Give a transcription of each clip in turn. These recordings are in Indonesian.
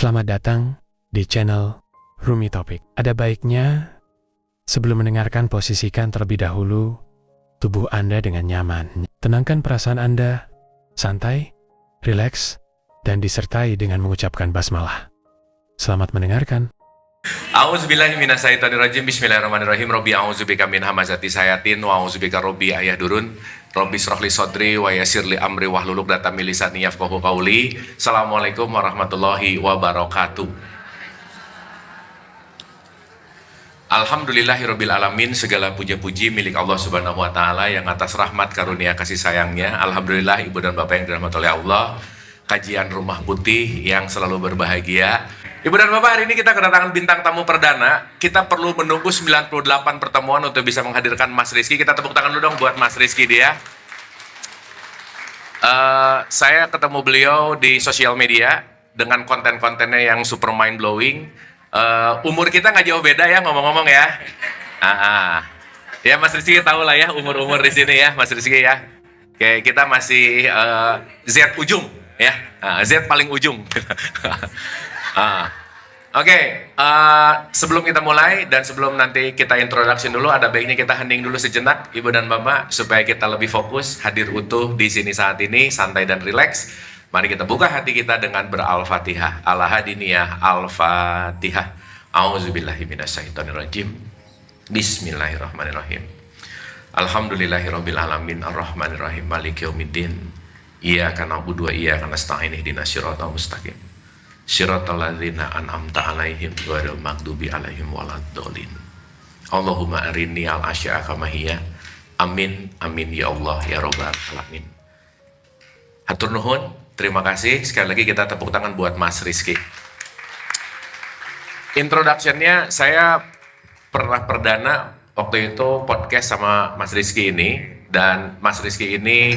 Selamat datang di channel Rumi Topik. Ada baiknya sebelum mendengarkan posisikan terlebih dahulu tubuh Anda dengan nyaman. Tenangkan perasaan Anda, santai, rileks, dan disertai dengan mengucapkan basmalah. Selamat mendengarkan. A'udzubillahi minasyaitonirrajim. Bismillahirrahmanirrahim. Robbi a'udzubika min hamazati sayatin wa a'udzubika robbi ayah durun. Robbi shrahli sodri wa yassirli amri wahlul 'uqdatam min lisani yafqahu qawli. Assalamualaikum warahmatullahi wabarakatuh. Alhamdulillahirabbil alamin, segala puja-puji milik Allah Subhanahu wa taala yang atas rahmat karunia kasih sayangnya. Alhamdulillah ibu dan bapak yang dirahmati oleh Allah. Kajian Rumah Putih yang selalu berbahagia. Ibu dan bapak, hari ini kita kedatangan bintang tamu perdana. Kita perlu menunggu 98 pertemuan untuk bisa menghadirkan Mas Rizky. Kita tepuk tangan dulu dong buat Mas Rizky dia. Saya ketemu beliau di sosial media dengan konten-kontennya yang super mind blowing. Umur kita nggak jauh beda ya, ngomong-ngomong ya. Ya Mas Rizky tahu lah ya umur-umur di sini ya Mas Rizky ya. Oke, kita masih Z ujung ya, Z paling ujung. Sebelum kita mulai dan sebelum nanti kita introduction dulu, ada baiknya kita hening dulu sejenak Ibu dan Bapak supaya kita lebih fokus hadir utuh di sini saat ini, santai dan rileks. Mari kita buka hati kita dengan beral-fatihah. Al-hadiniyah al-fatihah. A'udzubillahi minasyaitonirrajim. Bismillahirrahmanirrahim. Alhamdulillahirabbil alamin arrahmanirrahim maliki yaumiddin. Iyyaka na'budu wa iyyaka nasta'in ihdinas siratal mustaqim. Siratal ladzina an'amta 'alaihim ghairil maghdubi 'alaihim waladdallin. Allahumma arini al-asya'a kama hiya. Amin amin ya Allah ya rabbal alamin. Hatur nuhun, terima kasih. Sekali lagi kita tepuk tangan buat Mas Rizky. Introduction-nya saya pernah perdana waktu itu podcast sama Mas Rizky ini, dan Mas Rizky ini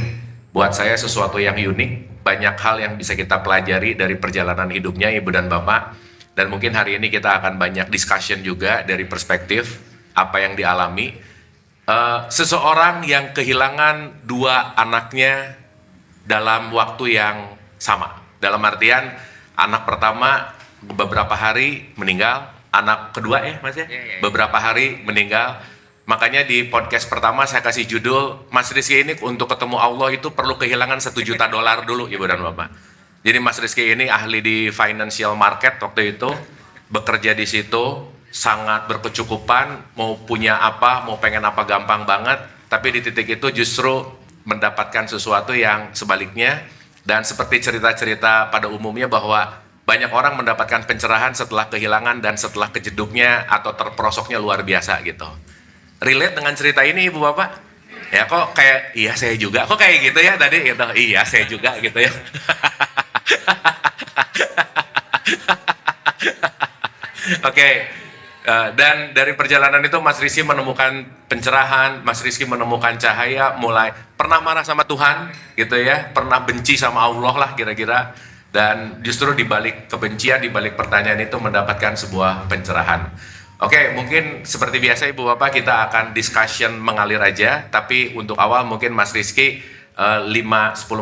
buat saya sesuatu yang unik. Banyak hal yang bisa kita pelajari dari perjalanan hidupnya Ibu dan Bapak, dan mungkin hari ini kita akan banyak discussion juga dari perspektif apa yang dialami seseorang yang kehilangan dua anaknya dalam waktu yang sama. Dalam artian anak pertama beberapa hari meninggal, anak kedua Mas ya, beberapa hari meninggal. Makanya di podcast pertama saya kasih judul, Mas Rizky ini untuk ketemu Allah itu perlu kehilangan $1 juta dulu Ibu dan Bapak. Jadi Mas Rizky ini ahli di financial market waktu itu, bekerja di situ, sangat berkecukupan, mau punya apa, mau pengen apa gampang banget. Tapi di titik itu justru mendapatkan sesuatu yang sebaliknya. Dan seperti cerita-cerita pada umumnya bahwa banyak orang mendapatkan pencerahan setelah kehilangan dan setelah kejeduknya atau terperosoknya luar biasa gitu. Relate dengan cerita ini Ibu Bapak? Ya kok kayak, iya saya juga, kok kayak gitu ya tadi gitu, iya saya juga gitu ya. Dan dari perjalanan itu Mas Rizky menemukan pencerahan, Mas Rizky menemukan cahaya, mulai pernah marah sama Tuhan gitu ya, pernah benci sama Allah lah kira-kira. Dan justru dibalik kebencian, dibalik pertanyaan itu mendapatkan sebuah pencerahan. Mungkin seperti biasa Ibu Bapak kita akan discussion mengalir aja, tapi untuk awal mungkin Mas Rizky 5-10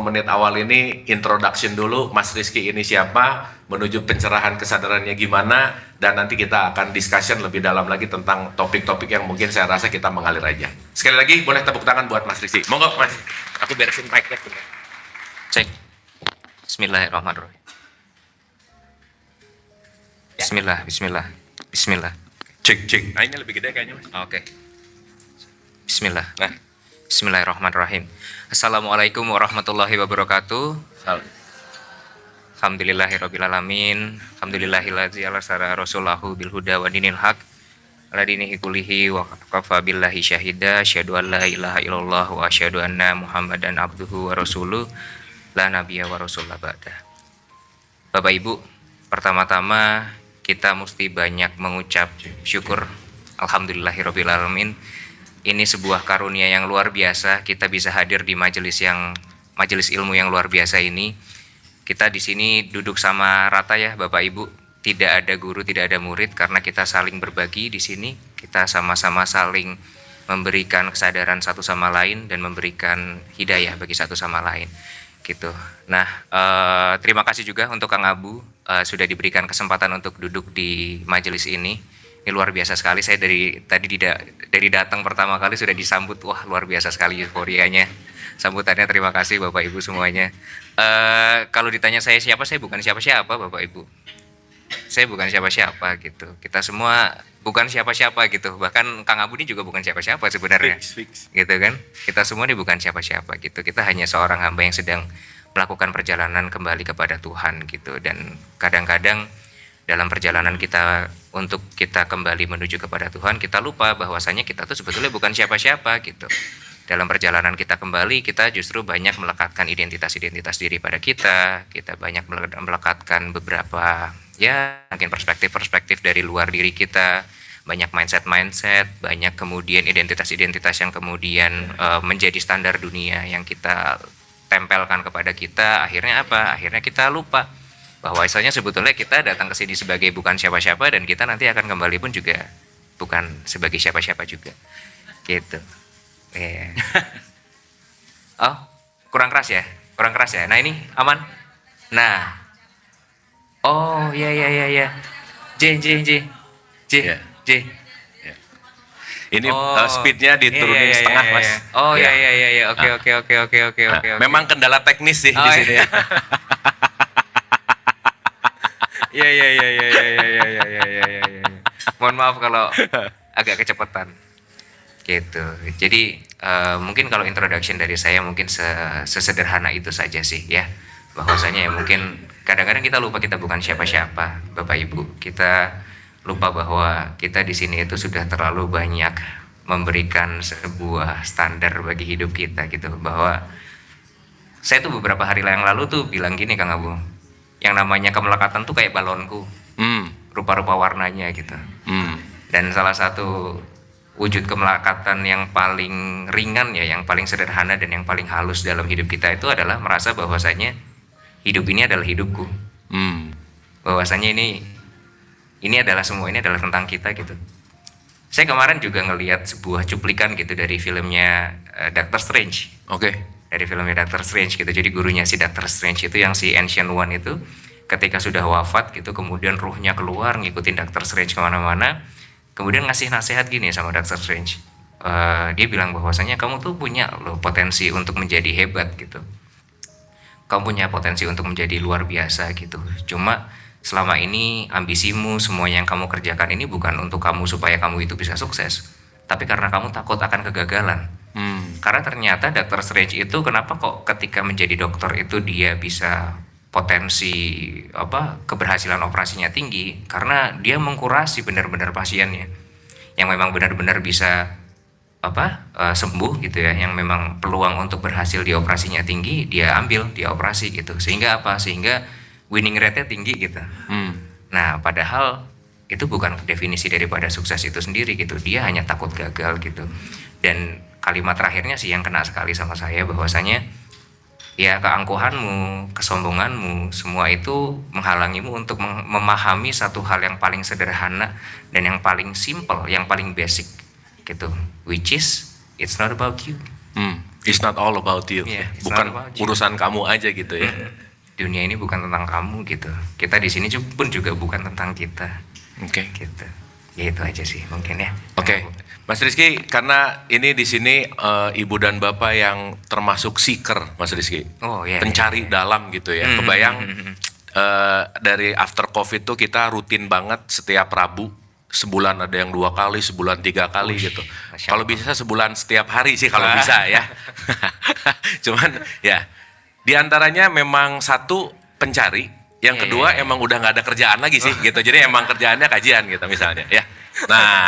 menit awal ini introduction dulu, Mas Rizky ini siapa, menuju pencerahan kesadarannya gimana, dan nanti kita akan discussion lebih dalam lagi tentang topik-topik yang mungkin saya rasa kita mengalir aja. Sekali lagi boleh tepuk tangan buat Mas Rizky. Monggo Mas, aku beresin mic-nya. Cek. Bismillahirrahmanirrahim. Bismillah. Cek. Nah ini lebih gede kayaknya Mas. Oke. Bismillah. Bismillahirrahmanirrahim. Assalamualaikum warahmatullahi wabarakatuh. Alhamdulillahirabbil alamin. Alhamdulillahillazi arsala rasulahu bil huda wa dinil haq ala dinihi kullihi wa kafa billahi syahida. Asyhadu an la ilaha illallah wa asyhadu anna Muhammadan abduhu wa rasuluh la nabiyya wa rasulullah ba'da. Bapak Ibu, pertama-tama kita mesti banyak mengucap syukur. Alhamdulillahirabbil alamin. Ini sebuah karunia yang luar biasa, kita bisa hadir di majelis ilmu yang luar biasa ini. Kita di sini duduk sama rata ya Bapak Ibu. Tidak ada guru, tidak ada murid, karena kita saling berbagi di sini. Kita sama-sama saling memberikan kesadaran satu sama lain dan memberikan hidayah bagi satu sama lain. gitu. Nah, terima kasih juga untuk Kang Abu sudah diberikan kesempatan untuk duduk di majelis ini. Ini luar biasa sekali. Saya dari datang pertama kali sudah disambut, wah luar biasa sekali euforianya. Sambutannya terima kasih Bapak Ibu semuanya. Kalau ditanya saya siapa, saya bukan siapa-siapa Bapak Ibu. Saya bukan siapa-siapa gitu. Kita semua bukan siapa-siapa gitu. Bahkan Kang Abu ini juga bukan siapa-siapa sebenarnya. Fix. Gitu kan. Kita semua ini bukan siapa-siapa gitu. Kita hanya seorang hamba yang sedang melakukan perjalanan kembali kepada Tuhan gitu. Dan kadang-kadang dalam perjalanan kita untuk kita kembali menuju kepada Tuhan, kita lupa bahwasanya kita tuh sebetulnya bukan siapa-siapa gitu. Dalam perjalanan kita kembali, kita justru banyak melekatkan identitas-identitas diri pada kita banyak melekatkan beberapa, ya mungkin perspektif-perspektif dari luar diri kita, banyak mindset-mindset, banyak kemudian identitas-identitas yang kemudian menjadi standar dunia yang kita tempelkan kepada kita. Akhirnya apa? Akhirnya kita lupa bahwa misalnya sebetulnya kita datang ke sini sebagai bukan siapa-siapa, dan kita nanti akan kembali pun juga bukan sebagai siapa-siapa juga gitu. Yeah. Oh, kurang keras ya? Nah ini aman? Nah, oh ya. J. Ya. Ini Oh, speednya diturunin setengah, Mas. Oh Ya. ya. Oke. Nah, memang kendala teknis sih di sini ya. Ya. Mohon maaf kalau agak kecepatan. Gitu. Jadi mungkin kalau introduction dari saya mungkin sesederhana itu saja sih ya. Bahwasanya ya mungkin kadang-kadang kita lupa kita bukan siapa-siapa, Bapak Ibu. Kita lupa bahwa kita di sini itu sudah terlalu banyak memberikan sebuah standar bagi hidup kita gitu. Bahwa saya tuh beberapa hari yang lalu tuh bilang gini Kang Abu, yang namanya kemelekatan tuh kayak balonku, rupa-rupa warnanya gitu. Dan salah satu wujud kemelekatan yang paling ringan ya, yang paling sederhana dan yang paling halus dalam hidup kita itu adalah merasa bahwasanya hidup ini adalah hidupku. Bahwasanya ini adalah semua, ini adalah tentang kita gitu. Saya kemarin juga ngelihat sebuah cuplikan gitu dari filmnya Doctor Strange. Oke. Dari filmnya Doctor Strange gitu. Jadi gurunya si Doctor Strange itu yang si Ancient One itu ketika sudah wafat gitu, kemudian ruhnya keluar ngikutin Doctor Strange kemana-mana. Kemudian ngasih nasihat gini sama Doctor Strange. Dia bilang bahwasanya kamu tuh punya loh potensi untuk menjadi hebat gitu. Kamu punya potensi untuk menjadi luar biasa gitu. Cuma selama ini ambisimu, semua yang kamu kerjakan ini bukan untuk kamu supaya kamu itu bisa sukses, tapi karena kamu takut akan kegagalan. Karena ternyata Doctor Strange itu kenapa kok ketika menjadi dokter itu dia bisa potensi keberhasilan operasinya tinggi, karena dia mengkurasi benar-benar pasiennya yang memang benar-benar bisa sembuh gitu ya, yang memang peluang untuk berhasil di operasinya tinggi, dia ambil, dia operasi gitu, sehingga winning rate-nya tinggi gitu. Nah padahal itu bukan definisi daripada sukses itu sendiri gitu, dia hanya takut gagal gitu. Dan kalimat terakhirnya sih yang kena sekali sama saya, bahwasanya ya keangkuhanmu, kesombonganmu, semua itu menghalangimu untuk memahami satu hal yang paling sederhana dan yang paling simple, yang paling basic gitu, which is it's not about you. It's not all about you. Yeah, bukan urusan kamu aja gitu ya. Dunia ini bukan tentang kamu gitu. Kita di sini pun juga bukan tentang kita. Oke. Gitu. Ya itu aja sih mungkin ya. Oke. Mas Rizky, karena ini di sini ibu dan bapak yang termasuk seeker, Mas Rizky. Oh iya. Pencari dalam gitu ya. Kebayang dari after COVID tuh kita rutin banget setiap Rabu. Sebulan ada yang 2 kali, sebulan 3 kali gitu. Kalau bisa sebulan setiap hari sih kalau bisa ya. Cuman ya di antaranya memang satu pencari, yang kedua emang udah nggak ada kerjaan lagi sih gitu. Jadi emang kerjaannya kajian gitu misalnya ya. Nah,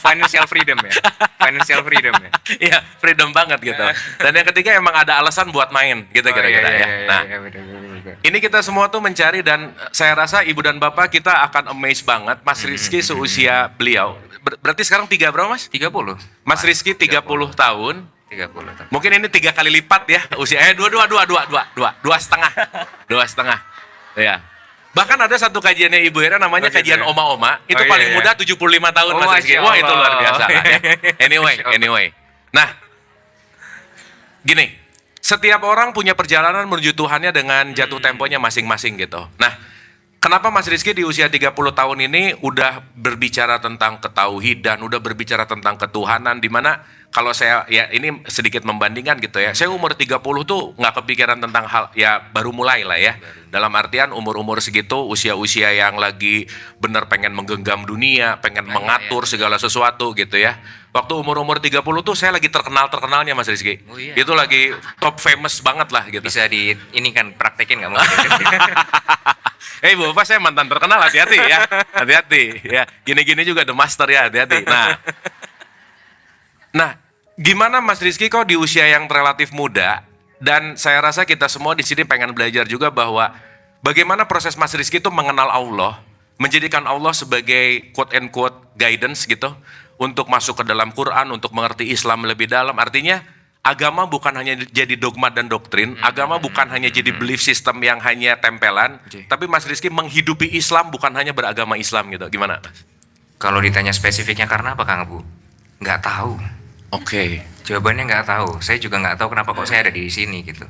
financial freedom ya. Financial freedom ya. Iya, freedom banget gitu. Dan yang ketiga emang ada alasan buat main gitu kira-kira ya. Nah, ini kita semua tuh mencari, dan saya rasa ibu dan bapak kita akan amazed banget. Mas Rizky seusia beliau, berarti sekarang berapa Mas? 30. Mas Rizky 30 tahun. 30 tahun. Mungkin ini 3 kali lipat ya usianya, 2,5. Ya. Bahkan ada satu kajiannya Ibu Hera namanya kajian Oma-Oma, itu paling muda 75 tahun Mas Rizky. Wah, itu luar biasa lah ya. Anyway. Nah, gini, setiap orang punya perjalanan menuju Tuhannya dengan jatuh temponya masing-masing gitu. Nah, kenapa Mas Rizky di usia 30 tahun ini udah berbicara tentang ketauhidan, udah berbicara tentang ketuhanan, dimana kalau saya, ya ini sedikit membandingkan gitu ya, saya umur 30 tuh nggak kepikiran tentang hal, ya baru mulai lah ya. Dalam artian umur-umur segitu, usia-usia yang lagi bener pengen menggenggam dunia, pengen mengatur segala sesuatu gitu ya. Waktu umur-umur 30 tuh saya lagi terkenalnya Mas Rizky. Oh iya. Itu lagi top famous banget lah gitu. Bisa ini kan praktekin nggak mungkin. Bapak saya mantan terkenal, hati-hati ya. Hati-hati ya. Gini-gini juga the master ya, hati-hati. Nah, gimana Mas Rizky kok di usia yang relatif muda, dan saya rasa kita semua di sini pengen belajar juga bahwa bagaimana proses Mas Rizky itu mengenal Allah, menjadikan Allah sebagai quote and quote guidance gitu, untuk masuk ke dalam Quran, untuk mengerti Islam lebih dalam. Artinya agama bukan hanya jadi dogma dan doktrin, agama bukan hanya jadi belief system yang hanya tempelan, tapi Mas Rizky menghidupi Islam bukan hanya beragama Islam gitu. Gimana? Kalau ditanya spesifiknya karena apa Kang Abu? Nggak tahu. Oke. Jawabannya nggak tahu. Saya juga nggak tahu kenapa kok saya ada di sini gitu.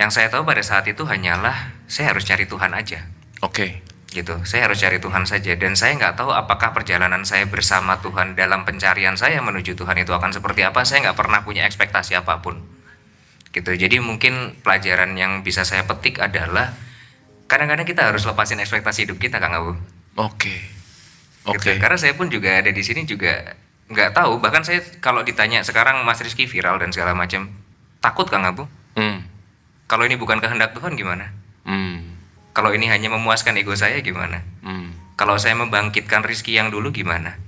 Yang saya tahu pada saat itu hanyalah saya harus cari Tuhan aja. Oke. Gitu. Saya harus cari Tuhan saja, dan saya nggak tahu apakah perjalanan saya bersama Tuhan dalam pencarian saya menuju Tuhan itu akan seperti apa. Saya nggak pernah punya ekspektasi apapun. Gitu. Jadi mungkin pelajaran yang bisa saya petik adalah kadang-kadang kita harus lepasin ekspektasi hidup kita, Kang Abu. Oke. Gitu. Karena saya pun juga ada di sini juga nggak tahu, bahkan saya kalau ditanya sekarang Mas Rizky viral dan segala macam, takut Kang Abu. Kalau ini bukan kehendak Tuhan gimana? Kalau ini hanya memuaskan ego saya gimana? Kalau saya membangkitkan Rizky yang dulu gimana?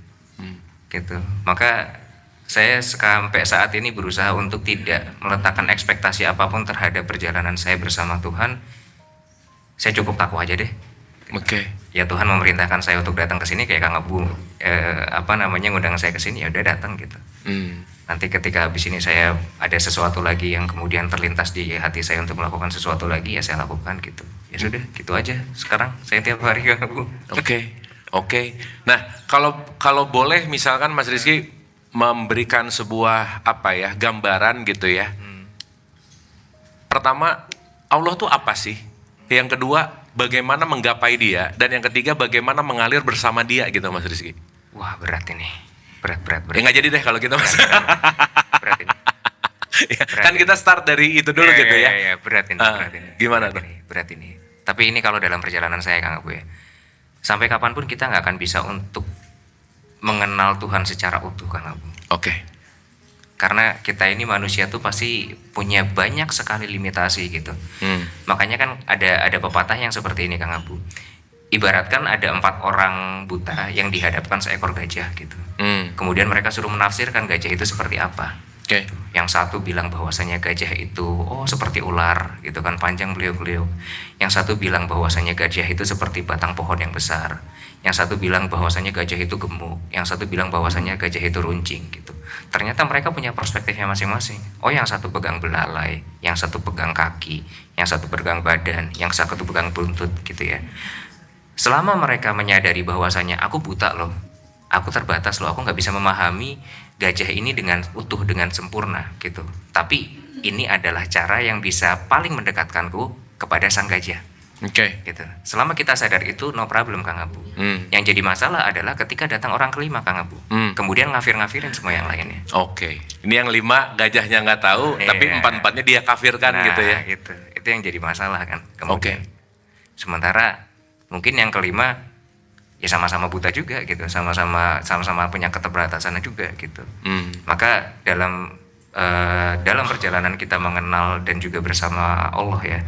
Gitu. Maka saya sampai saat ini berusaha untuk tidak meletakkan ekspektasi apapun terhadap perjalanan saya bersama Tuhan. Saya cukup takwa aja deh. Oke. Ya Tuhan memerintahkan saya untuk datang ke sini, kayak Kang Abu ngundang saya ke sini, ya udah datang gitu. Nanti ketika habis ini saya ada sesuatu lagi yang kemudian terlintas di hati saya untuk melakukan sesuatu lagi, ya saya lakukan gitu. Ya sudah, gitu aja. Sekarang saya tiap hari Kang Abu. Oke. Nah, kalau boleh misalkan Mas Rizky memberikan sebuah gambaran gitu ya. Pertama, Allah tuh apa sih? Yang kedua, bagaimana menggapai dia, dan yang ketiga bagaimana mengalir bersama dia gitu Mas Rizky. Wah, berat ini. Berat. Ya nggak jadi deh kalau gitu Mas. Berat ini. Kan kita start dari itu dulu gitu ya. Iya, berat ini. Gimana tuh? Berat ini. Tapi ini kalau dalam perjalanan saya Kang Abu ya, sampai kapanpun kita nggak akan bisa untuk mengenal Tuhan secara utuh Kang Abu. Oke. Karena kita ini manusia tuh pasti punya banyak sekali limitasi gitu. Makanya kan ada pepatah yang seperti ini Kang Abu. Ibaratkan ada 4 orang buta yang dihadapkan seekor gajah gitu. Kemudian mereka suruh menafsirkan gajah itu seperti apa. Yang satu bilang bahwasanya gajah itu seperti ular gitu kan, panjang beliau-beliau. Yang satu bilang bahwasanya gajah itu seperti batang pohon yang besar. Yang satu bilang bahwasanya gajah itu gemuk. Yang satu bilang bahwasanya gajah itu runcing gitu. Ternyata mereka punya perspektifnya masing-masing. Yang satu pegang belalai, yang satu pegang kaki, yang satu pegang badan, yang satu pegang buntut gitu ya. Selama mereka menyadari bahwasanya aku buta loh, aku terbatas loh, aku nggak bisa memahami gajah ini dengan utuh, dengan sempurna gitu. Tapi ini adalah cara yang bisa paling mendekatkanku kepada sang gajah. Gitu. Selama kita sadar itu, no problem Kang Abu. Yang jadi masalah adalah ketika datang orang kelima Kang Abu, kemudian ngafir-ngafirin semua yang lainnya. Ini yang 5 gajahnya nggak tahu, tapi 4-4-nya dia kafirkan gitu ya. Itu yang jadi masalah kan. Kemudian sementara mungkin yang kelima ya sama-sama buta juga gitu, sama-sama punya keterbatasan juga gitu. Maka dalam perjalanan kita mengenal dan juga bersama Allah ya,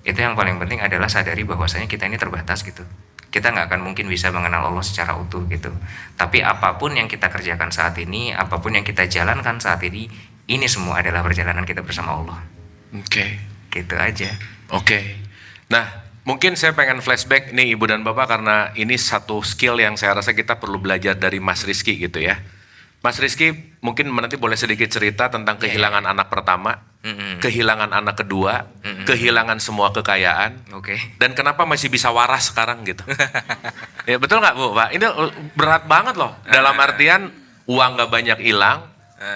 itu yang paling penting adalah sadari bahwasanya kita ini terbatas gitu. Kita nggak akan mungkin bisa mengenal Allah secara utuh gitu. Tapi apapun yang kita kerjakan saat ini, apapun yang kita jalankan saat ini semua adalah perjalanan kita bersama Allah. Gitu aja. Nah, mungkin saya pengen flashback nih Ibu dan Bapak, karena ini satu skill yang saya rasa kita perlu belajar dari Mas Rizky gitu ya. Mas Rizky mungkin nanti boleh sedikit cerita tentang kehilangan anak pertama, kehilangan anak kedua, kehilangan semua kekayaan, dan kenapa masih bisa waras sekarang gitu. Ya betul nggak Bu, Pak? Ini berat banget loh. Dalam artian uang nggak banyak hilang,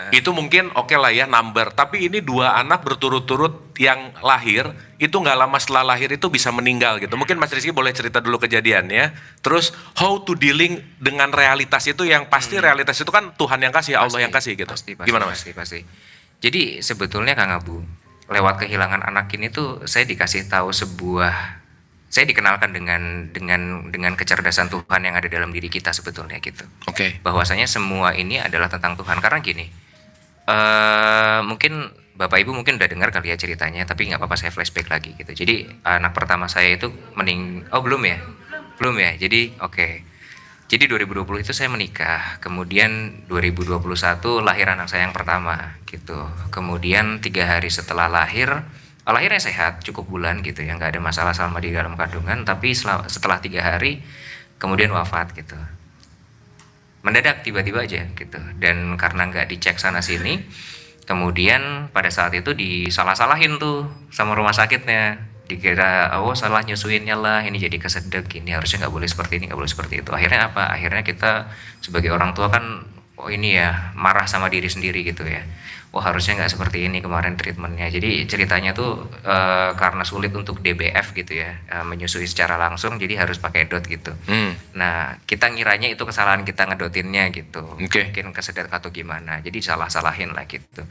Itu mungkin oke lah ya number, tapi ini 2 anak berturut-turut yang lahir, itu nggak lama setelah lahir itu bisa meninggal gitu. Mungkin Mas Rizky boleh cerita dulu kejadiannya, terus how to dealing dengan realitas itu yang pasti realitas itu kan Tuhan yang kasih, Allah yang kasih gitu. Gimana Mas? Pasti. Jadi sebetulnya Kang Abu, lewat kehilangan anak ini tuh saya dikasih tahu saya dikenalkan dengan kecerdasan Tuhan yang ada dalam diri kita sebetulnya gitu. Oke. Bahwasanya semua ini adalah tentang Tuhan. Karena gini, mungkin Bapak Ibu mungkin udah dengar kali ya ceritanya, tapi nggak apa-apa saya flashback lagi gitu. Jadi anak pertama saya itu belum ya. Jadi oke. Jadi 2020 itu saya menikah, kemudian 2021 lahir anak saya yang pertama gitu. Kemudian 3 hari setelah lahirnya sehat, cukup bulan gitu ya, nggak ada masalah selama di dalam kandungan, tapi setelah 3 hari kemudian wafat gitu. Mendadak tiba-tiba aja gitu, dan karena nggak dicek sana sini, kemudian pada saat itu disalah-salahin tuh sama rumah sakitnya, dikira salah nyusuinnya lah, ini jadi kesedek, ini harusnya nggak boleh seperti ini, nggak boleh seperti itu. Akhirnya apa? Akhirnya kita sebagai orang tua kan ini ya marah sama diri sendiri gitu ya. Harusnya nggak seperti ini kemarin treatmentnya. Jadi ceritanya tuh karena sulit untuk DBF gitu ya, menyusui secara langsung, jadi harus pakai dot gitu. Nah kita ngiranya itu kesalahan kita ngedotinnya gitu, mungkin kesedek atau gimana, jadi salah-salahin lah gitu.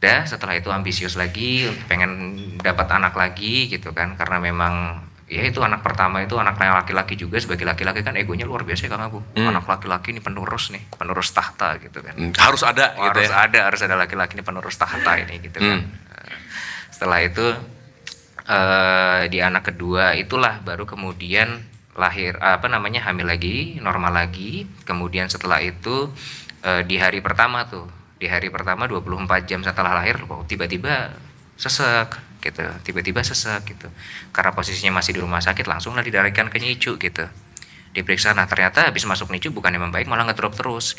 Setelah itu ambisius lagi, pengen dapat anak lagi gitu kan, karena memang ya itu anak pertama itu anak yang laki-laki juga, sebagai laki-laki kan egonya luar biasa ya Kang Abu. Anak laki-laki ini penerus tahta gitu kan. Harus ada gitu ya. Harus ada laki-laki ini penerus tahta ini gitu kan. Setelah itu di anak kedua itulah baru kemudian lahir hamil lagi, normal lagi. Kemudian setelah itu di hari pertama 24 jam setelah lahir tiba-tiba sesek gitu, karena posisinya masih di rumah sakit, langsung lah dilarikan ke NICU gitu, diperiksa. Nah ternyata habis masuk NICU bukannya membaik, malah ngedrop terus.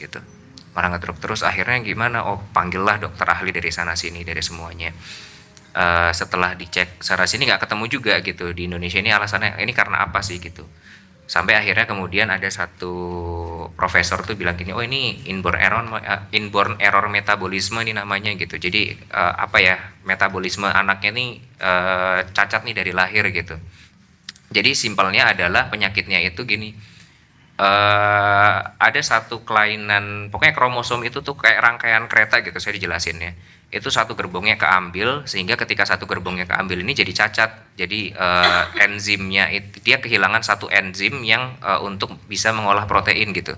Akhirnya gimana, panggillah dokter ahli dari sana sini, dari semuanya. Setelah dicek sana sini nggak ketemu juga gitu, di Indonesia ini alasannya ini karena apa sih gitu. Sampai akhirnya kemudian ada satu profesor tuh bilang gini, ini inborn error metabolisme ini namanya gitu. Jadi metabolisme anaknya nih cacat nih dari lahir gitu. Jadi simpelnya adalah penyakitnya itu gini, ada satu kelainan, pokoknya kromosom itu tuh kayak rangkaian kereta gitu, saya dijelasin ya. Itu satu gerbongnya keambil, sehingga ketika satu gerbongnya keambil ini jadi cacat. Jadi enzimnya itu, dia kehilangan satu enzim yang untuk bisa mengolah protein gitu.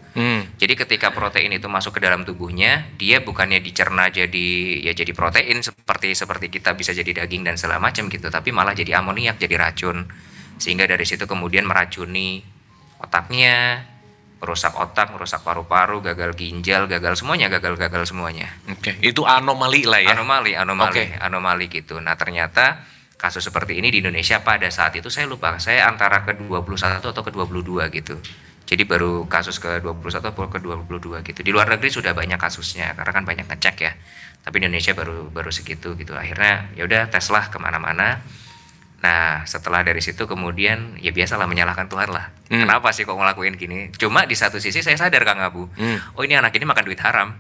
Jadi ketika protein itu masuk ke dalam tubuhnya, dia bukannya dicerna jadi protein seperti kita bisa jadi daging dan segala macam gitu, tapi malah jadi amoniak, jadi racun. Sehingga dari situ kemudian meracuni otaknya, merusak otak, merusak paru-paru, gagal ginjal, gagal semuanya. Oke. Itu anomali lah ya. Anomali gitu. Nah ternyata kasus seperti ini di Indonesia pada saat itu saya lupa, saya antara ke-21 atau ke-22 gitu. Jadi baru kasus ke-21 atau ke-22 gitu. Di luar negeri sudah banyak kasusnya karena kan banyak ngecek ya. Tapi Indonesia baru segitu gitu. Akhirnya ya udah tes lah kemana-mana. Nah setelah dari situ kemudian ya biasalah menyalahkan Tuhan lah. Kenapa sih kok ngelakuin gini? Cuma di satu sisi saya sadar Kang Abu, ini anak ini makan duit haram.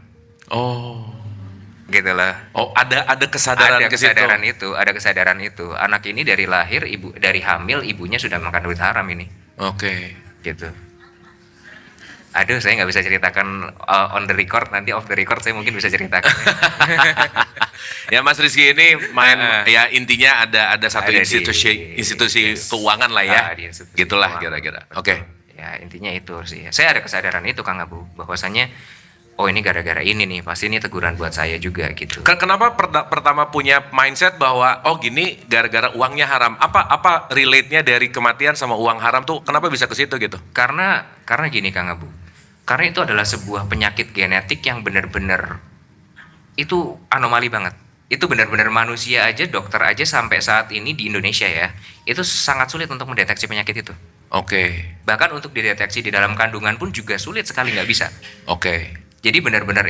Gitu lah. Ada kesadaran itu. Ada kesadaran itu. Anak ini dari lahir, dari hamil ibunya sudah makan duit haram ini. Oke. Gitu. Aduh, saya nggak bisa ceritakan on the record, nanti off the record saya mungkin bisa ceritakan. Ya Mas Rizky ini ya intinya ada satu institusi keuangan lah ya. Gitulah kira-kira. Oke. Ya intinya itu sih. Saya ada kesadaran itu Kang Abu, bahwasanya ini gara-gara ini nih, pasti ini teguran buat saya juga gitu. Kenapa pertama punya mindset bahwa gini gara-gara uangnya haram? Apa relate-nya dari kematian sama uang haram tuh? Kenapa bisa ke situ gitu? Karena gini Kang Abu. Karena itu adalah sebuah penyakit genetik yang benar-benar itu anomali banget. Itu benar-benar manusia aja, dokter aja sampai saat ini di Indonesia ya, itu sangat sulit untuk mendeteksi penyakit itu. Oke. Bahkan untuk dideteksi di dalam kandungan pun juga sulit sekali, nggak bisa. Oke. Jadi benar-benar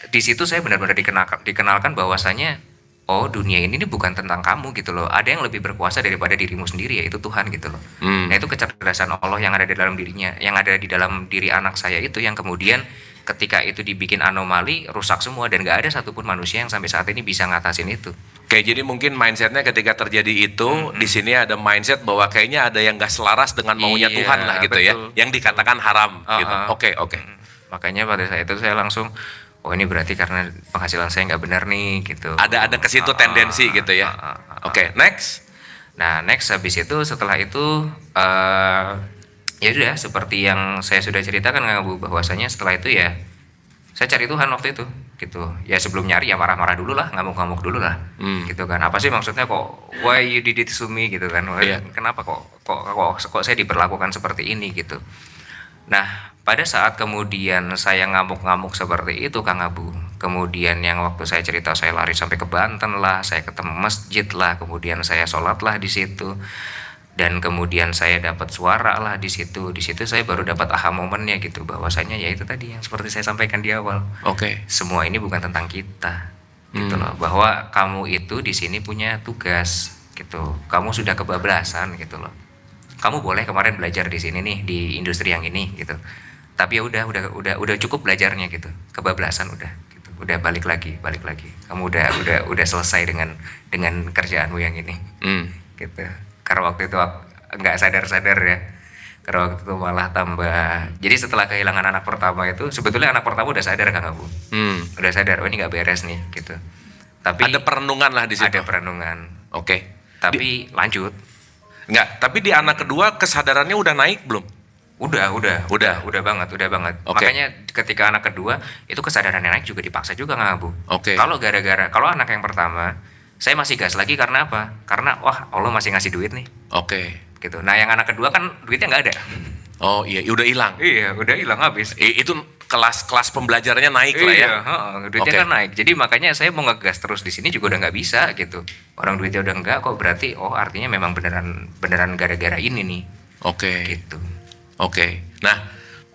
di situ saya benar-benar dikenalkan bahwasanya dunia ini bukan tentang kamu gitu loh. Ada yang lebih berkuasa daripada dirimu sendiri, yaitu Tuhan gitu loh. Nah itu kecerdasan Allah yang ada di dalam dirinya, yang ada di dalam diri anak saya itu yang kemudian ketika itu dibikin anomali, rusak semua dan nggak ada satupun manusia yang sampai saat ini bisa ngatasin itu. Oke, jadi mungkin mindsetnya ketika terjadi itu, di sini ada mindset bahwa kayaknya ada yang nggak selaras dengan maunya Iya, Tuhan lah gitu ya, betul, yang dikatakan haram gitu. Oke. Makanya pada saat itu saya langsung, oh ini berarti karena penghasilan saya nggak benar nih gitu. Ada ke situ tendensi gitu ya. Oke, next. Nah, next habis itu setelah itu ya udah seperti yang saya sudah ceritakan Kang Abu, bahwasanya setelah itu ya saya cari Tuhan waktu itu gitu. Ya sebelum nyari ya marah-marah dulu lah, ngamuk-ngamuk dulu lah. Gitu kan. Apa sih maksudnya kok why you did it to me gitu kan. Iya. Kenapa kok saya diperlakukan seperti ini gitu. Nah, pada saat kemudian saya ngamuk-ngamuk seperti itu Kang Abu, kemudian yang waktu saya cerita saya lari sampai ke Banten lah, saya ketemu masjid lah, kemudian saya sholat lah di situ, dan kemudian saya dapat suara lah di situ. Di situ saya baru dapat aha momennya gitu, bahwasanya ya itu tadi yang seperti saya sampaikan di awal. Oke. Semua ini bukan tentang kita, gitu loh. Bahwa kamu itu di sini punya tugas, gitu. Kamu sudah kebablasan, gitu loh. Kamu boleh kemarin belajar di sini nih di industri yang ini, gitu. Tapi ya udah cukup belajarnya gitu. Kebablasan udah, gitu. Udah balik lagi. Kamu udah selesai dengan kerjaanmu yang ini, gitu. Karena waktu itu nggak sadar ya. Karena waktu itu malah tambah. Jadi setelah kehilangan anak pertama itu, sebetulnya anak pertama udah sadar Kang Abu. Udah sadar, oh ini nggak beres nih gitu. Tapi Ada perenungan lah di situ. ada perenungan. Oke. Tapi lanjut. Enggak, tapi di anak kedua kesadarannya udah naik belum? Udah banget. Oke. Makanya ketika anak kedua itu kesadarannya naik juga dipaksa juga Kang Abu. Oke. Kalau anak yang pertama, saya masih gas lagi karena apa? Karena wah Allah masih ngasih duit nih. Oke. Gitu. Nah yang anak kedua kan duitnya nggak ada. Oh iya, udah hilang. Iya, udah hilang habis. Itu kelas pembelajarannya naik lah ya. Duitnya Oke. kan naik. Jadi makanya saya mau ngegas terus di sini juga udah nggak bisa gitu. Orang duitnya udah enggak kok, berarti artinya memang beneran gara-gara ini nih. Oke. Gitu. Oke. Nah,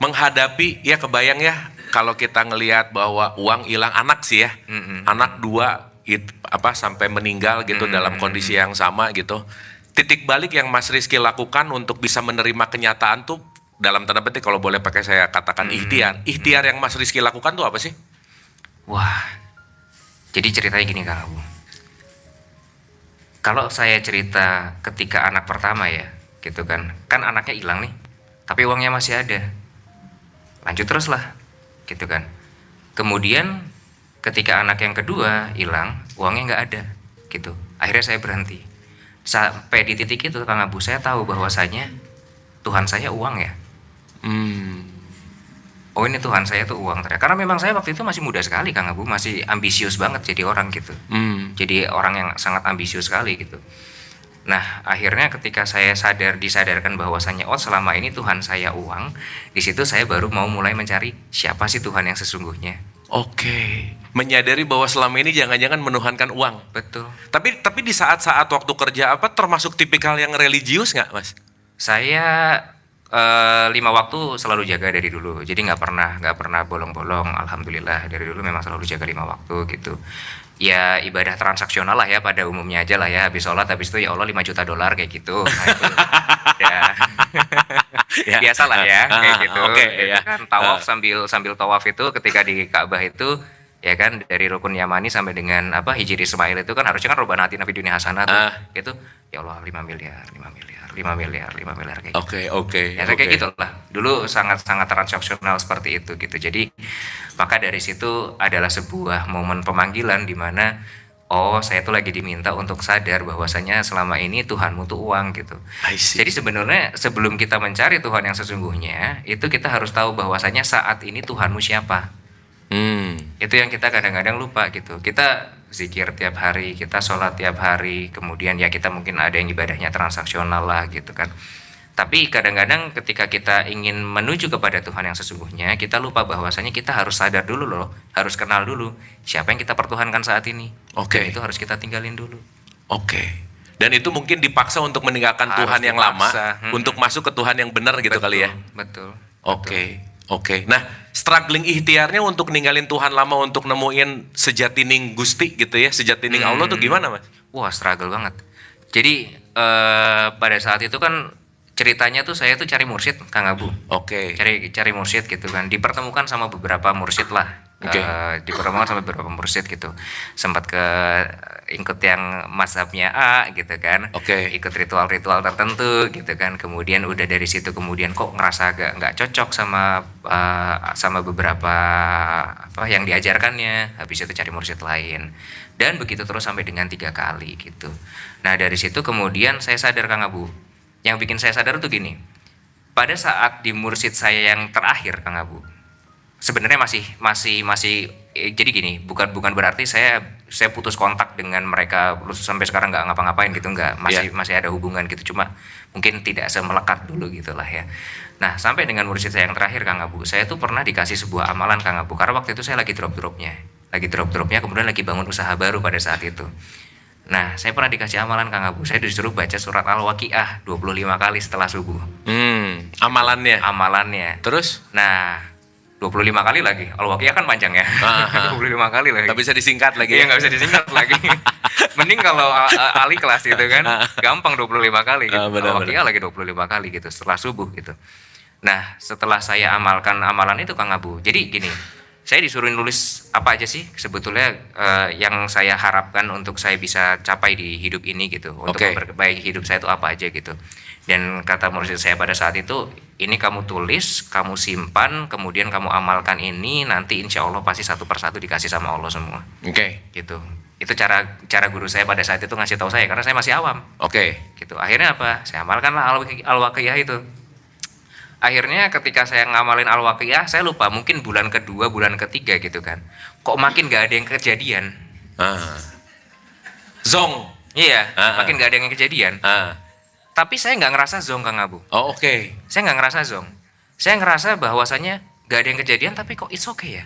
menghadapi ya kebayang ya kalau kita ngelihat bahwa uang hilang anak sih ya. Anak dua sampai meninggal gitu dalam kondisi yang sama gitu. Titik balik yang Mas Rizky lakukan untuk bisa menerima kenyataan tuh dalam tanda petik kalau boleh pakai saya katakan ikhtiar. Ikhtiar yang Mas Rizky lakukan tuh apa sih? Wah. Jadi ceritanya gini Kang Abu. Kalau saya cerita ketika anak pertama ya, gitu kan anaknya hilang nih, tapi uangnya masih ada. Lanjut terus lah, gitu kan. Kemudian ketika anak yang kedua hilang, uangnya nggak ada, gitu. Akhirnya saya berhenti. Sampai di titik itu Kang Abu, saya tahu bahwasanya Tuhan saya uang ya. Oh ini Tuhan saya tuh uang ternyata. Karena memang saya waktu itu masih muda sekali Kang Abu, masih ambisius banget jadi orang gitu. Jadi orang yang sangat ambisius sekali gitu. Nah akhirnya ketika saya disadarkan bahwasanya selama ini Tuhan saya uang, di situ saya baru mau mulai mencari siapa sih Tuhan yang sesungguhnya. Oke. Menyadari bahwa selama ini jangan-jangan menuhankan uang. Betul. Tapi di saat-saat waktu kerja termasuk tipikal yang religius nggak, Mas? Saya 5 waktu selalu jaga dari dulu. Jadi nggak pernah bolong-bolong. Alhamdulillah dari dulu memang selalu jaga 5 waktu gitu. Ya ibadah transaksional lah ya pada umumnya aja lah ya. Habis sholat habis itu ya Allah $5 juta kayak gitu. Nah itu ya. Ya. Biasa lah ya kayak gitu. Oke, ya. Kan tawaf sambil tawaf itu ketika di Ka'bah itu ya kan dari rukun Yamani sampai dengan Hijri Ismail itu kan harusnya kan Robbana atina fid dunya hasanah tuh. Itu ya Allah 5 miliar kayak gitu. Oke. Ya kayak gitulah. Dulu sangat transaksional seperti itu gitu. Jadi maka dari situ adalah sebuah momen pemanggilan di mana saya tuh lagi diminta untuk sadar bahwasanya selama ini Tuhanmu tuh uang gitu. Jadi sebenarnya sebelum kita mencari Tuhan yang sesungguhnya, itu kita harus tahu bahwasanya saat ini Tuhanmu siapa. Itu yang kita kadang-kadang lupa gitu. Kita zikir tiap hari, kita sholat tiap hari, kemudian ya kita mungkin ada yang ibadahnya transaksional lah gitu kan. Tapi kadang-kadang ketika kita ingin menuju kepada Tuhan yang sesungguhnya, kita lupa bahwasanya kita harus sadar dulu loh, harus kenal dulu siapa yang kita pertuhankan saat ini. Oke. Dan itu harus kita tinggalin dulu. Oke. Dan itu mungkin dipaksa untuk meninggalkan Harus Tuhan yang dipaksa. lama untuk masuk ke Tuhan yang benar gitu kali ya. Betul. Oke. Nah, struggling ikhtiarnya untuk ninggalin Tuhan lama untuk nemuin sejatining Gusti gitu ya, sejatining Allah tuh gimana, Mas? Wah, struggle banget. Jadi pada saat itu kan ceritanya tuh saya tuh cari mursyid Kang Abu. Oke. Cari mursyid gitu kan, dipertemukan sama beberapa mursyid lah. Oke. Dipertemukan sama beberapa mursyid gitu, sempat ke ikut yang mazhabnya A gitu kan, Oke. ikut ritual-ritual tertentu gitu kan, kemudian udah dari situ kemudian kok ngerasa agak nggak cocok sama beberapa apa yang diajarkannya, habis itu cari mursyid lain dan begitu terus sampai dengan 3 kali gitu. Nah dari situ kemudian saya sadar Kang Abu, yang bikin saya sadar tuh gini, pada saat di mursyid saya yang terakhir Kang Abu, sebenarnya masih jadi gini, bukan berarti saya putus kontak dengan mereka terus sampai sekarang nggak ngapa-ngapain gitu, nggak, masih ada hubungan gitu, cuma mungkin tidak semelekat dulu gitulah ya. Nah sampai dengan mursyid saya yang terakhir Kang Abu, saya tuh pernah dikasih sebuah amalan Kang Abu, karena waktu itu saya lagi drop-dropnya kemudian lagi bangun usaha baru pada saat itu. Nah saya pernah dikasih amalan Kang Abu, saya disuruh baca surat Al-Waqiah 25 kali setelah subuh. Amalannya. Terus? Nah 25 kali lagi, Al-Waqiah kan panjang ya. 25 kali lagi. Nggak bisa disingkat lagi. Iya, nggak bisa disingkat lagi. Mending kalau Ali kelas gitu kan, gampang 25 kali gitu. Al-Waqiah lagi 25 kali gitu setelah subuh gitu. Nah setelah saya amalkan amalan itu Kang Abu, jadi gini, saya disuruh nulis apa aja sih sebetulnya yang saya harapkan untuk saya bisa capai di hidup ini gitu, untuk memperbaiki hidup saya itu apa aja gitu. Dan kata mursyid saya pada saat itu, ini kamu tulis, kamu simpan, kemudian kamu amalkan ini, nanti insya Allah pasti satu persatu dikasih sama Allah semua. Gitu. Itu cara guru saya pada saat itu ngasih tahu saya, karena saya masih awam. Gitu. Akhirnya apa? Saya amalkanlah Al-Waqiah itu. Akhirnya ketika saya ngamalin Al-Waqiah, saya lupa, mungkin bulan kedua, bulan ketiga gitu kan, kok makin gak ada yang kejadian. Zong. Iya, makin gak ada yang kejadian. Tapi saya nggak ngerasa zong Kang Abu. Saya nggak ngerasa zong. Saya ngerasa bahwasannya nggak ada yang kejadian, tapi kok it's okay ya.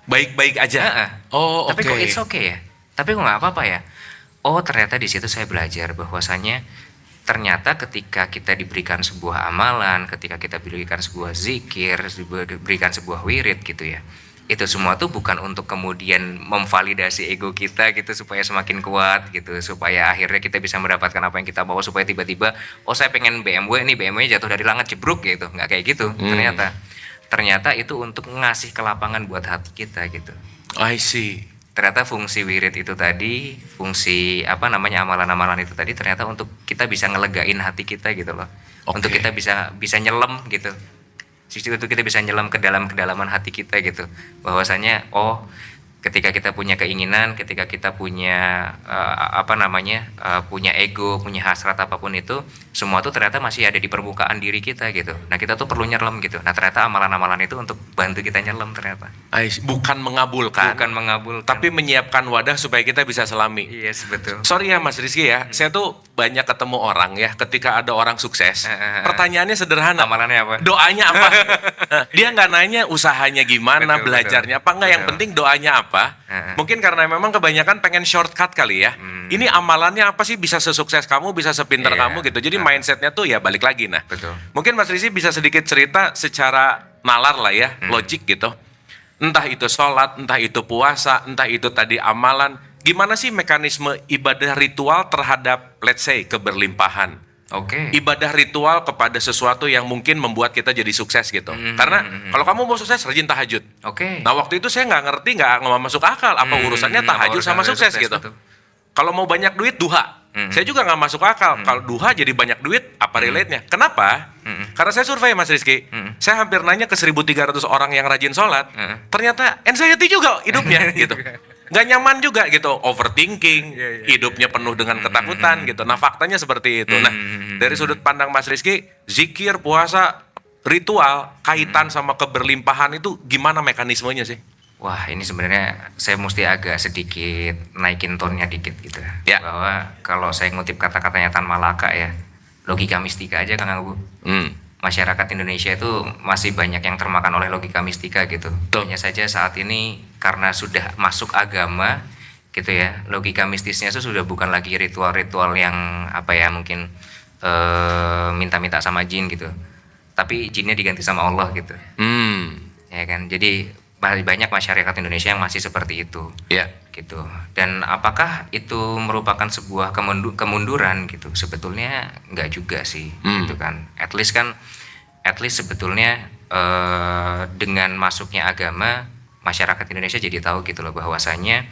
Baik-baik aja. Tapi kok it's okay ya. Tapi kok nggak apa-apa ya. Oh ternyata di situ saya belajar bahwasannya ternyata ketika kita diberikan sebuah amalan, ketika kita diberikan sebuah zikir, diberikan sebuah wirid gitu ya, itu semua tuh bukan untuk kemudian memvalidasi ego kita gitu supaya semakin kuat gitu, supaya akhirnya kita bisa mendapatkan apa yang kita bawa, supaya tiba-tiba oh saya pengen BMW nih, BMW jatuh dari langit jebruk gitu, nggak kayak gitu. Ternyata itu untuk ngasih kelapangan buat hati kita gitu. I see. Ternyata fungsi wirid itu tadi, fungsi amalan-amalan itu tadi ternyata untuk kita bisa ngelegain hati kita gitu loh. Untuk kita bisa nyelam gitu. Sisi itu kita bisa nyelam ke dalam kedalaman hati kita gitu, bahwasanya ketika kita punya keinginan, ketika kita punya punya ego, punya hasrat apapun itu, semua tuh ternyata masih ada di permukaan diri kita gitu. Nah kita tuh perlu nyelam gitu. Nah ternyata amalan-amalan itu untuk bantu kita nyelam ternyata. Bukan mengabulkan, tapi menyiapkan wadah supaya kita bisa selami. Yes, betul. Sorry ya Mas Rizky ya, saya tuh banyak ketemu orang ya, ketika ada orang sukses, pertanyaannya sederhana. Amalannya apa? Doanya apa? Dia nggak nanya usahanya gimana, belajarnya apa, nggak. Yang penting doanya apa. Mungkin karena memang kebanyakan pengen shortcut kali ya. Ini amalannya apa sih bisa sesukses kamu, bisa sepintar kamu gitu. Jadi mindsetnya tuh ya balik lagi. Nah, mungkin Mas Rizky bisa sedikit cerita secara nalar lah ya, logik gitu. Entah itu sholat, entah itu puasa, entah itu tadi amalan. Gimana sih mekanisme ibadah ritual terhadap let's say keberlimpahan? Ibadah ritual kepada sesuatu yang mungkin membuat kita jadi sukses gitu. Karena kalau kamu mau sukses, rajin tahajud. Nah waktu itu saya nggak ngerti, nggak masuk akal apa urusannya tahajud sama sukses gitu. Kalau mau banyak duit, duha. Saya juga nggak masuk akal. Kalau duha jadi banyak duit, apa relate-nya? Kenapa? Karena saya survei Mas Rizky. Saya hampir nanya ke 1.300 orang yang rajin sholat. Ternyata anxiety juga hidupnya gitu. Nggak nyaman juga gitu, overthinking, hidupnya penuh dengan ketakutan gitu. Nah faktanya seperti itu. Nah dari sudut pandang Mas Rizky, zikir, puasa, ritual kaitan sama keberlimpahan itu gimana mekanismenya sih? Wah ini sebenarnya saya mesti agak sedikit naikin tone-nya dikit gitu ya. Bahwa kalau saya ngutip kata-katanya Tan Malaka ya, logika mistika aja Kang Abu. Masyarakat Indonesia itu masih banyak yang termakan oleh logika mistika gitu. Hanya saja saat ini karena sudah masuk agama gitu ya, logika mistisnya itu sudah bukan lagi ritual-ritual yang mungkin minta-minta sama jin gitu, tapi jinnya diganti sama Allah gitu. Ya kan, jadi banyak masyarakat Indonesia yang masih seperti itu. Ya. Gitu. Dan apakah itu merupakan sebuah kemunduran gitu? Sebetulnya nggak juga sih, gitu kan. At least sebetulnya dengan masuknya agama, masyarakat Indonesia jadi tahu gitu loh bahwasanya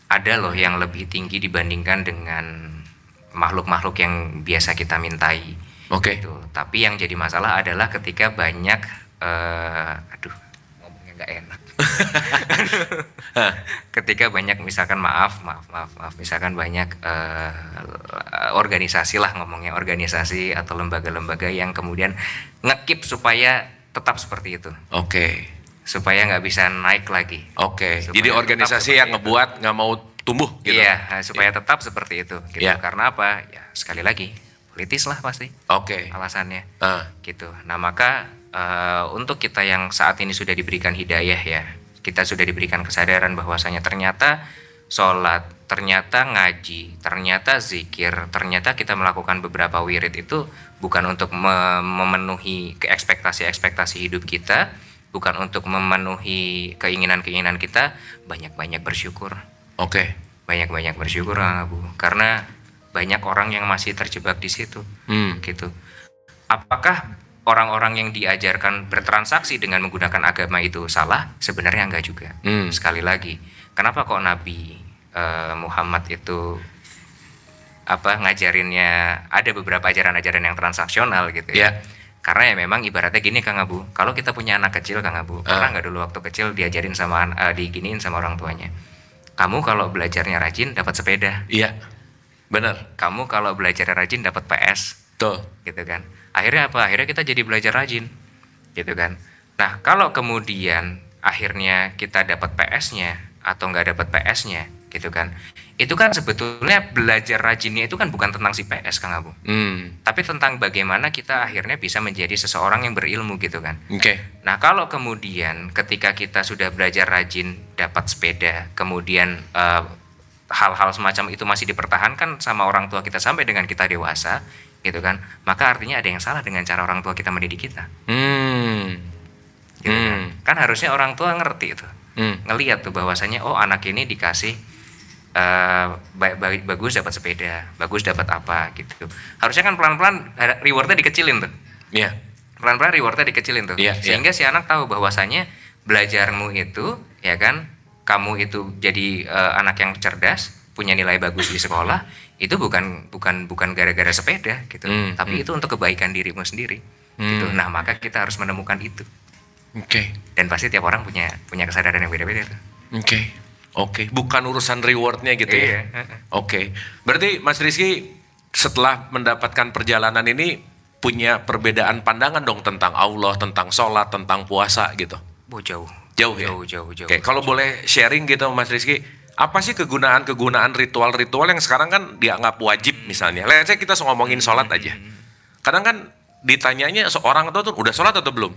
ada loh yang lebih tinggi dibandingkan dengan makhluk-makhluk yang biasa kita mintai. Oke. Gitu. Tapi yang jadi masalah adalah ketika banyak aduh ngomongnya nggak enak. Ketika banyak misalkan maaf misalkan banyak organisasi lah, ngomongnya organisasi atau lembaga-lembaga yang kemudian ngekip supaya tetap seperti itu, Oke. supaya nggak bisa naik lagi. Oke. Supaya Jadi tetap organisasi seperti yang itu. ngebuat nggak mau tumbuh gitu. Iya, supaya tetap seperti itu gitu. Iya. Karena apa ya, sekali lagi politis lah pasti Oke. alasannya. Ah. Gitu. Nah maka untuk kita yang saat ini sudah diberikan hidayah ya, kita sudah diberikan kesadaran bahwasanya ternyata sholat, ternyata ngaji, ternyata zikir, ternyata kita melakukan beberapa wirid itu bukan untuk memenuhi ekspektasi hidup kita, bukan untuk memenuhi keinginan kita. Banyak-banyak bersyukur, Oke. banyak-banyak bersyukur Kang Abu, karena banyak orang yang masih terjebak di situ. Gitu. Apakah orang-orang yang diajarkan bertransaksi dengan menggunakan agama itu salah? Sebenarnya enggak juga. Sekali lagi, kenapa kok Nabi Muhammad itu ngajarinnya ada beberapa ajaran-ajaran yang transaksional gitu ya? Ya. Karena ya memang ibaratnya gini Kang Abu, kalau kita punya anak kecil Kang Abu, pernah nggak dulu waktu kecil diajarin diginiin sama orang tuanya, kamu kalau belajarnya rajin dapat sepeda, Iya. Benar. kamu kalau belajar rajin dapat PS, Tuh. gitu kan. Akhirnya apa? Akhirnya kita jadi belajar rajin, gitu kan. Nah kalau kemudian akhirnya kita dapat PS-nya atau nggak dapat PS-nya, gitu kan, itu kan sebetulnya belajar rajinnya itu kan bukan tentang si PS Kang Abu, tapi tentang bagaimana kita akhirnya bisa menjadi seseorang yang berilmu gitu kan. Oke. Nah kalau kemudian ketika kita sudah belajar rajin dapat sepeda, kemudian hal-hal semacam itu masih dipertahankan sama orang tua kita sampai dengan kita dewasa, gitu kan, maka artinya ada yang salah dengan cara orang tua kita mendidik kita, gitu kan. Kan harusnya orang tua ngerti itu, ngelihat tuh bahwasanya oh anak ini dikasih bagus dapat sepeda, bagus dapat apa gitu. Harusnya kan pelan-pelan rewardnya dikecilin tuh, Iya. pelan-pelan rewardnya dikecilin tuh, Iya, sehingga si anak tahu bahwasanya belajarmu itu ya kan, kamu itu jadi anak yang cerdas, punya nilai bagus di sekolah, itu bukan gara-gara sepeda gitu, tapi itu untuk kebaikan dirimu sendiri, gitu. Nah maka kita harus menemukan itu, Oke. dan pasti tiap orang punya kesadaran yang beda-beda tuh. Oke. Bukan urusan rewardnya gitu ya. Iya. Oke. Berarti Mas Rizky setelah mendapatkan perjalanan ini punya perbedaan pandangan dong tentang Allah, tentang sholat, tentang puasa gitu. Jauh Ya? jauh. Oke, kalau boleh sharing gitu Mas Rizky, apa sih kegunaan ritual-ritual yang sekarang kan dianggap wajib misalnya? Let's say kita ngomongin sholat aja. Kadang kan ditanyanya seorang tua tuh udah sholat atau belum?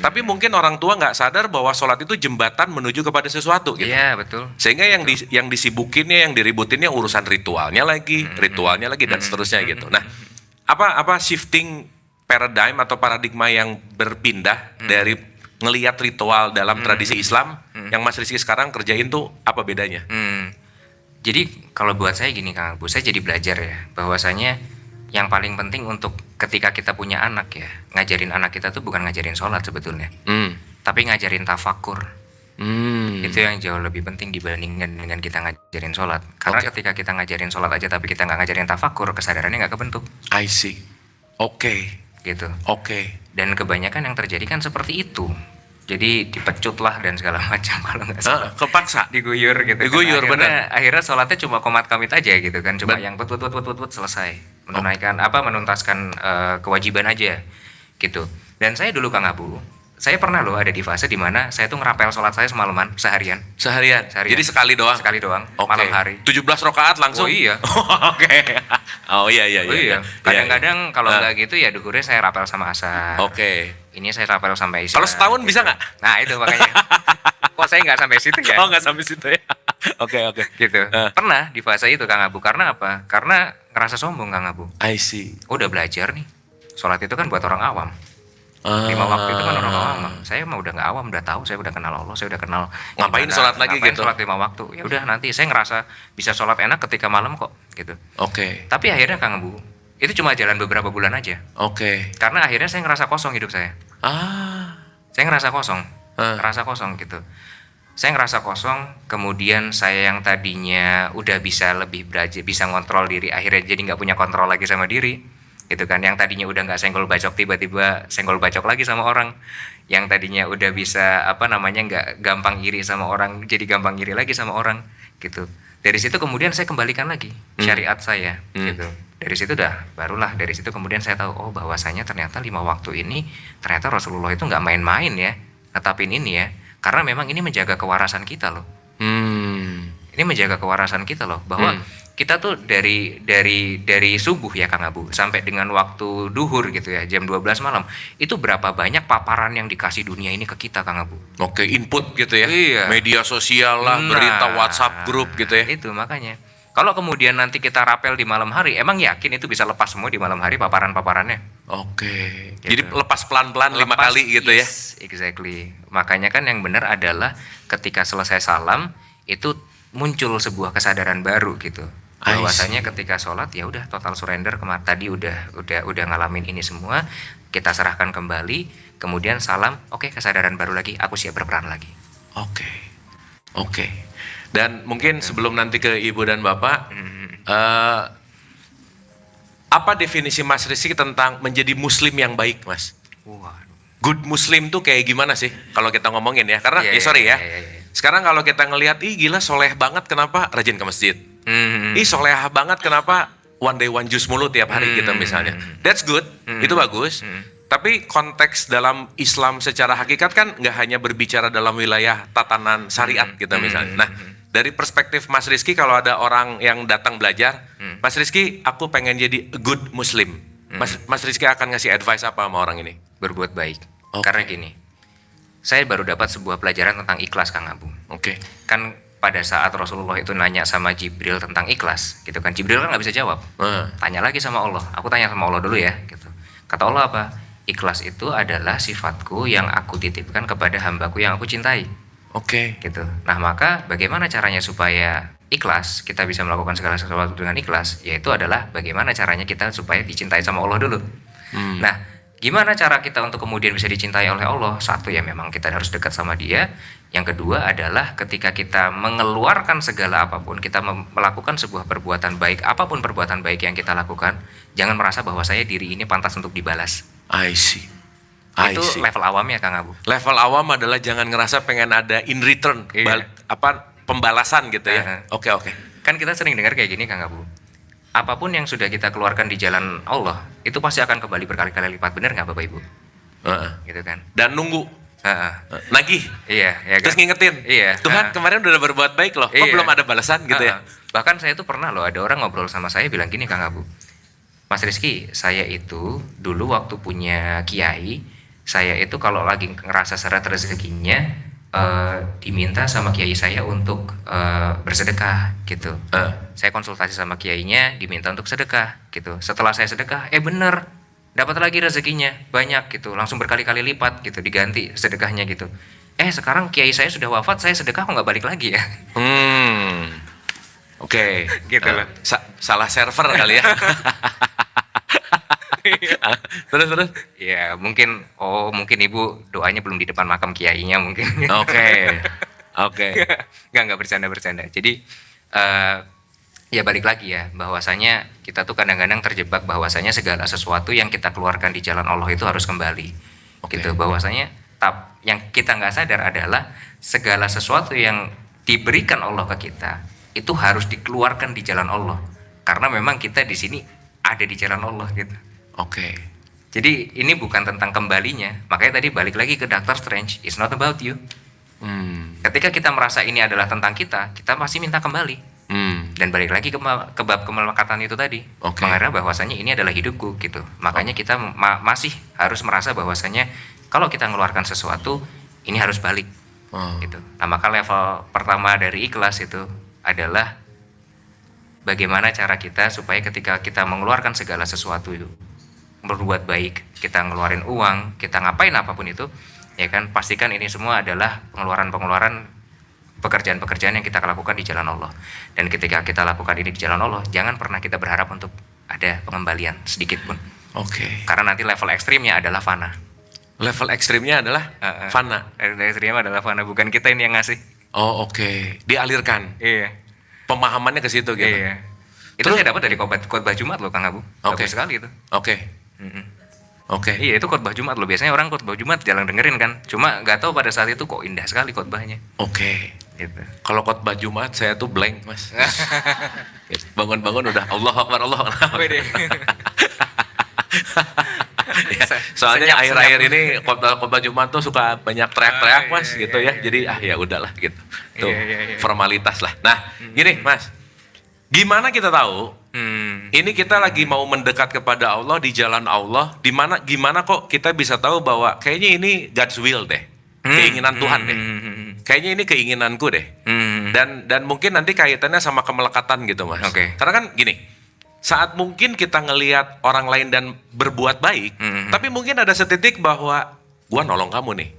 Tapi mungkin orang tua nggak sadar bahwa sholat itu jembatan menuju kepada sesuatu gitu. Iya betul. Sehingga yang disibukinnya, yang diributinnya urusan ritualnya lagi dan seterusnya gitu. Nah, apa shifting paradigm atau paradigma yang berpindah dari ngelihat ritual dalam tradisi Islam yang Mas Rizky sekarang kerjain tuh apa bedanya? Jadi kalau buat saya gini Kang Abu, saya jadi belajar ya bahwasanya yang paling penting untuk ketika kita punya anak ya, ngajarin anak kita tuh bukan ngajarin sholat sebetulnya, tapi ngajarin tafakur. Itu yang jauh lebih penting dibandingkan dengan kita ngajarin sholat. Karena ketika kita ngajarin sholat aja tapi kita nggak ngajarin tafakur, kesadarannya nggak kebentuk. I see. Oke. Gitu. Oke. Dan kebanyakan yang terjadi kan seperti itu. Jadi dipecut lah dan segala macam kalau nggak salah. Kepaksa. Diguyur gitu. Diguyur, Kan. Akhirnya sholatnya cuma komat kamit aja gitu kan. Cuma yang put selesai. Menuntaskan kewajiban aja gitu. Dan saya dulu Kang Abu, saya pernah loh ada di fase dimana saya tuh ngerapel sholat saya semalaman seharian. Jadi sekali doang. Malam hari. 17 rakaat langsung. Oh iya. Oke. Oh iya. Kadang-kadang kalau nggak gitu ya duhurnya saya rapel sama asar. Oke. Ini saya rapel sampai isya. Kalau setahun bisa nggak? Nah itu makanya. Kok saya nggak sampai situ ya? Oh nggak sampai situ ya. Oke. Gitu. Pernah di fase itu Kang Abu. Karena apa? Karena ngerasa sombong Kang Abu. I see. Udah belajar nih. Sholat itu kan buat orang awam. 5 waktu itu kan orang awam. Saya mah udah nggak awam, udah tahu, saya udah kenal Allah, saya udah kenal Ngapain ibadah, sholat lagi ngapain gitu? sholat 5 waktu. Ya udah, nanti saya ngerasa bisa sholat enak ketika malam kok gitu. Oke. Tapi akhirnya Kang Abu, itu cuma jalan beberapa bulan aja. Oke. Karena akhirnya saya ngerasa kosong hidup saya. Saya ngerasa kosong, ngerasa kosong gitu. Saya ngerasa kosong, kemudian saya yang tadinya udah bisa lebih belajar, bisa ngontrol diri, akhirnya jadi nggak punya kontrol lagi sama diri. Gitu kan, yang tadinya udah nggak senggol bacok tiba-tiba senggol bacok lagi sama orang, yang tadinya udah bisa nggak gampang iri sama orang jadi gampang iri lagi sama orang gitu. Dari situ kemudian saya kembalikan lagi syariat saya gitu. Dari situ dari situ kemudian saya tahu, oh bahwasanya ternyata 5 waktu ini ternyata Rasulullah itu nggak main-main ya netapin ini ya, karena memang ini menjaga kewarasan kita loh. Ini menjaga kewarasan kita loh, bahwa kita tuh dari subuh ya Kang Abu sampai dengan waktu duhur gitu ya, jam 12 malam, itu berapa banyak paparan yang dikasih dunia ini ke kita Kang Abu. Oke, input gitu ya. Iya. Media sosial lah, berita WhatsApp grup gitu ya. Itu makanya. Kalau kemudian nanti kita rapel di malam hari, emang yakin itu bisa lepas semua di malam hari paparan-paparannya? Oke. Gitu. Jadi lepas pelan-pelan 5 Lepas, kali gitu ya. yes, exactly. Makanya kan yang benar adalah ketika selesai salam itu muncul sebuah kesadaran baru gitu. Bahwasanya ketika sholat ya udah total surrender, tadi udah ngalamin ini semua, kita serahkan kembali, kemudian salam, oke, kesadaran baru lagi, aku siap berperan lagi. Oke. Dan mungkin sebelum nanti ke Ibu dan Bapak, apa definisi Mas Rizky tentang menjadi Muslim yang baik, Mas? Good Muslim tuh kayak gimana sih kalau kita ngomongin ya? Karena Iya. Sekarang kalau kita ngelihat, gila soleh banget, kenapa rajin ke masjid? Soleh banget, kenapa one day one juice mulu tiap hari gitu misalnya. That's good, itu bagus. Tapi konteks dalam Islam secara hakikat kan nggak hanya berbicara dalam wilayah tatanan syariat gitu misalnya. Nah, dari perspektif Mas Rizky, kalau ada orang yang datang belajar, Mas Rizky, aku pengen jadi good Muslim. Mas Rizky akan ngasih advice apa sama orang ini? Berbuat baik. Karena gini, saya baru dapat sebuah pelajaran tentang ikhlas Kang Abu. Kan pada saat Rasulullah itu nanya sama Jibril tentang ikhlas, gitu kan, Jibril kan nggak bisa jawab. Tanya lagi sama Allah. Aku tanya sama Allah dulu ya, gitu. Kata Allah apa? Ikhlas itu adalah sifatku yang aku titipkan kepada hambaku yang aku cintai. Gitu. Nah, maka bagaimana caranya supaya ikhlas, kita bisa melakukan segala sesuatu dengan ikhlas, yaitu adalah bagaimana caranya kita supaya dicintai sama Allah dulu. Nah, gimana cara kita untuk kemudian bisa dicintai oleh Allah? Satu ya, memang kita harus dekat sama Dia. Yang kedua adalah ketika kita mengeluarkan segala apapun, kita melakukan sebuah perbuatan baik, apapun perbuatan baik yang kita lakukan, jangan merasa bahwa saya diri ini pantas untuk dibalas. I see. Itu level awamnya Kang Abu. Level awam adalah jangan ngerasa pengen ada in return, pembalasan gitu ya. Oke. Kan kita sering dengar kayak gini Kang Abu. Apapun yang sudah kita keluarkan di jalan Allah, itu pasti akan kembali berkali-kali lipat. Benar nggak Bapak Ibu? Gitu kan. Dan nunggu. Nagih. Iya, ya kan? Terus ngingetin. Tuhan kemarin udah berbuat baik loh. Kok belum ada balasan gitu ya? Bahkan saya tuh pernah loh, ada orang ngobrol sama saya bilang gini Kang Abu. Mas Rizky, saya itu dulu waktu punya kiai, saya itu kalau lagi ngerasa seret rezekinya, diminta sama kiai saya untuk bersedekah gitu. Saya konsultasi sama kiainya, diminta untuk sedekah gitu. Setelah saya sedekah, bener, dapat lagi rezekinya banyak gitu, langsung berkali-kali lipat gitu, diganti sedekahnya gitu. Sekarang kiai saya sudah wafat, saya sedekah kok nggak balik lagi ya? Oke. Gitu loh. Salah server kali ya. Terus. Ya mungkin ibu doanya belum di depan makam kiainya mungkin. Oke. Nggak bercanda. Jadi ya balik lagi ya, bahwasanya kita tuh kadang-kadang terjebak bahwasanya segala sesuatu yang kita keluarkan di jalan Allah itu harus kembali. Gitu, bahwasanya yang kita nggak sadar adalah segala sesuatu yang diberikan Allah ke kita itu harus dikeluarkan di jalan Allah, karena memang kita di sini ada di jalan Allah gitu. Jadi ini bukan tentang kembalinya. Makanya tadi balik lagi ke Doctor Strange, it's not about you. Ketika kita merasa ini adalah tentang kita pasti minta kembali. Dan balik lagi ke bab kemelekatan itu tadi, mengira bahwasanya ini adalah hidupku gitu. Makanya kita masih harus merasa bahwasanya kalau kita mengeluarkan sesuatu, ini harus balik gitu. Nah, maka level pertama dari ikhlas itu adalah bagaimana cara kita supaya ketika kita mengeluarkan segala sesuatu itu, berbuat baik, kita ngeluarin uang, kita ngapain apapun itu, ya kan, pastikan ini semua adalah pengeluaran-pengeluaran pekerjaan-pekerjaan yang kita lakukan di jalan Allah. Dan ketika kita lakukan ini di jalan Allah, jangan pernah kita berharap untuk ada pengembalian sedikit pun. Oke. Karena nanti level ekstrimnya adalah fana. Level ekstrimnya adalah fana. Level ekstrimnya adalah fana, bukan kita ini yang ngasih. Oh, oke. Dialirkan. Iya. Pemahamannya ke situ gitu. Iya. Itu Terus- saya dapat dari khotbah Jumat loh Kang Abu. Oke. Bagus sekali itu. Oke. Oke. Iya, itu khotbah Jumat loh. Biasanya orang khotbah Jumat jarang dengerin kan. Cuma nggak tahu pada saat itu kok indah sekali khotbahnya. Oke. Gitu. Kalau khotbah Jumat saya tuh blank, Mas. Bangun-bangun udah Allah Akbar, Allah Akbar. Wede. Ya, soalnya akhir-akhir ini khotbah Jumat tuh suka banyak teriak-teriak, Mas, gitu ya. Jadi ya udahlah gitu. Tuh, Iya. formalitas lah. Nah, gini, Mas. Gimana kita tahu ini kita lagi mau mendekat kepada Allah di jalan Allah, gimana kok kita bisa tahu bahwa kayaknya ini God's will deh. Keinginan Tuhan deh. Kayaknya ini keinginanku deh. Dan mungkin nanti kaitannya sama kemelekatan gitu, Mas. Oke. Karena kan gini, saat mungkin kita ngelihat orang lain dan berbuat baik, tapi mungkin ada setitik bahwa gua nolong kamu nih.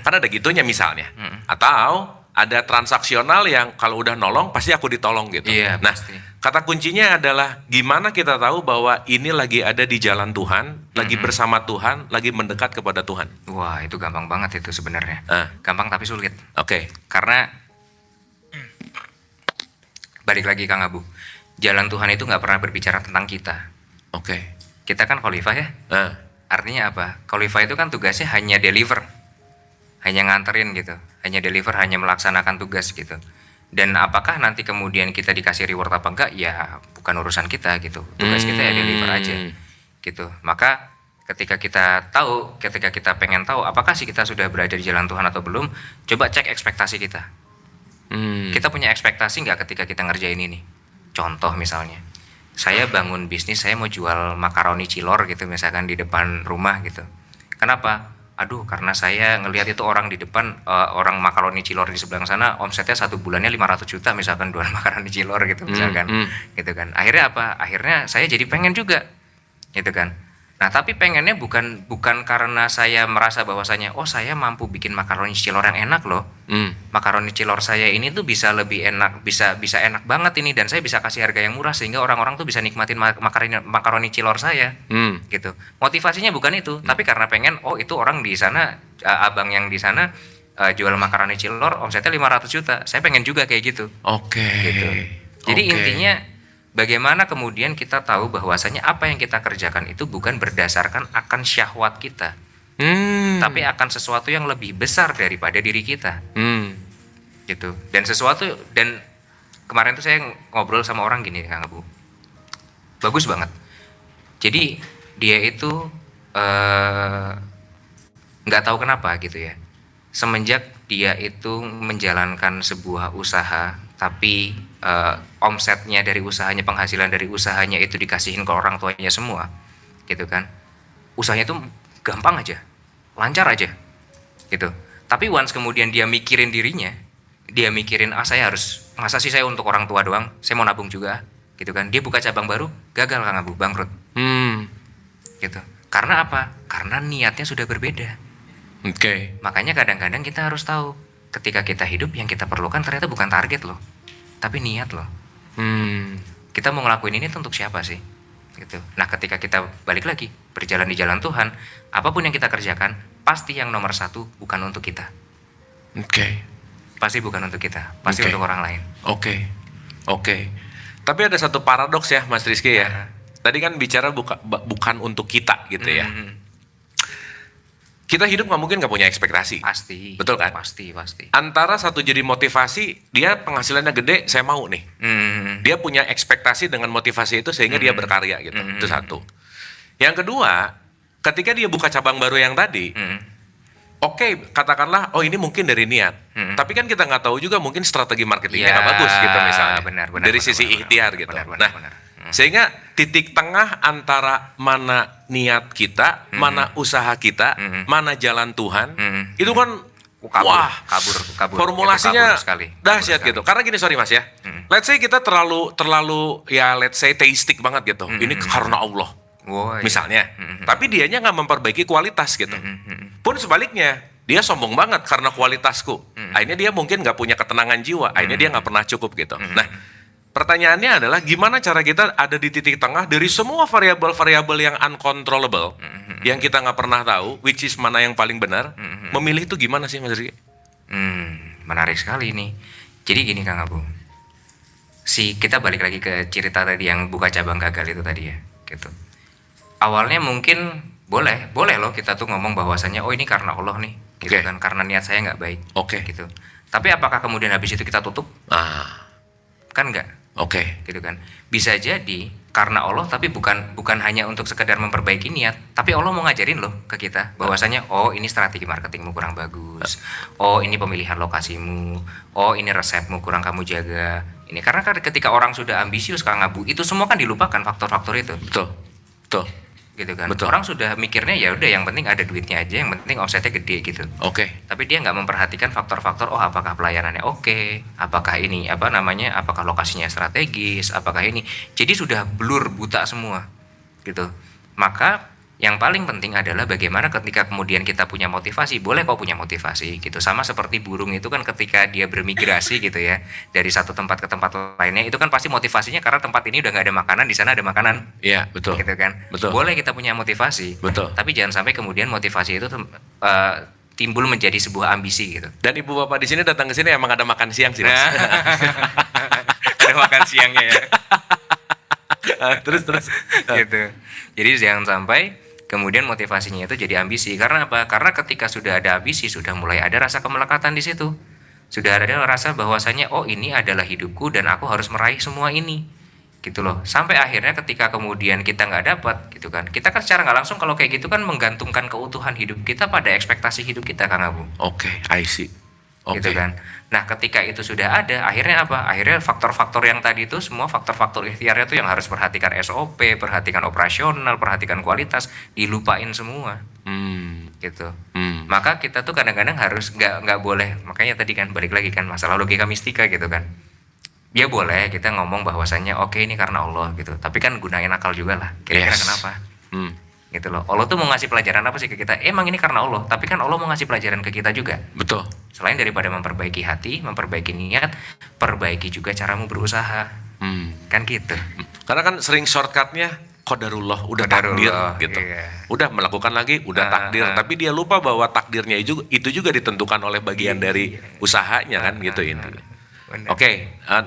Kan ada gitunya misalnya. Atau ada transaksional yang kalau udah nolong pasti aku ditolong gitu. Iya, Nah, pasti. kata kuncinya adalah gimana kita tahu bahwa ini lagi ada di jalan Tuhan, lagi bersama Tuhan, lagi mendekat kepada Tuhan. Wah, itu gampang banget itu sebenarnya. Ah. Gampang tapi sulit. Oke. Karena balik lagi Kang Abu, jalan Tuhan itu nggak pernah berbicara tentang kita. Oke. Kita kan khalifah ya. Nah, Artinya apa? Khalifah itu kan tugasnya hanya deliver, hanya nganterin gitu, hanya deliver, hanya melaksanakan tugas gitu. Dan apakah nanti kemudian kita dikasih reward apa enggak? Ya bukan urusan kita gitu. Tugas kita ya deliver aja gitu. Maka ketika kita pengen tahu apakah sih kita sudah berada di jalan Tuhan atau belum, coba cek ekspektasi kita. Kita punya ekspektasi nggak ketika kita ngerjain ini? Contoh misalnya, saya bangun bisnis, saya mau jual makaroni cilor gitu misalkan di depan rumah gitu. Kenapa? Aduh, karena saya ngelihat itu orang di depan, orang makaroni cilor di sebelah sana, omsetnya 1 bulannya 500 juta misalkan jual makaroni cilor gitu misalkan. Gitu kan. Akhirnya apa? Akhirnya saya jadi pengen juga. Gitu kan. Nah, tapi pengennya bukan karena saya merasa bahwasanya oh saya mampu bikin makaroni cilor yang enak loh. Makaroni cilor saya ini tuh bisa lebih enak, bisa enak banget ini, dan saya bisa kasih harga yang murah sehingga orang-orang tuh bisa nikmatin makaroni cilor saya. Gitu. Motivasinya bukan itu, tapi karena pengen oh itu orang di sana, abang yang di sana jual makaroni cilor omsetnya 500 juta. Saya pengen juga kayak gitu. Oke. Gitu. Jadi Oke. intinya bagaimana kemudian kita tahu bahwasanya apa yang kita kerjakan itu bukan berdasarkan akan syahwat kita, tapi akan sesuatu yang lebih besar daripada diri kita. Gitu. Dan kemarin tuh saya ngobrol sama orang gini Kang Abu. Bagus banget. Jadi dia itu nggak tahu kenapa gitu ya. Semenjak dia itu menjalankan sebuah usaha, tapi omsetnya dari usahanya, penghasilan dari usahanya itu dikasihin ke orang tuanya semua, gitu kan. Usahanya itu gampang aja, lancar aja, gitu. Tapi once kemudian dia mikirin dirinya, dia mikirin saya harus, masa sih saya untuk orang tua doang, saya mau nabung juga, gitu kan. Dia buka cabang baru, gagal Kang Abu, bangkrut, gitu. Karena apa? Karena niatnya sudah berbeda. Oke. Makanya kadang-kadang kita harus tahu ketika kita hidup yang kita perlukan ternyata bukan target loh, tapi niat loh. Kita mau ngelakuin ini tuh untuk siapa sih? Gitu. Nah, ketika kita balik lagi berjalan di jalan Tuhan, apapun yang kita kerjakan pasti yang nomor satu bukan untuk kita. Oke. Pasti bukan untuk kita, pasti Oke. untuk orang lain. Oke. Oke. Tapi ada satu paradoks ya, Mas Rizky ya. Tadi kan bicara bukan untuk kita gitu ya. Kita hidup nggak mungkin nggak punya ekspektasi. Pasti. Betul kan? Pasti. Antara satu jadi motivasi, dia penghasilannya gede, saya mau nih. Dia punya ekspektasi dengan motivasi itu sehingga dia berkarya gitu. Itu satu. Yang kedua, ketika dia buka cabang baru yang tadi, oke, katakanlah, oh ini mungkin dari niat. Tapi kan kita nggak tahu juga mungkin strategi marketingnya nggak bagus gitu misalnya. Benar, dari sisi ikhtiar gitu. benar. Sehingga titik tengah antara mana niat kita, mana usaha kita, mana jalan Tuhan, itu kan kabur. formulasinya Itu kabur sekali. dahsyat gitu. Karena gini, sorry Mas ya. Let's say kita terlalu ya let's say teistik banget gitu. Ini karena Allah. Oh, iya. misalnya. Tapi dianya nggak memperbaiki kualitas gitu. Pun sebaliknya, dia sombong banget karena kualitasku. Akhirnya dia mungkin nggak punya ketenangan jiwa. Akhirnya dia nggak pernah cukup gitu. Nah, pertanyaannya adalah gimana cara kita ada di titik tengah dari semua variabel-variabel yang uncontrollable, yang kita nggak pernah tahu, which is mana yang paling benar, memilih itu gimana sih Mas Rizky? Menarik sekali nih. Jadi gini Kang Abu, kita balik lagi ke cerita tadi yang buka cabang gagal itu tadi ya, gitu. Awalnya mungkin boleh loh kita tuh ngomong bahwasannya oh ini karena Allah nih, gitu kan, karena niat saya nggak baik, gitu. Tapi apakah kemudian habis itu kita tutup? Kan enggak. Gitu kan. Bisa jadi karena Allah, tapi bukan hanya untuk sekedar memperbaiki niat, tapi Allah mau ngajarin loh ke kita bahwasanya oh ini strategi marketingmu kurang bagus, oh ini pemilihan lokasimu, oh ini resepmu kurang kamu jaga. Ini karena kan ketika orang sudah ambisius Kang Abu, itu semua kan dilupakan faktor-faktor itu. Betul. Gitu kan. Betul. Orang sudah mikirnya ya udah yang penting ada duitnya aja, yang penting omsetnya gede gitu. Tapi dia nggak memperhatikan faktor-faktor, oh apakah pelayanannya oke, apakah ini apakah lokasinya strategis, apakah ini. Jadi sudah blur buta semua gitu. Maka yang paling penting adalah bagaimana ketika kemudian kita punya motivasi. Boleh kok punya motivasi gitu, sama seperti burung itu kan ketika dia bermigrasi gitu ya, dari satu tempat ke tempat lainnya, itu kan pasti motivasinya karena tempat ini udah nggak ada makanan, di sana ada makanan. Iya, betul. Gitu kan. Betul. Boleh kita punya motivasi, Betul. tapi jangan sampai kemudian motivasi itu timbul menjadi sebuah ambisi gitu. Dan ibu bapak di sini datang ke sini emang ada makan siang sih Mas. Ada makan siangnya ya. Terus Gitu. Jadi jangan sampai kemudian motivasinya itu jadi ambisi. Karena apa? Karena ketika sudah ada ambisi, sudah mulai ada rasa kemelekatan di situ. Sudah ada rasa bahwasanya oh ini adalah hidupku dan aku harus meraih semua ini. Gitu loh. Sampai akhirnya ketika kemudian kita nggak dapat gitu kan. Kita kan secara nggak langsung kalau kayak gitu kan menggantungkan keutuhan hidup kita pada ekspektasi hidup kita Kang Abu. I see. Gitu kan. Nah, ketika itu sudah ada, akhirnya apa? Akhirnya faktor-faktor yang tadi itu, semua faktor-faktor ikhtiarnya itu yang harus perhatikan SOP, perhatikan operasional, perhatikan kualitas, dilupain semua. Gitu. Maka kita tuh kadang-kadang harus nggak boleh, makanya tadi kan balik lagi kan masalah logika mistika gitu kan. Ya boleh kita ngomong bahwasannya oke ini karena Allah gitu, tapi kan gunain akal juga lah. Kira-kira kenapa? Gitu loh. Allah tuh mau ngasih pelajaran apa sih ke kita? Emang ini karena Allah, tapi kan Allah mau ngasih pelajaran ke kita juga. Betul. Selain daripada memperbaiki hati, memperbaiki niat, perbaiki juga caramu berusaha. Kan gitu. Karena kan sering shortcutnya qadarullah, udah takdir gitu. Iya. Udah melakukan lagi, udah takdir. Tapi dia lupa bahwa takdirnya itu juga ditentukan oleh bagian dari usahanya kan gitu intinya.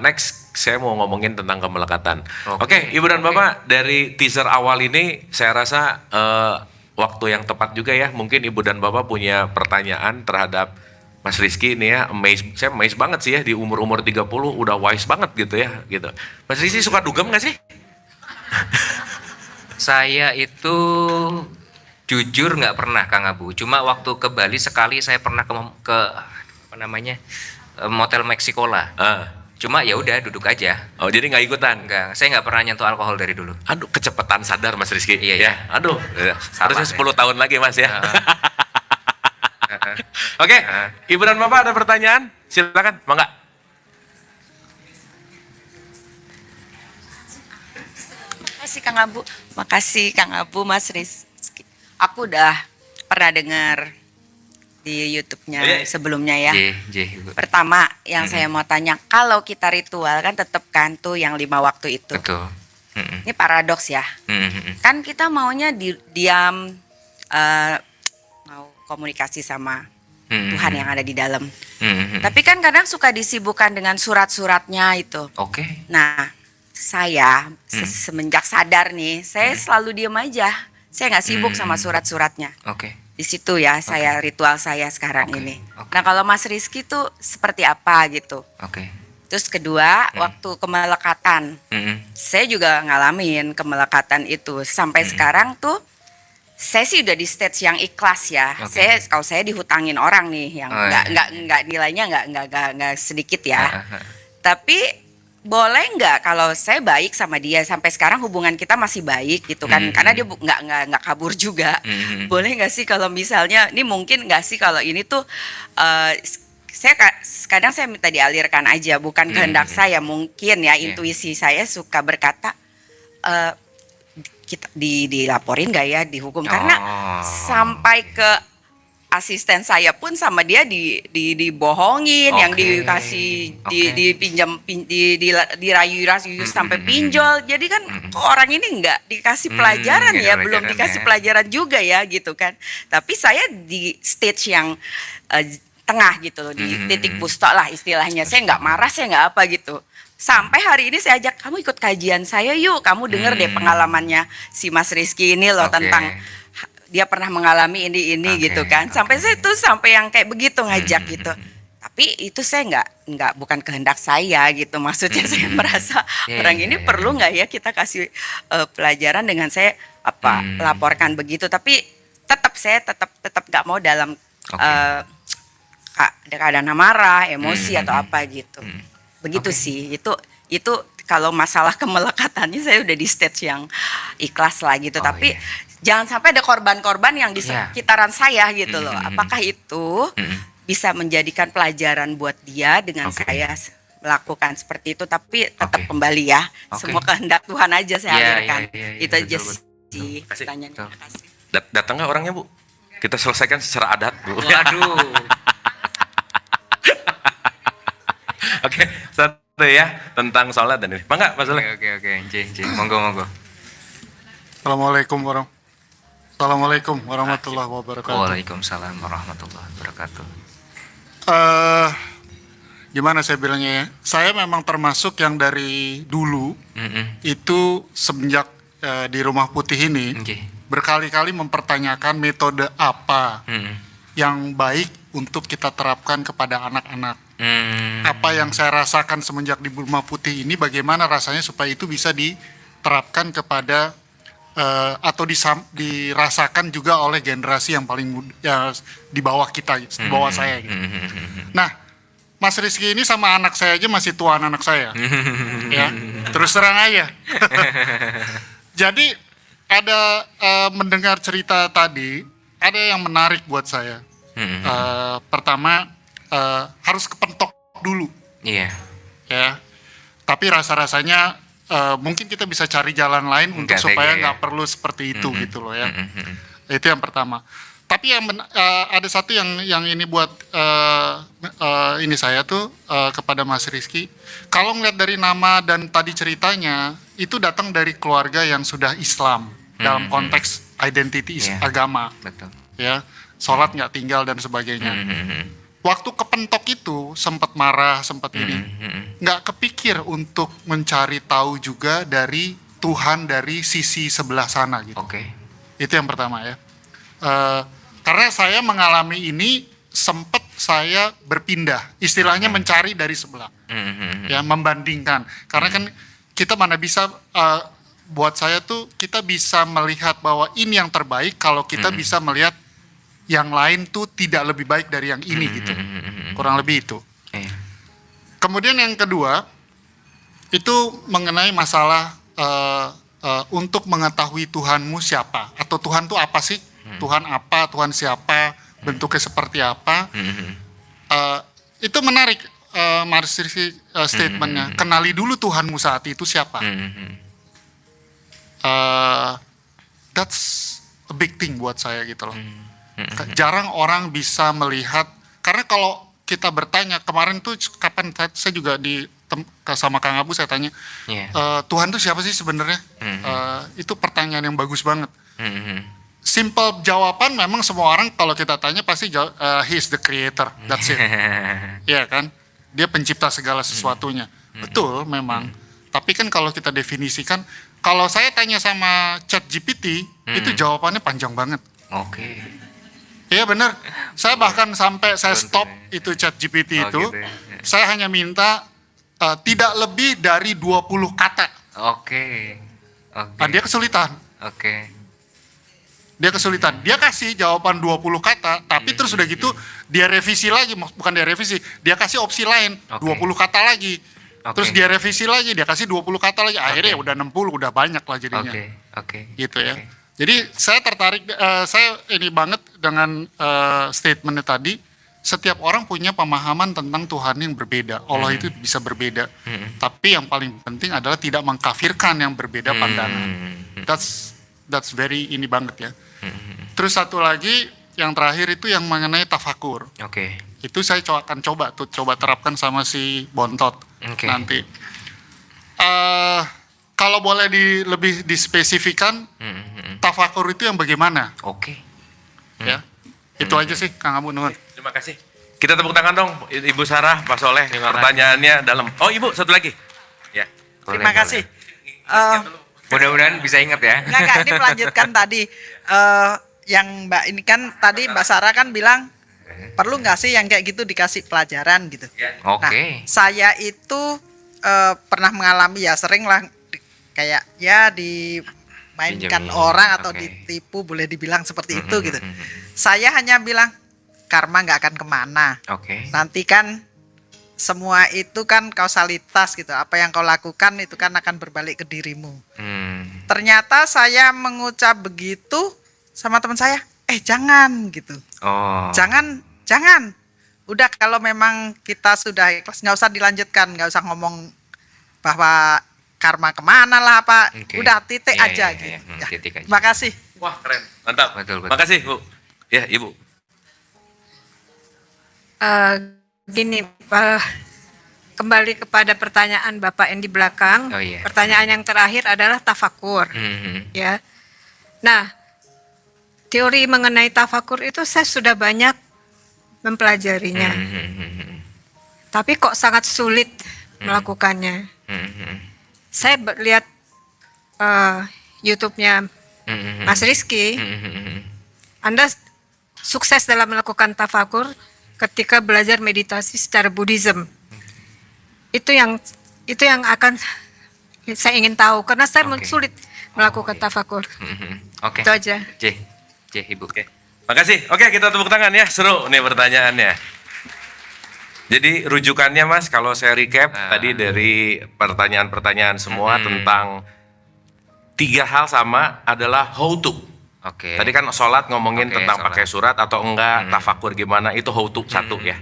Next saya mau ngomongin tentang kemelekatan. Oke, Ibu dan Bapak, dari teaser awal ini saya rasa waktu yang tepat juga ya. Mungkin Ibu dan Bapak punya pertanyaan terhadap Mas Rizky ini ya. Saya amazed banget sih ya, di umur-umur 30 udah wise banget gitu ya gitu. Mas Rizky suka dugem gak sih? Saya itu jujur nggak pernah Kang Abu. Cuma waktu ke Bali sekali saya pernah ke Motel Meksikola. Cuma ya udah duduk aja. Oh jadi nggak ikutan? Enggak, saya nggak pernah nyentuh alkohol dari dulu. Aduh kecepatan sadar Mas Rizky. Iya. Ya, aduh. Harusnya 10 tahun lagi Mas ya. Oke, Ibu dan Bapak ada pertanyaan? Silakan, mangga. Makasih Kang Abu, Mas Rizky. Aku udah pernah dengar di YouTube-nya sebelumnya ya. Ibu. Pertama yang saya mau tanya, kalau kita ritual kan tetap kan tuh yang 5 waktu itu. Betul. Ini paradoks ya. Kan kita maunya diam, mau komunikasi sama Tuhan yang ada di dalam. Tapi kan kadang suka disibukkan dengan surat-suratnya itu. Nah, saya semenjak sadar nih, saya selalu diam aja. Saya nggak sibuk sama surat-suratnya. Di situ ya saya ritual saya sekarang ini. Nah kalau Mas Rizky tuh seperti apa gitu? Terus kedua waktu kemelekatan, saya juga ngalamin kemelekatan itu sampai sekarang tuh. Saya sih udah di stage yang ikhlas ya. Kalau saya dihutangin orang nih yang nggak nilainya nggak sedikit ya. Tapi boleh nggak kalau saya baik sama dia sampai sekarang hubungan kita masih baik gitu kan, karena dia nggak kabur juga. Boleh nggak sih kalau misalnya ini mungkin nggak sih kalau ini tuh saya kadang saya minta dialirkan aja, bukan kehendak saya, mungkin ya intuisi saya suka berkata kita dilaporin gak ya, dihukum, karena sampai ke asisten saya pun sama dia dibohongin, yang dikasih dipinjam dirayu-rayu sampai pinjol. Jadi kan kok orang ini nggak dikasih pelajaran ya, belum dikasih pelajaran juga ya gitu kan. Tapi saya di stage yang tengah gitu loh, di titik bustok lah istilahnya. Saya nggak marah, saya nggak apa gitu. Sampai hari ini saya ajak, kamu ikut kajian saya yuk, kamu denger deh pengalamannya si Mas Rizky ini loh, tentang dia pernah mengalami ini gitu kan. Sampai saya tuh sampai yang kayak begitu ngajak gitu. Tapi itu saya nggak bukan kehendak saya gitu. Maksudnya saya merasa orang ini perlu nggak ya kita kasih pelajaran dengan saya laporkan begitu. Tapi saya tetap nggak mau dalam keadaan marah, emosi atau apa gitu. Begitu sih. Itu kalau masalah kemelekatannya saya udah di stage yang ikhlas lah gitu. Tapi jangan sampai ada korban-korban yang di sekitaran saya gitu loh. Apakah itu bisa menjadikan pelajaran buat dia dengan saya melakukan seperti itu, tapi tetap kembali ya. Semua kehendak Tuhan aja saya alirkan. Itu aja sih pertanyaannya. Terima kasih. Datang nggak orangnya, Bu? Kita selesaikan secara adat, Bu. Waduh. Oke, satu ya tentang sholat dan ini. Mangga, Mas Soleh. Oke. Monggo. Assalamualaikum warahmatullahi wabarakatuh. Waalaikumsalam warahmatullahi wabarakatuh. Gimana saya bilangnya ya? Saya memang termasuk yang dari dulu itu semenjak di Rumah Putih ini berkali-kali mempertanyakan metode apa yang baik untuk kita terapkan kepada anak-anak. Apa yang saya rasakan semenjak di Rumah Putih ini, bagaimana rasanya supaya itu bisa diterapkan kepada atau dirasakan juga oleh generasi yang paling muda, di bawah kita, di bawah saya gitu. Nah, Mas Rizky ini sama anak saya aja masih tuaan anak saya, ya terus terang aja. Jadi ada mendengar cerita tadi, ada yang menarik buat saya. Pertama harus kepentok dulu, ya. Tapi rasa-rasanya mungkin kita bisa cari jalan lain untuk supaya nggak perlu seperti itu gitu loh ya. Itu yang pertama. Tapi yang ada satu yang ini buat ini saya tuh kepada Mas Rizky. Kalau ngeliat dari nama dan tadi ceritanya itu datang dari keluarga yang sudah Islam dalam konteks identity agama, betul. Ya, sholat nggak tinggal dan sebagainya. Waktu kepentok itu sempat marah, sempat ini, nggak kepikir untuk mencari tahu juga dari Tuhan dari sisi sebelah sana gitu. Itu yang pertama ya. Karena saya mengalami ini, sempat saya berpindah, istilahnya mencari dari sebelah, ya membandingkan. Karena kan kita mana bisa, buat saya tuh kita bisa melihat bahwa ini yang terbaik kalau kita bisa melihat yang lain tuh tidak lebih baik dari yang ini gitu, kurang lebih itu. Kemudian yang kedua itu mengenai masalah untuk mengetahui Tuhanmu siapa, atau Tuhan tuh apa sih, Tuhan apa, Tuhan siapa, bentuknya seperti apa. Itu menarik Mas Rizky statementnya, kenali dulu Tuhanmu saat itu siapa. That's a big thing buat saya gitu loh. Jarang orang bisa melihat, karena kalau kita bertanya, kemarin tuh kapan saya juga sama Kang Abu saya tanya, Tuhan tuh siapa sih sebenarnya? Itu pertanyaan yang bagus banget. Simple jawaban memang semua orang kalau kita tanya pasti he is the creator, that's it. Iya kan? Dia pencipta segala sesuatunya. Betul memang. Tapi kan kalau kita definisikan, kalau saya tanya sama ChatGPT, itu jawabannya panjang banget. Iya benar. Saya bahkan sampai saya stop itu ChatGPT itu. Gitu ya. Saya hanya minta tidak lebih dari 20 kata. Dia kesulitan. Dia kesulitan. Dia kasih jawaban 20 kata, tapi terus udah gitu dia revisi lagi, bukan dia revisi, dia kasih opsi lain, 20 kata lagi. Terus dia revisi lagi, dia kasih 20 kata lagi. Akhirnya udah 60, udah banyak lah jadinya. Gitu ya. Jadi saya tertarik, saya ini banget dengan statementnya tadi. Setiap orang punya pemahaman tentang Tuhan yang berbeda. Allah itu bisa berbeda. Tapi yang paling penting adalah tidak mengkafirkan yang berbeda pandangan. That's that's very ini banget ya. Terus satu lagi yang terakhir itu yang mengenai tafakur. Oke. Itu saya akan coba terapkan sama si Bontot nanti. Kalau boleh lebih dispesifikan, tafakur itu yang bagaimana? Oke. Ya, itu aja sih Kang Abu nuhun. Terima kasih. Kita tepuk tangan dong, Ibu Sarah, Pak Soleh. Pertanyaannya dalam. Oh, Ibu, satu lagi. Ya. Terima kasih. Mudah-mudahan bisa ingat ya. Enggak, ini melanjutkan tadi yang Mbak ini kan tadi Mbak Sarah kan bilang perlu nggak sih yang kayak gitu dikasih pelajaran gitu. Oke. Nah, saya itu pernah mengalami ya sering lah kayak ya dimainkan Pinjemin. orang atau Oke. ditipu boleh dibilang seperti itu gitu. Saya hanya bilang karma nggak akan kemana. Oke. Nanti kan semua itu kan kausalitas gitu. Apa yang kau lakukan itu kan akan berbalik ke dirimu. Ternyata saya mengucap begitu sama teman saya, jangan gitu. Oh. Jangan. Udah kalau memang kita sudah ikhlas, nggak usah dilanjutkan, nggak usah ngomong bahwa karma kemana lah apa. Oke. Udah titik Iya, aja iya, gitu. iya. Ya, Titik aja. Terima kasih. Wah, keren. Mantap. Betul. Makasih, Bu. Ya, Ibu. Gini, kembali kepada pertanyaan Bapak yang di belakang. Oh, iya. Pertanyaan yang terakhir adalah tafakur, ya. Nah, teori mengenai tafakur itu saya sudah banyak mempelajarinya, tapi kok sangat sulit melakukannya. Saya lihat YouTube-nya Mas Rizky, Anda sukses dalam melakukan tafakur ketika belajar meditasi secara Buddhism. Itu yang akan saya ingin tahu karena saya sulit melakukan tafakur. Oke. Itu aja. J, Ibu. Oke. Makasih. Oke, kita tepuk tangan ya. Seru nih pertanyaannya. Jadi rujukannya Mas, kalau saya recap tadi dari pertanyaan-pertanyaan semua tentang 3 hal sama adalah how to. Oke. Tadi kan sholat ngomongin Oke, tentang sholat. pakai surat atau enggak, tafakur gimana, itu how to satu ya.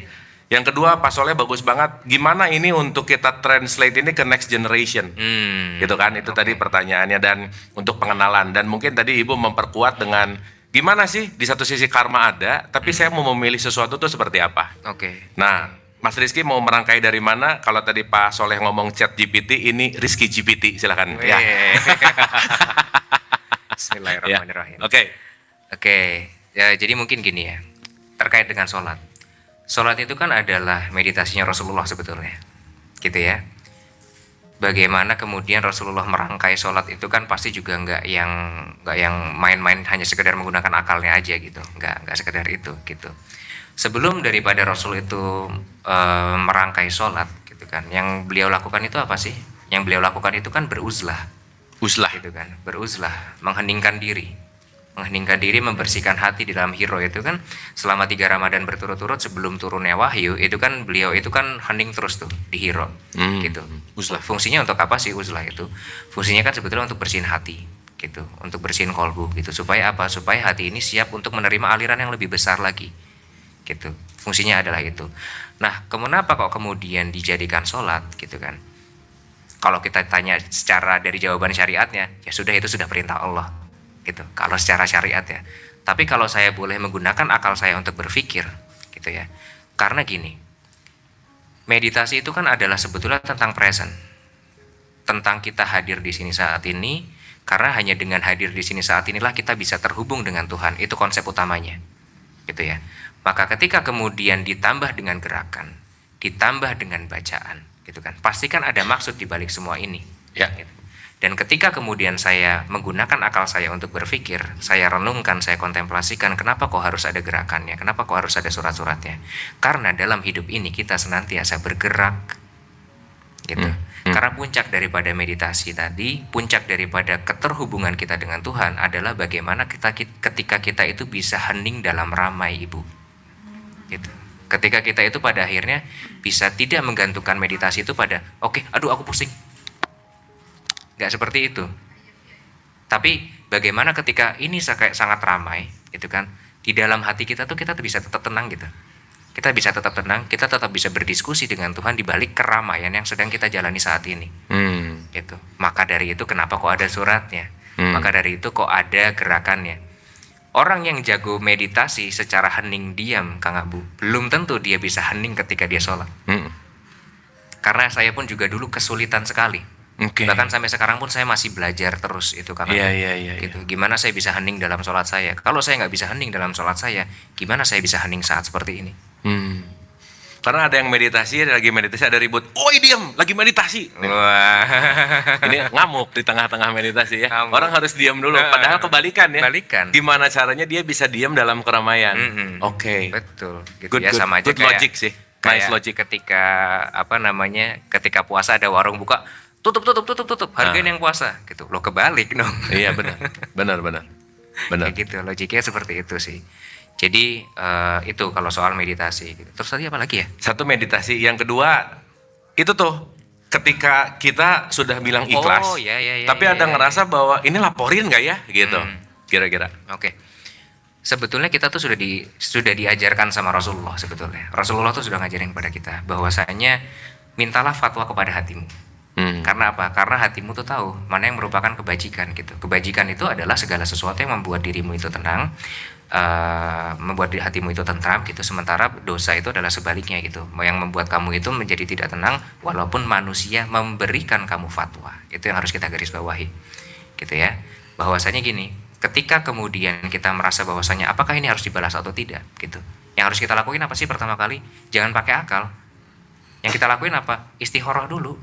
Yang kedua, Pak Soleh bagus banget, gimana ini untuk kita translate ini ke next generation. Gitu kan, itu tadi pertanyaannya. Dan untuk pengenalan, dan mungkin tadi Ibu memperkuat dengan gimana sih di satu sisi karma ada, tapi saya mau memilih sesuatu tuh seperti apa. Oke. Nah, Mas Rizky mau merangkai dari mana? Kalau tadi Pak Soleh ngomong chat GPT, ini Rizky GPT, silakan. Ya. Bismillahirrahmanirrahim. Oke. Oke, ya, jadi mungkin gini ya, terkait dengan sholat. Sholat itu kan adalah meditasinya Rasulullah sebetulnya, gitu ya. Bagaimana kemudian Rasulullah merangkai sholat itu kan pasti juga nggak yang main-main hanya sekedar menggunakan akalnya aja gitu, nggak sekedar itu gitu. Sebelum daripada Rasul itu merangkai sholat gitu kan, yang beliau lakukan itu apa sih? Yang beliau lakukan itu kan beruzlah. Uzlah. Gitu kan, beruzlah, mengheningkan diri, membersihkan hati di dalam hiro itu kan selama 3 Ramadan berturut-turut sebelum turunnya wahyu itu kan beliau itu kan hening terus tuh di hiro gitu. Uzlah. Fungsinya untuk apa sih uzlah itu? Fungsinya kan sebetulnya untuk bersihin hati gitu, untuk bersihin kolbu gitu, supaya apa? Supaya hati ini siap untuk menerima aliran yang lebih besar lagi gitu. Fungsinya adalah itu. Nah, kenapa kok kemudian dijadikan sholat gitu kan? Kalau kita tanya secara dari jawaban syariatnya, ya sudah, itu sudah perintah Allah gitu. Kalau secara syariat ya. Tapi kalau saya boleh menggunakan akal saya untuk berpikir gitu ya. Karena gini, meditasi itu kan adalah sebetulnya tentang present. Tentang kita hadir di sini saat ini, karena hanya dengan hadir di sini saat inilah kita bisa terhubung dengan Tuhan. Itu konsep utamanya. Gitu ya. Maka ketika kemudian ditambah dengan gerakan, ditambah dengan bacaan, gitu kan, pasti kan ada maksud di balik semua ini Ya. gitu. Dan ketika kemudian saya menggunakan akal saya untuk berpikir, saya renungkan, saya kontemplasikan, kenapa kok harus ada gerakannya, kenapa kok harus ada surat-suratnya, karena dalam hidup ini kita senantiasa bergerak gitu. Karena puncak daripada meditasi tadi, puncak daripada keterhubungan kita dengan Tuhan adalah bagaimana ketika kita itu bisa hening dalam ramai, Ibu gitu. Ketika kita itu pada akhirnya bisa tidak menggantungkan meditasi itu pada aduh aku pusing, nggak seperti itu. Tapi bagaimana ketika ini sangat ramai gitu kan, di dalam hati kita tuh kita bisa tetap tenang gitu. Kita bisa tetap tenang, kita tetap bisa berdiskusi dengan Tuhan di balik keramaian yang sedang kita jalani saat ini gitu. Maka dari itu kenapa kok ada suratnya? Maka dari itu kok ada gerakannya. Orang yang jago meditasi secara hening diam, Kang Abu, belum tentu dia bisa hening ketika dia sholat. Karena saya pun juga dulu kesulitan sekali. Bahkan sampai sekarang pun saya masih belajar terus itu, Kang Abu. Gitu. Gimana saya bisa hening dalam sholat saya? Kalau saya nggak bisa hening dalam sholat saya, gimana saya bisa hening saat seperti ini? Karena ada yang meditasi, ada lagi meditasi, ada ribut. Oi diam, lagi meditasi. Wah. Ini ngamuk di tengah-tengah meditasi ya. Ngamuk. Orang harus diam dulu. Padahal kebalikan ya. Kebalikan. Gimana caranya dia bisa diam dalam keramaian? Oke. Betul. Gitu Good, ya, good. sama aja Good kayak logic sih. kayak Nice logic. ketika ketika puasa ada warung buka, tutup. Hargain yang puasa gitu. Lo kebalik dong. Iya benar. Benar. Kayak gitu, logiknya seperti itu sih. Jadi itu kalau soal meditasi gitu. Terus tadi apa lagi ya? Satu meditasi, yang kedua itu tuh ketika kita sudah bilang ikhlas, tapi ada ngerasa bahwa ini laporin nggak ya gitu, kira-kira. Oke. Sebetulnya kita tuh sudah diajarkan sama Rasulullah sebetulnya. Rasulullah tuh sudah ngajarin kepada kita bahwasanya mintalah fatwa kepada hatimu. Karena apa? Karena hatimu tuh tahu mana yang merupakan kebajikan gitu. Kebajikan itu adalah segala sesuatu yang membuat dirimu itu tenang, membuat hatimu itu tentram gitu. Sementara dosa itu adalah sebaliknya gitu, yang membuat kamu itu menjadi tidak tenang walaupun manusia memberikan kamu fatwa. Itu yang harus kita garis bawahi gitu ya. Bahwasanya gini, ketika kemudian kita merasa bahwasanya apakah ini harus dibalas atau tidak gitu, yang harus kita lakuin apa sih? Pertama kali jangan pakai akal. Yang kita lakuin apa? Istikharah dulu.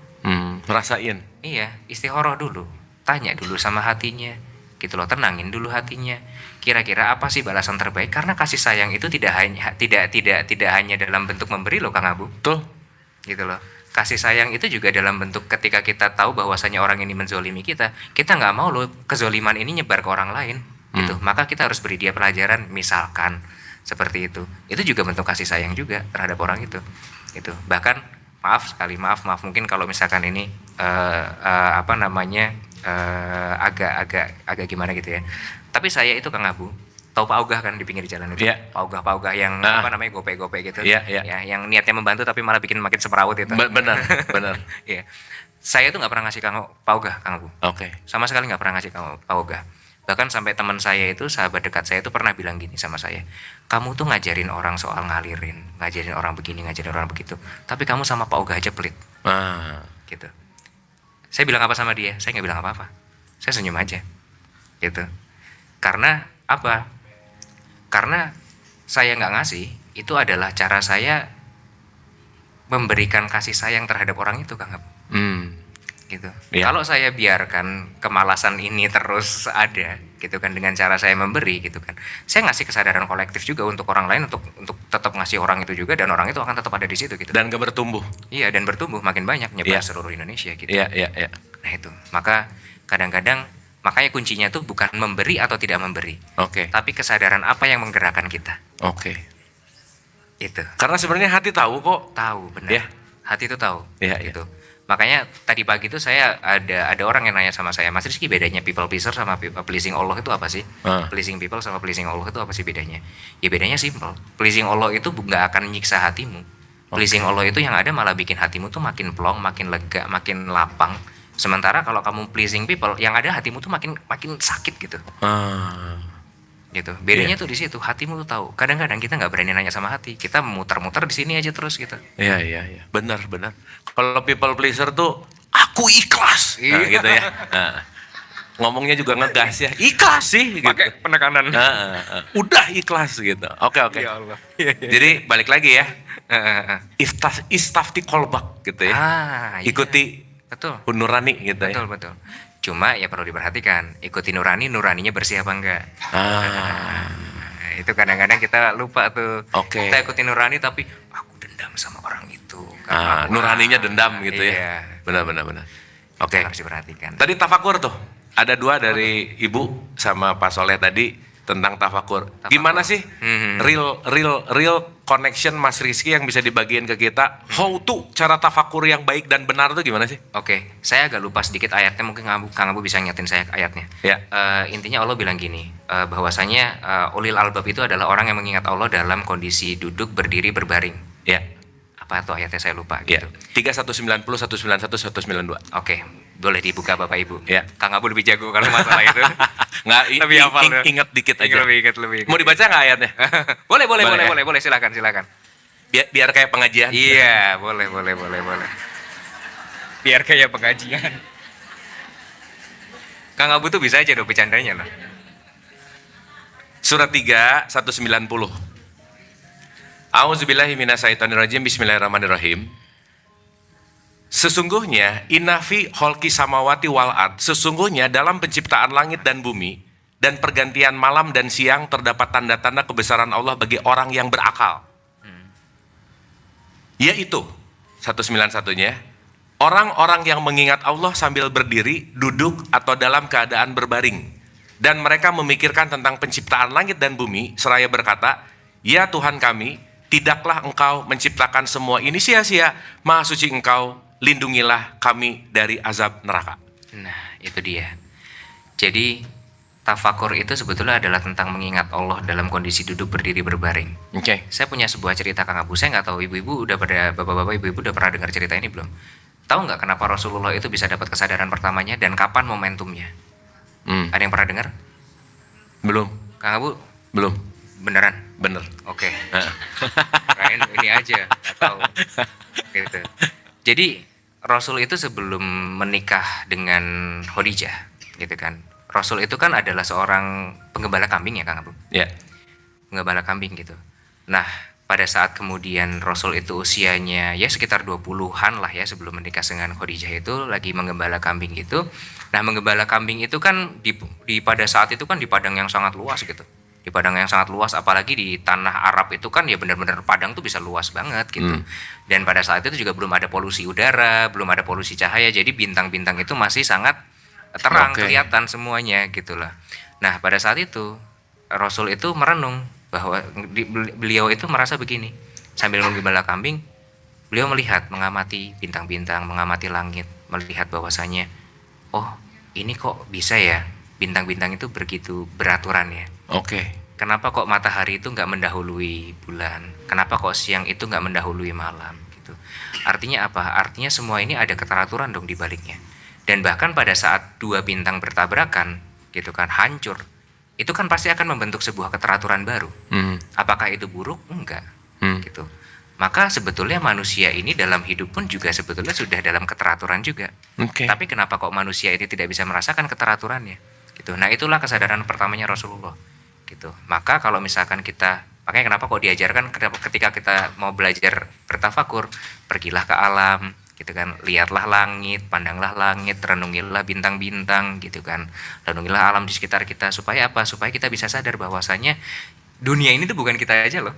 Rasain. Iya, istikharah dulu. Tanya dulu sama hatinya gitu loh, tenangin dulu hatinya. Kira-kira apa sih balasan terbaik? Karena kasih sayang itu tidak hanya dalam bentuk memberi loh, Kang Abu. Tuh. Gitu loh. Kasih sayang itu juga dalam bentuk ketika kita tahu bahwasanya orang ini menzolimi kita nggak mau loh kezoliman ini nyebar ke orang lain gitu. Maka kita harus beri dia pelajaran, misalkan seperti itu. Itu juga bentuk kasih sayang juga terhadap orang itu. Gitu. Bahkan maaf mungkin kalau misalkan ini agak gimana gitu ya. Tapi saya itu, Kang Abu, tahu Pak Ogah kan di pinggir jalan itu. Pak Ogah yang gope-gope gitu. Ya, yang niatnya membantu tapi malah bikin makin semrawut itu. Benar. Iya. Saya tuh nggak pernah ngasih Pak Ogah, Kang Abu. Oke. Sama sekali nggak pernah ngasih Pak Ogah. Bahkan sampai teman saya itu, sahabat dekat saya itu pernah bilang gini sama saya, kamu tuh ngajarin orang soal ngalirin, ngajarin orang begini, ngajarin orang begitu, tapi kamu sama Pak Ogah aja pelit. Gitu. Saya bilang apa sama dia? Saya nggak bilang apa-apa. Saya senyum aja. Gitu. Karena apa? Karena saya nggak ngasih, itu adalah cara saya memberikan kasih sayang terhadap orang itu, Kang Abu. Gitu. Kalau saya biarkan kemalasan ini terus ada gitu kan dengan cara saya memberi gitu kan, saya ngasih kesadaran kolektif juga untuk orang lain untuk tetap ngasih orang itu juga, dan orang itu akan tetap ada di situ gitu. Dan gak bertumbuh. Iya, dan bertumbuh makin banyak nyebar seluruh Indonesia gitu. Iya. Nah itu, maka kadang-kadang makanya kuncinya tuh bukan memberi atau tidak memberi. Tapi kesadaran apa yang menggerakkan kita. Itu. Karena sebenarnya hati tahu kok. Tahu, benar. Ya. Hati itu tahu. Gitu. Makanya tadi pagi itu saya ada orang yang nanya sama saya, Mas Rizky, bedanya people pleaser sama pleasing Allah itu apa sih? Pleasing people sama pleasing Allah itu apa sih bedanya? Ya bedanya simple. Pleasing Allah itu nggak akan nyiksa hatimu. Pleasing Allah itu yang ada malah bikin hatimu tuh makin plong, makin lega, makin lapang. Sementara kalau kamu pleasing people, yang ada hatimu tuh makin sakit gitu. Gitu. Bedanya tuh di situ, hatimu tuh tahu. Kadang-kadang kita nggak berani nanya sama hati, kita muter-muter di sini aja terus gitu. Iya. Benar. Kalau people pleaser tuh aku ikhlas, gitu ya. Ngomongnya juga ngegas ya, ikhlas sih. Pakai gitu. penekanan. Udah ikhlas gitu. Oke. Ya Allah. Jadi balik lagi ya. Istafti kolbak gitu ya. Ikuti. Betul. Nurani gitu ya. Betul. Cuma ya perlu diperhatikan, ikuti nuraninya bersih apa enggak. Itu kadang-kadang kita lupa tuh. Kita ikuti nurani tapi aku dendam sama orang itu. Nuraninya dendam gitu ya. Benar. Harus diperhatikan. Tadi tafakur tuh. Ada dua dari Ibu sama Pak Soleh tadi tentang tafakur. Gimana sih real connection Mas Rizky yang bisa dibagiin ke kita? How to cara tafakur yang baik dan benar tuh gimana sih? Saya agak lupa sedikit ayatnya, mungkin Kang Abu bisa ngingetin saya ayatnya. Intinya Allah bilang gini, bahwasanya ulil albab itu adalah orang yang mengingat Allah dalam kondisi duduk, berdiri, berbaring. Apa tuh ayatnya, saya lupa gitu. 3190, 191, 192. boleh dibuka Bapak Ibu. Ya. Kang Abu lebih jago kalau masalah itu. Nggak, Lebih hafal tuh. ingat dikit aja. Lebih. Mau dibaca nggak ayatnya? boleh, Boleh, ya? silakan. Biar kayak pengajian. Iya, boleh. Biar kayak pengajian. Kang Abu tuh bisa aja dong bercandanya loh. Surat 3, 190. A'udzubillahi minasyaitonirrajim. Bismillahirrahmanirrahim. Sesungguhnya inafi holki samawati wal ard, sesungguhnya dalam penciptaan langit dan bumi dan pergantian malam dan siang terdapat tanda-tanda kebesaran Allah bagi orang yang berakal. Yaitu 191-nya, orang-orang yang mengingat Allah sambil berdiri, duduk atau dalam keadaan berbaring, dan mereka memikirkan tentang penciptaan langit dan bumi seraya berkata, ya Tuhan kami, tidaklah Engkau menciptakan semua ini sia-sia, Maha Suci Engkau, lindungilah kami dari azab neraka. Nah, itu dia. Jadi tafakur itu sebetulnya adalah tentang mengingat Allah dalam kondisi duduk, berdiri, berbaring. Oke. Saya punya sebuah cerita Kang Abu. Saya nggak tahu ibu-ibu udah pada bapak-bapak ibu-ibu udah pernah dengar cerita ini belum? Tahu nggak kenapa Rasulullah itu bisa dapat kesadaran pertamanya dan kapan momentumnya? Ada yang pernah dengar? Belum. Kang Abu? Belum. Beneran? Bener. Oke. Kirain ini aja, nggak tahu. Gitu. Jadi Rasul itu sebelum menikah dengan Khadijah, gitu kan? Rasul itu kan adalah seorang penggembala kambing ya Kang Abu? Ya. Penggembala kambing gitu. Nah, pada saat kemudian Rasul itu usianya ya sekitar 20-an lah ya sebelum menikah dengan Khadijah itu lagi menggembala kambing gitu. Nah, menggembala kambing itu kan di pada saat itu kan di padang yang sangat luas gitu. Di padang yang sangat luas, apalagi di tanah Arab itu kan ya benar-benar padang tuh bisa luas banget gitu. Dan pada saat itu juga belum ada polusi udara, belum ada polusi cahaya, jadi bintang-bintang itu masih sangat terang, kelihatan semuanya gitulah. Nah, pada saat itu Rasul itu merenung bahwa beliau itu merasa begini, sambil menggembala kambing, beliau melihat, mengamati bintang-bintang, mengamati langit, melihat bahwasanya, oh ini kok bisa ya bintang-bintang itu begitu beraturan ya. Oke. Kenapa kok matahari itu nggak mendahului bulan? Kenapa kok siang itu nggak mendahului malam? Gitu. Artinya apa? Artinya semua ini ada keteraturan dong di baliknya. Dan bahkan pada saat dua bintang bertabrakan, gitu kan, hancur, itu kan pasti akan membentuk sebuah keteraturan baru. Apakah itu buruk? Enggak. Gitu. Maka sebetulnya manusia ini dalam hidup pun juga sebetulnya sudah dalam keteraturan juga. Tapi kenapa kok manusia ini tidak bisa merasakan keteraturannya? Gitu. Nah, itulah kesadaran pertamanya Rasulullah. Gitu. Maka kalau misalkan kita, makanya kenapa kok diajarkan ketika kita mau belajar bertafakur, pergilah ke alam, gitu kan, lihatlah langit, pandanglah langit, renungilah bintang-bintang, gitu kan, renungilah alam di sekitar kita, supaya apa? Supaya kita bisa sadar bahwasanya dunia ini tuh bukan kita aja loh,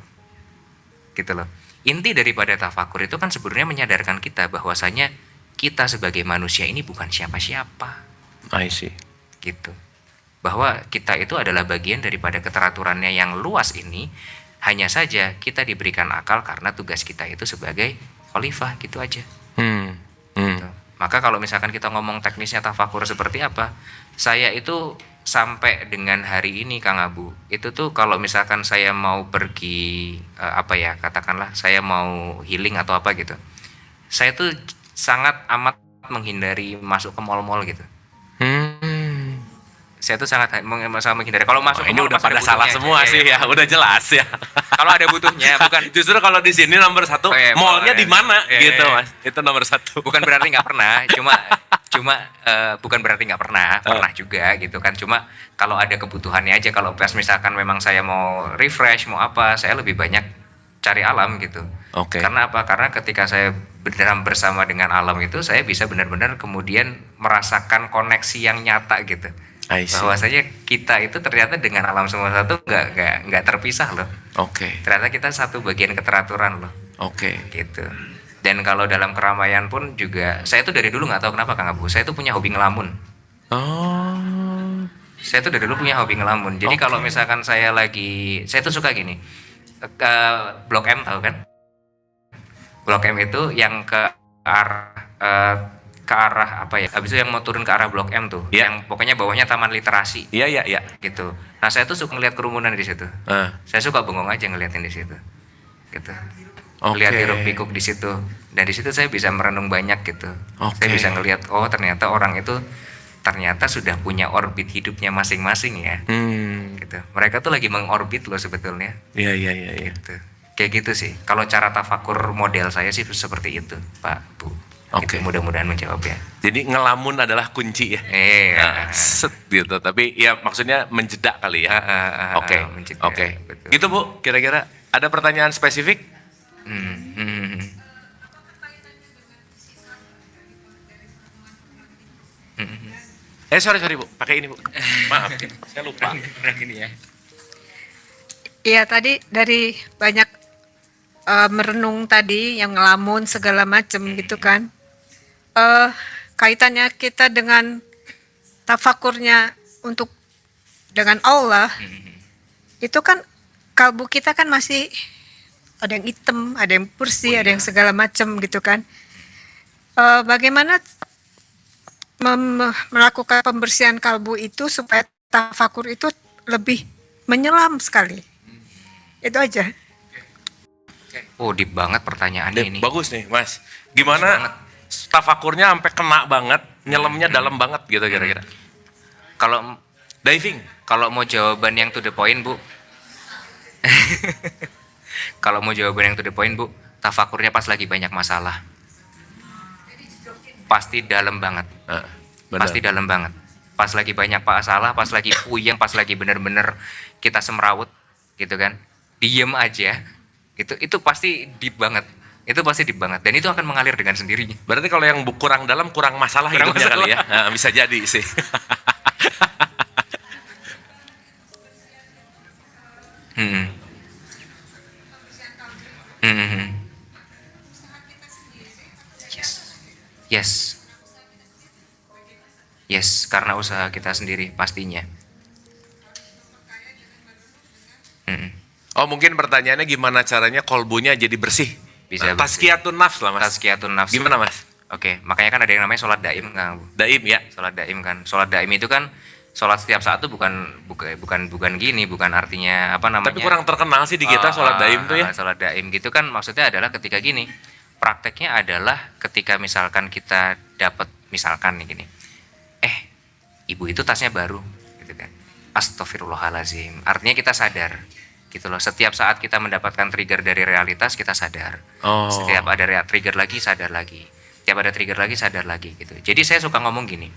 gitu loh. Inti daripada tafakur itu kan sebenarnya menyadarkan kita bahwasanya kita sebagai manusia ini bukan siapa-siapa. I see. Gitu. Bahwa kita itu adalah bagian daripada keteraturannya yang luas ini, hanya saja kita diberikan akal karena tugas kita itu sebagai khalifah, gitu aja. Gitu. Maka kalau misalkan kita ngomong teknisnya tafakur seperti apa, saya itu sampai dengan hari ini Kang Abu, itu tuh kalau misalkan saya mau pergi katakanlah saya mau healing atau apa gitu, saya tuh sangat amat menghindari masuk ke mal-mal gitu. Saya tuh sangat menghindari. Kalau masuk ini udah pada salah semua sih ya, udah jelas ya. Kalau ada butuhnya, bukan justru kalau di sini nomor 1, mallnya di mana gitu Mas. Itu nomor 1. Bukan berarti nggak pernah, cuma bukan berarti nggak pernah juga gitu kan. Cuma kalau ada kebutuhannya aja. Kalau pas misalkan memang saya mau refresh, mau apa, saya lebih banyak cari alam gitu. Karena apa? Karena ketika saya benar bersama dengan alam itu, saya bisa benar-benar kemudian merasakan koneksi yang nyata gitu. Bahwasanya kita itu ternyata dengan alam semua satu nggak terpisah loh. Ternyata kita satu bagian keteraturan loh. Gitu. Dan kalau dalam keramaian pun juga, saya tuh dari dulu nggak tahu kenapa Kang Abu, saya tuh punya hobi ngelamun. Saya tuh dari dulu punya hobi ngelamun. Jadi kalau misalkan saya tuh suka gini, ke Blok M, tahu kan? Blok M itu yang ke arah apa ya? Habis itu yang mau turun ke arah Blok M tuh, yang pokoknya bawahnya Taman Literasi. Iya. Gitu. Nah, saya tuh suka ngeliat kerumunan di situ. Saya suka bengong aja ngeliatin di situ. Gitu. lihat hiruk pikuk di situ, dan di situ saya bisa merenung banyak gitu. Saya bisa ngelihat, oh ternyata orang itu ternyata sudah punya orbit hidupnya masing-masing ya. Gitu. Mereka tuh lagi mengorbit loh sebetulnya. Iya. Gitu. Kayak gitu sih. Kalau cara tafakur model saya sih seperti itu, Pak, Bu. Gitu, mudah-mudahan menjawab ya. Jadi ngelamun adalah kunci ya. Set gitu. Tapi ya maksudnya menjeda kali ya. Oke. Gitu Bu, kira-kira ada pertanyaan spesifik? Sorry Bu, pakai ini Bu. Maaf, saya lupa. Gini ya. Iya, tadi dari banyak merenung tadi yang ngelamun segala macam gitu kan. Kaitannya kita dengan tafakurnya untuk dengan Allah, itu kan kalbu kita kan masih ada yang hitam, ada yang bersih, ada yang segala macam gitu kan. Bagaimana melakukan pembersihan kalbu itu supaya tafakur itu lebih menyelam sekali? Itu aja. Oh, deep banget pertanyaannya ini. Bagus nih Mas. Gimana tafakurnya sampai kena banget, nyelemnya dalam banget gitu kira-kira? Kalau diving, kalau mau jawaban yang to the point Bu, kalau mau jawaban yang to the point Bu, tafakurnya pas lagi banyak masalah, pasti dalam banget. Pasti dalam banget. Pas lagi banyak masalah, pas lagi puyeng, pas lagi bener-bener kita semrawut gitu kan, diem aja, itu pasti deep banget. Itu pasti deep banget, dan itu akan mengalir dengan sendirinya. berarti kalau yang kurang dalam kurang masalah hidupnya kali ya. Bisa jadi sih. Yes, karena usaha kita sendiri pastinya. Oh, mungkin pertanyaannya gimana caranya kolbunya jadi bersih? Bisa Tazkiyatun nafs lah Mas. Tazkiyatun nafs. Gimana Mas? Oke, makanya kan ada yang namanya sholat daim kan. Daim ya. Sholat daim kan. Sholat daim itu kan sholat setiap saat tuh bukan gini, bukan artinya apa namanya. Tapi kurang terkenal sih di kita sholat daim tuh ya. Sholat daim gitu kan maksudnya adalah ketika gini. Prakteknya adalah ketika misalkan kita dapat misalkan nih gini. Ibu itu tasnya baru gitu kan. Astaghfirullahalazim. Artinya kita sadar. Gitu loh. Setiap saat kita mendapatkan trigger dari realitas kita sadar. Setiap ada trigger lagi sadar lagi. Setiap ada trigger lagi sadar lagi gitu. Jadi saya suka ngomong gini.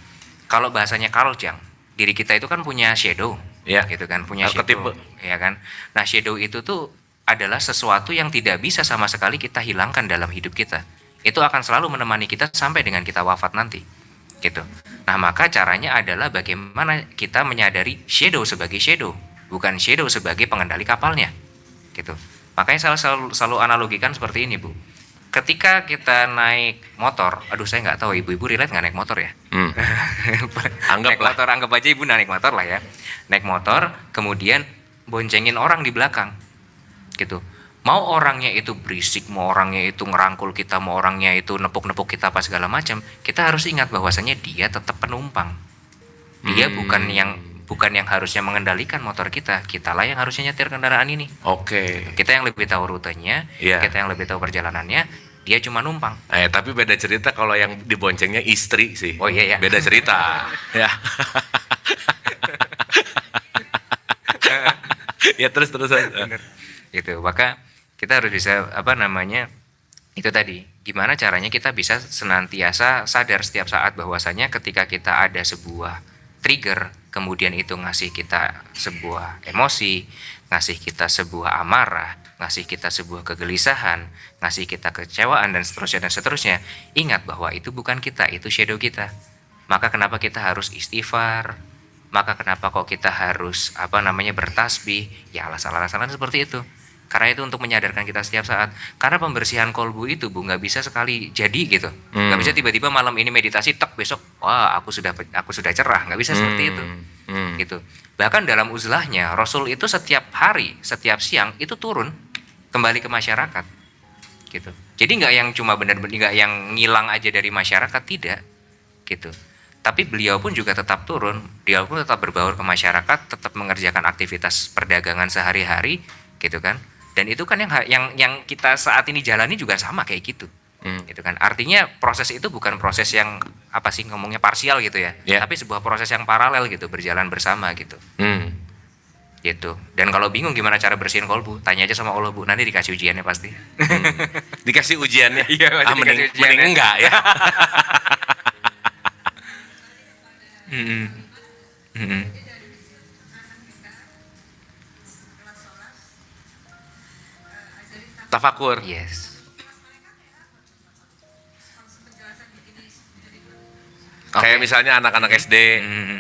Kalau bahasanya Carl Jung, diri kita itu kan punya shadow, gitu kan, punya shadow, ya kan. Nah, shadow itu tuh adalah sesuatu yang tidak bisa sama sekali kita hilangkan dalam hidup kita. Itu akan selalu menemani kita sampai dengan kita wafat nanti. Gitu. Nah, maka caranya adalah bagaimana kita menyadari shadow sebagai shadow, bukan shadow sebagai pengendali kapalnya. Gitu. Makanya selalu analogikan seperti ini, Bu. Ketika kita naik motor, saya nggak tahu ibu-ibu relate nggak naik motor ya? Anggap aja ibu naik motor lah ya. Naik motor, kemudian boncengin orang di belakang, gitu. Mau orangnya itu berisik, mau orangnya itu ngerangkul kita, mau orangnya itu nepuk-nepuk kita apa segala macam, kita harus ingat bahwasannya dia tetap penumpang. Dia bukan yang harusnya mengendalikan motor kita. Kitalah yang harusnya nyetir kendaraan ini. Kita yang lebih tahu rutenya, kita yang lebih tahu perjalanannya, dia cuma numpang. Tapi beda cerita kalau yang diboncengnya istri sih. Oh iya ya. Beda cerita. Ya. Ya terus. Gitu. Maka kita harus bisa itu tadi, gimana caranya kita bisa senantiasa sadar setiap saat bahwasanya ketika kita ada sebuah trigger, kemudian itu ngasih kita sebuah emosi, ngasih kita sebuah amarah, ngasih kita sebuah kegelisahan, ngasih kita kecewaan dan seterusnya, ingat bahwa itu bukan kita, itu shadow kita. Maka kenapa kita harus istighfar? Maka kenapa kok kita harus bertasbih? Ya alasan-alasan seperti itu. Karena itu untuk menyadarkan kita setiap saat. Karena pembersihan kolbu itu, Bu, nggak bisa sekali jadi gitu. Nggak bisa tiba-tiba malam ini meditasi, besok, wah aku sudah cerah. Nggak bisa seperti itu. Gitu. Bahkan dalam uzlahnya, Rasul itu setiap hari, setiap siang itu turun kembali ke masyarakat. Gitu. Jadi nggak yang cuma benar-benar nggak yang ngilang aja dari masyarakat, tidak. Gitu. Tapi beliau pun juga tetap turun. Beliau pun tetap berbaur ke masyarakat, tetap mengerjakan aktivitas perdagangan sehari-hari, gitu kan. Dan itu kan yang kita saat ini jalani juga sama kayak gitu. Gitu kan. Artinya proses itu bukan proses yang apa sih ngomongnya parsial gitu ya. Tapi sebuah proses yang paralel gitu, berjalan bersama gitu. Gitu. Dan kalau bingung gimana cara bersihin kolbu, tanya aja sama Allah, Bu. Nanti dikasih ujiannya pasti. Dikasih ujiannya? Iya, mending enggak ya. Tafakur. Yes. Kayak misalnya anak-anak SD,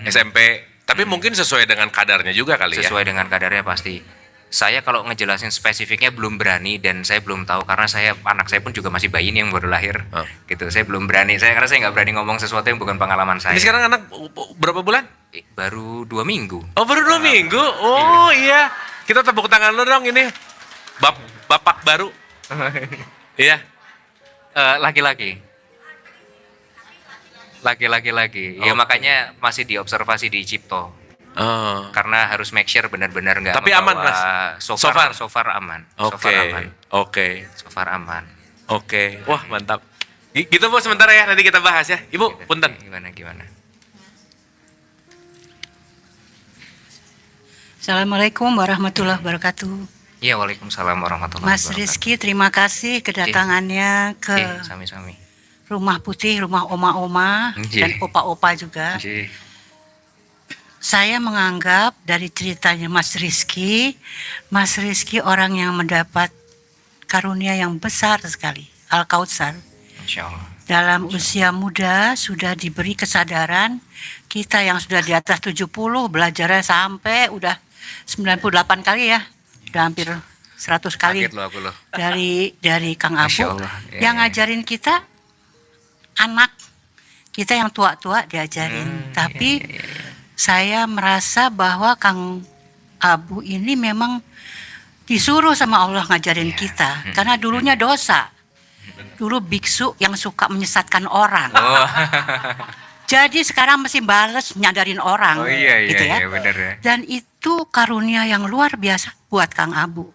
SMP, tapi mungkin sesuai dengan kadarnya juga kali ya. Sesuai dengan kadarnya pasti. Saya kalau ngejelasin spesifiknya belum berani dan saya belum tahu karena anak saya pun juga masih bayi nih yang baru lahir. Gitu. Saya belum berani. Karena saya nggak berani ngomong sesuatu yang bukan pengalaman saya. Ini sekarang anak berapa bulan? Baru 2 minggu. Oh, baru 2 minggu. Oh iya. Kita tepuk tangan lo dong ini. Bapak baru. Iya. Laki-laki. Ya makanya masih diobservasi di Cipto. Karena harus make sure benar-benar nggak. Tapi aman, Mas. So far aman. Oke. So far aman. Oke. Wah, mantap. Gitu Bu, sementara ya, nanti kita bahas ya. Ibu, punten. Gimana? Assalamualaikum warahmatullahi wabarakatuh. Iya, waalaikumsalam warahmatullahi wabarakatuh. Mas Rizky, terima kasih kedatangannya ke sami-sami. Rumah Putih, rumah oma-oma dan opa-opa juga. Saya menganggap dari ceritanya Mas Rizky orang yang mendapat karunia yang besar sekali, Al-Kautsar. Insya Allah. Dalam usia muda sudah diberi kesadaran, kita yang sudah di atas 70 belajarnya sampai udah 98 kali ya, udah hampir 100 kali. Kaget loh aku loh. Dari Kang Abu yang ngajarin kita, anak kita yang tua-tua diajarin. Tapi saya merasa bahwa Kang Abu ini memang disuruh sama Allah ngajarin kita, karena dulunya dosa. Dulu biksu yang suka menyesatkan orang. Jadi sekarang mesti bales nyadarin orang. Gitu ya. Bener ya. Dan itu karunia yang luar biasa buat Kang Abu.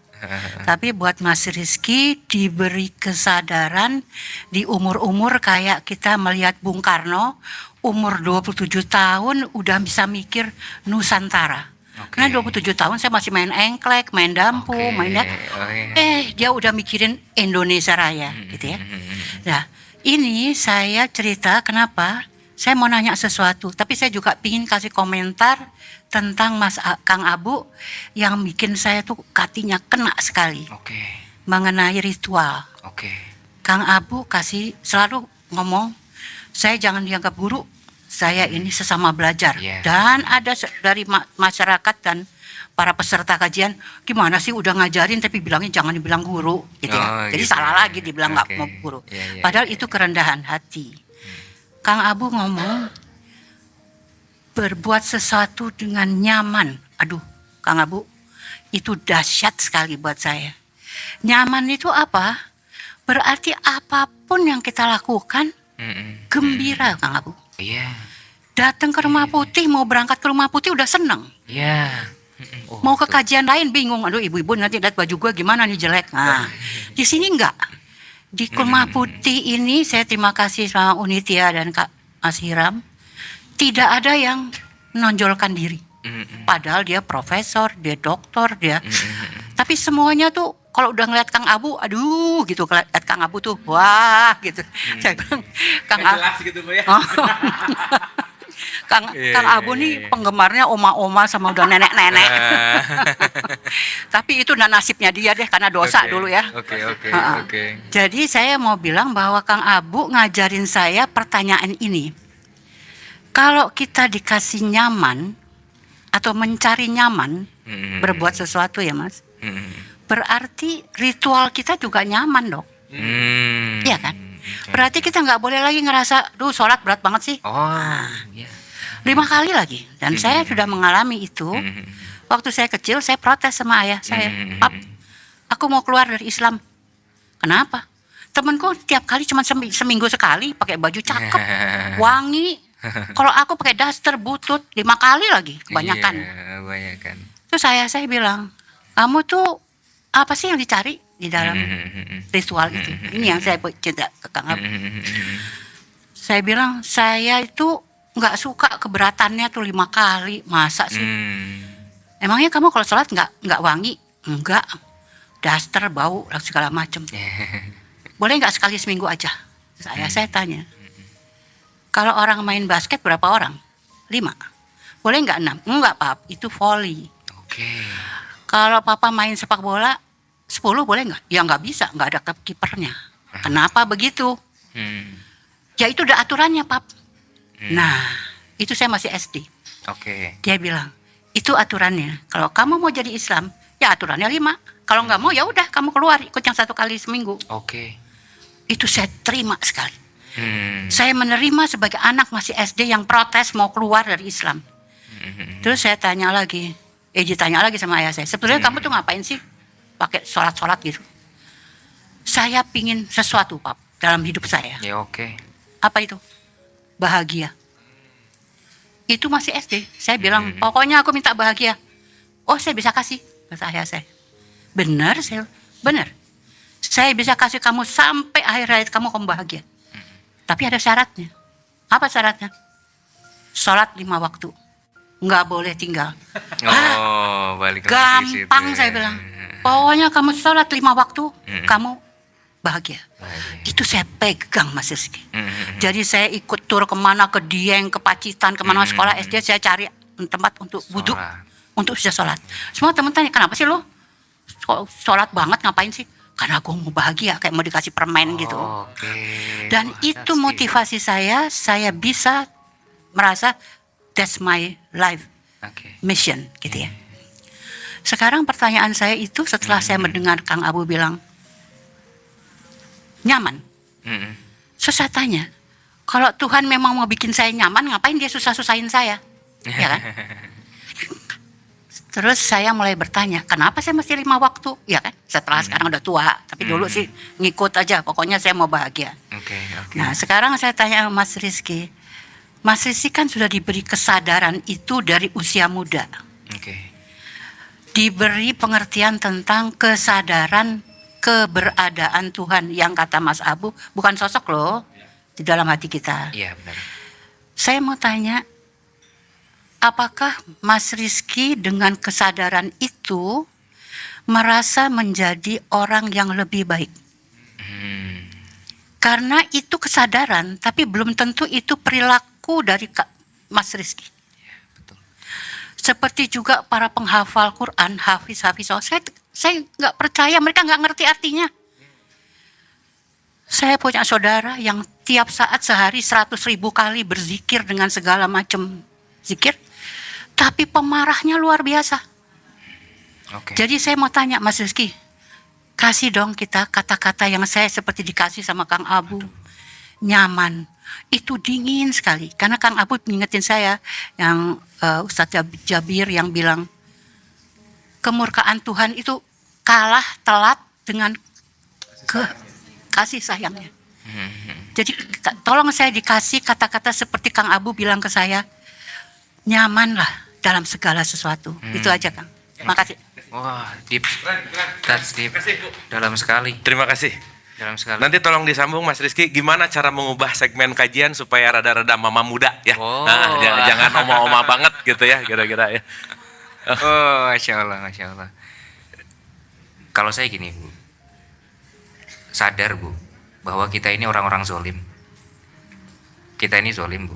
Tapi buat Mas Rizky diberi kesadaran di umur-umur kayak kita melihat Bung Karno, umur 27 tahun udah bisa mikir Nusantara. Karena 27 tahun saya masih main engklek, main dampu, mainnya. Dia udah mikirin Indonesia Raya gitu ya. Nah, ini saya cerita kenapa saya mau nanya sesuatu, tapi saya juga pingin kasih komentar tentang Kang Abu yang bikin saya tuh hatinya kena sekali. Mengenai ritual. Kang Abu selalu ngomong, saya jangan dianggap guru, saya ini sesama belajar. Dan ada dari masyarakat dan para peserta kajian, gimana sih udah ngajarin tapi bilangnya jangan dibilang guru gitu ya. Jadi salah lagi dibilang nggak mau guru. Padahal itu kerendahan hati. Kang Abu ngomong, berbuat sesuatu dengan nyaman. Aduh, Kang Abu, itu dahsyat sekali buat saya. Nyaman itu apa? Berarti apapun yang kita lakukan, gembira, Kang Abu. Datang ke Rumah Putih, mau berangkat ke Rumah Putih udah seneng. Mau ke kajian lain bingung, aduh ibu-ibu nanti lihat baju gue gimana nih jelek. Nah, di sini enggak. Di Rumah Putih ini saya terima kasih sama Unitia dan Kak Mas Hiram. Tidak ada yang menonjolkan diri. Padahal dia profesor, dia doktor, dia. Tapi semuanya tuh kalau udah ngeliat Kang Abu, aduh gitu, ngeliat Kang Abu tuh, wah gitu. Saya bilang, Kang Abu. Gitu, Bu, ya? Kang Abu nih penggemarnya oma-oma sama udah nenek-nenek. Tapi itu nasibnya dia deh karena dosa dulu ya. Jadi saya mau bilang bahwa Kang Abu ngajarin saya pertanyaan ini. Kalau kita dikasih nyaman atau mencari nyaman, berbuat sesuatu ya Mas, berarti ritual kita juga nyaman dong. Iya kan? Berarti kita nggak boleh lagi ngerasa, duh sholat berat banget sih. 5 kali lagi. Dan saya sudah mengalami itu. Waktu saya kecil, saya protes sama ayah saya. Pap, aku mau keluar dari Islam. Kenapa? Temenku tiap kali cuma seminggu sekali pakai baju cakep, wangi. Kalau aku pakai daster, butut, 5 kali lagi, kebanyakan. Terus saya bilang, kamu tuh apa sih yang dicari di dalam ritual itu? Ini yang saya cerita ke Kang Abu. Saya bilang, saya itu nggak suka keberatannya tuh 5 kali, masa sih? Emangnya kamu kalau sholat nggak wangi? Enggak, daster bau segala macem. Boleh nggak sekali seminggu aja? Saya tanya. Kalau orang main basket berapa orang? 5. Boleh nggak 6? Enggak, Pap, itu volley. Kalau Papa main sepak bola 10 boleh nggak? Ya nggak bisa, nggak ada kipernya. Kenapa begitu? Ya itu udah aturannya, Pap. Nah, itu saya masih SD. Dia bilang, itu aturannya. Kalau kamu mau jadi Islam, ya aturannya 5. Kalau nggak mau, ya udah kamu keluar ikut yang 1 kali seminggu. Itu saya terima sekali. Saya menerima sebagai anak masih SD yang protes mau keluar dari Islam. Terus saya tanya lagi, tanya lagi sama ayah saya, sebetulnya kamu tuh ngapain sih pakai sholat gitu? Saya pingin sesuatu, Pap, dalam hidup saya. Apa itu? Bahagia. Itu masih SD. Saya bilang, pokoknya aku minta bahagia. Oh, saya bisa kasih, kata ayah saya. Benar, benar. Saya bisa kasih kamu sampai akhir hayat kamu bahagia. Tapi ada syaratnya. Apa syaratnya? Sholat 5 waktu. Nggak boleh tinggal. Balik gampang saya bilang. Pokoknya kamu sholat 5 waktu, kamu bahagia. Itu saya pegang, Mas Rizky. Jadi saya ikut tur kemana, ke Dieng, ke Pacitan, kemana sekolah SD, saya cari tempat untuk wudhu, untuk bisa sholat. Semua teman tanya, kenapa sih lo sholat banget, ngapain sih? Karena aku mau bahagia, kayak mau dikasih permen gitu. Dan itu motivasi saya bisa merasa that's my life mission gitu ya. Sekarang pertanyaan saya itu setelah saya mendengar Kang Abu bilang nyaman. Saya tanya, kalau Tuhan memang mau bikin saya nyaman, ngapain dia susah-susahin saya? Ya kan? Terus saya mulai bertanya, kenapa saya mesti 5 waktu? Ya kan? Setelah sekarang udah tua, tapi dulu sih ngikut aja, pokoknya saya mau bahagia. Nah, sekarang saya tanya sama Mas Rizky. Mas Rizky kan sudah diberi kesadaran itu dari usia muda. Diberi pengertian tentang kesadaran keberadaan Tuhan yang kata Mas Abu bukan sosok loh di dalam hati kita. Iya, benar. Saya mau tanya, apakah Mas Rizky dengan kesadaran itu merasa menjadi orang yang lebih baik? Karena itu kesadaran, tapi belum tentu itu perilaku dari Mas Rizky. Seperti juga para penghafal Quran, hafiz, saya nggak percaya, mereka nggak ngerti artinya. Saya punya saudara yang tiap saat sehari 100.000 kali berzikir dengan segala macam zikir, tapi pemarahnya luar biasa. Jadi saya mau tanya Mas Rizky, kasih dong kita kata-kata yang saya seperti dikasih sama Kang Abu. Nyaman, itu dingin sekali. Karena Kang Abu mengingetin saya yang Ustadz Jabir yang bilang, kemurkaan Tuhan itu kalah telat dengan kasih sayangnya. Jadi tolong saya dikasih kata-kata seperti Kang Abu bilang ke saya, nyamanlah dalam segala sesuatu. Itu aja, Kang. Terima kasih. Wah, deep. That's deep. Dalam sekali. Terima kasih. Dalam sekali. Nanti tolong disambung Mas Rizky, gimana cara mengubah segmen kajian supaya rada-rada mama muda ya. Nah, jangan oma-oma banget gitu ya, kira-kira ya. Masya Allah, Masya Allah. Kalau saya gini, Bu, sadar Bu, bahwa kita ini orang-orang zolim. Kita ini zolim, Bu.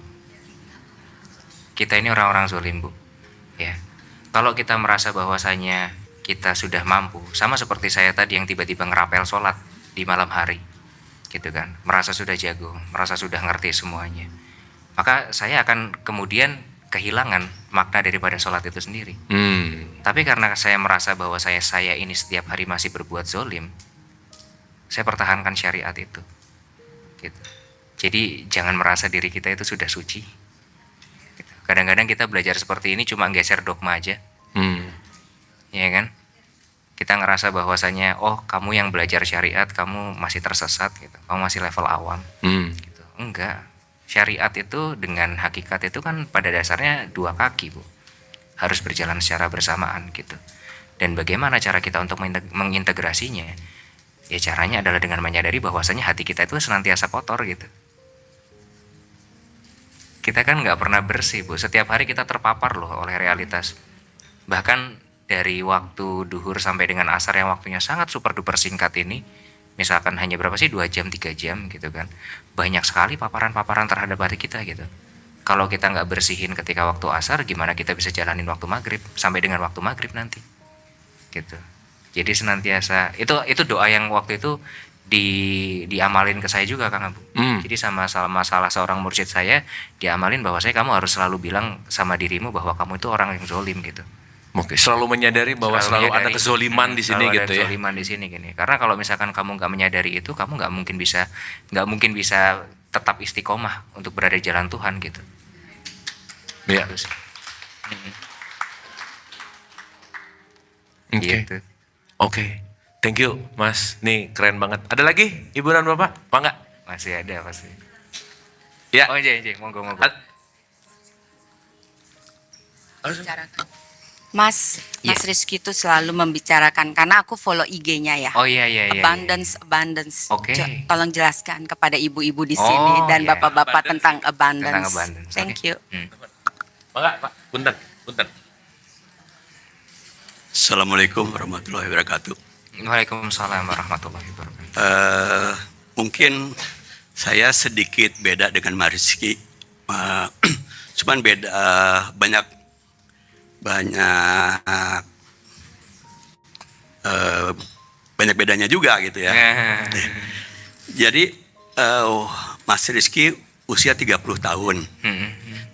Kita ini orang-orang zolim, Bu. Ya. Kalau kita merasa bahwasanya kita sudah mampu, sama seperti saya tadi yang tiba-tiba ngerapel sholat di malam hari, gitu kan, merasa sudah jago, merasa sudah ngerti semuanya, maka saya akan kemudian kehilangan makna daripada sholat itu sendiri. Tapi karena saya merasa bahwa saya ini setiap hari masih berbuat zolim, saya pertahankan syariat itu, gitu. Jadi jangan merasa diri kita itu sudah suci. Gitu. Kadang-kadang kita belajar seperti ini cuma geser dogma aja, ya kan? Kita ngerasa bahwasanya, oh kamu yang belajar syariat, kamu masih tersesat, gitu. Kamu masih level awam. Gitu. Enggak. Syariat itu dengan hakikat itu kan pada dasarnya 2 kaki, Bu. Harus berjalan secara bersamaan gitu. Dan bagaimana cara kita untuk mengintegrasinya? Ya caranya adalah dengan menyadari bahwasanya hati kita itu senantiasa kotor gitu. Kita kan nggak pernah bersih, Bu. Setiap hari kita terpapar loh oleh realitas. Bahkan dari waktu duhur sampai dengan asar yang waktunya sangat super duper singkat ini, misalkan hanya berapa sih, 2 jam, 3 jam gitu kan. Banyak sekali paparan-paparan terhadap hati kita gitu. Kalau kita nggak bersihin ketika waktu asar, gimana kita bisa jalanin waktu maghrib sampai dengan waktu maghrib nanti, gitu. Jadi senantiasa itu doa yang waktu itu diamalin ke saya juga, Kang Abu. Jadi sama masalah seorang mursyid saya diamalin bahwa kamu harus selalu bilang sama dirimu bahwa kamu itu orang yang zolim gitu. Oke, selalu menyadari bahwa selalu ada kezoliman di sini gitu ya. Kezoliman di sini gini. Karena kalau misalkan kamu nggak menyadari itu, kamu nggak mungkin bisa tetap istiqomah untuk berada di jalan Tuhan gitu. Iya. Oke. Gitu. Oke. Thank you, Mas. Nih keren banget. Ada lagi Ibu dan Bapak? Apa enggak? Masih ada pasti. Ya. Oh iya, monggo. Mas Rizky itu selalu membicarakan, karena aku follow IG-nya ya. Oh iya. Abundance. Oke. Tolong jelaskan kepada ibu-ibu di sini dan bapak-bapak tentang abundance. Tentang abundance. Thank you. Enggak, Pak. Punten. Assalamualaikum warahmatullahi wabarakatuh. Waalaikumsalam warahmatullahi wabarakatuh. Mungkin saya sedikit beda dengan Mas Rizky. Cuman beda banyak bedanya juga gitu ya. Jadi Mas Rizky usia 30 tahun.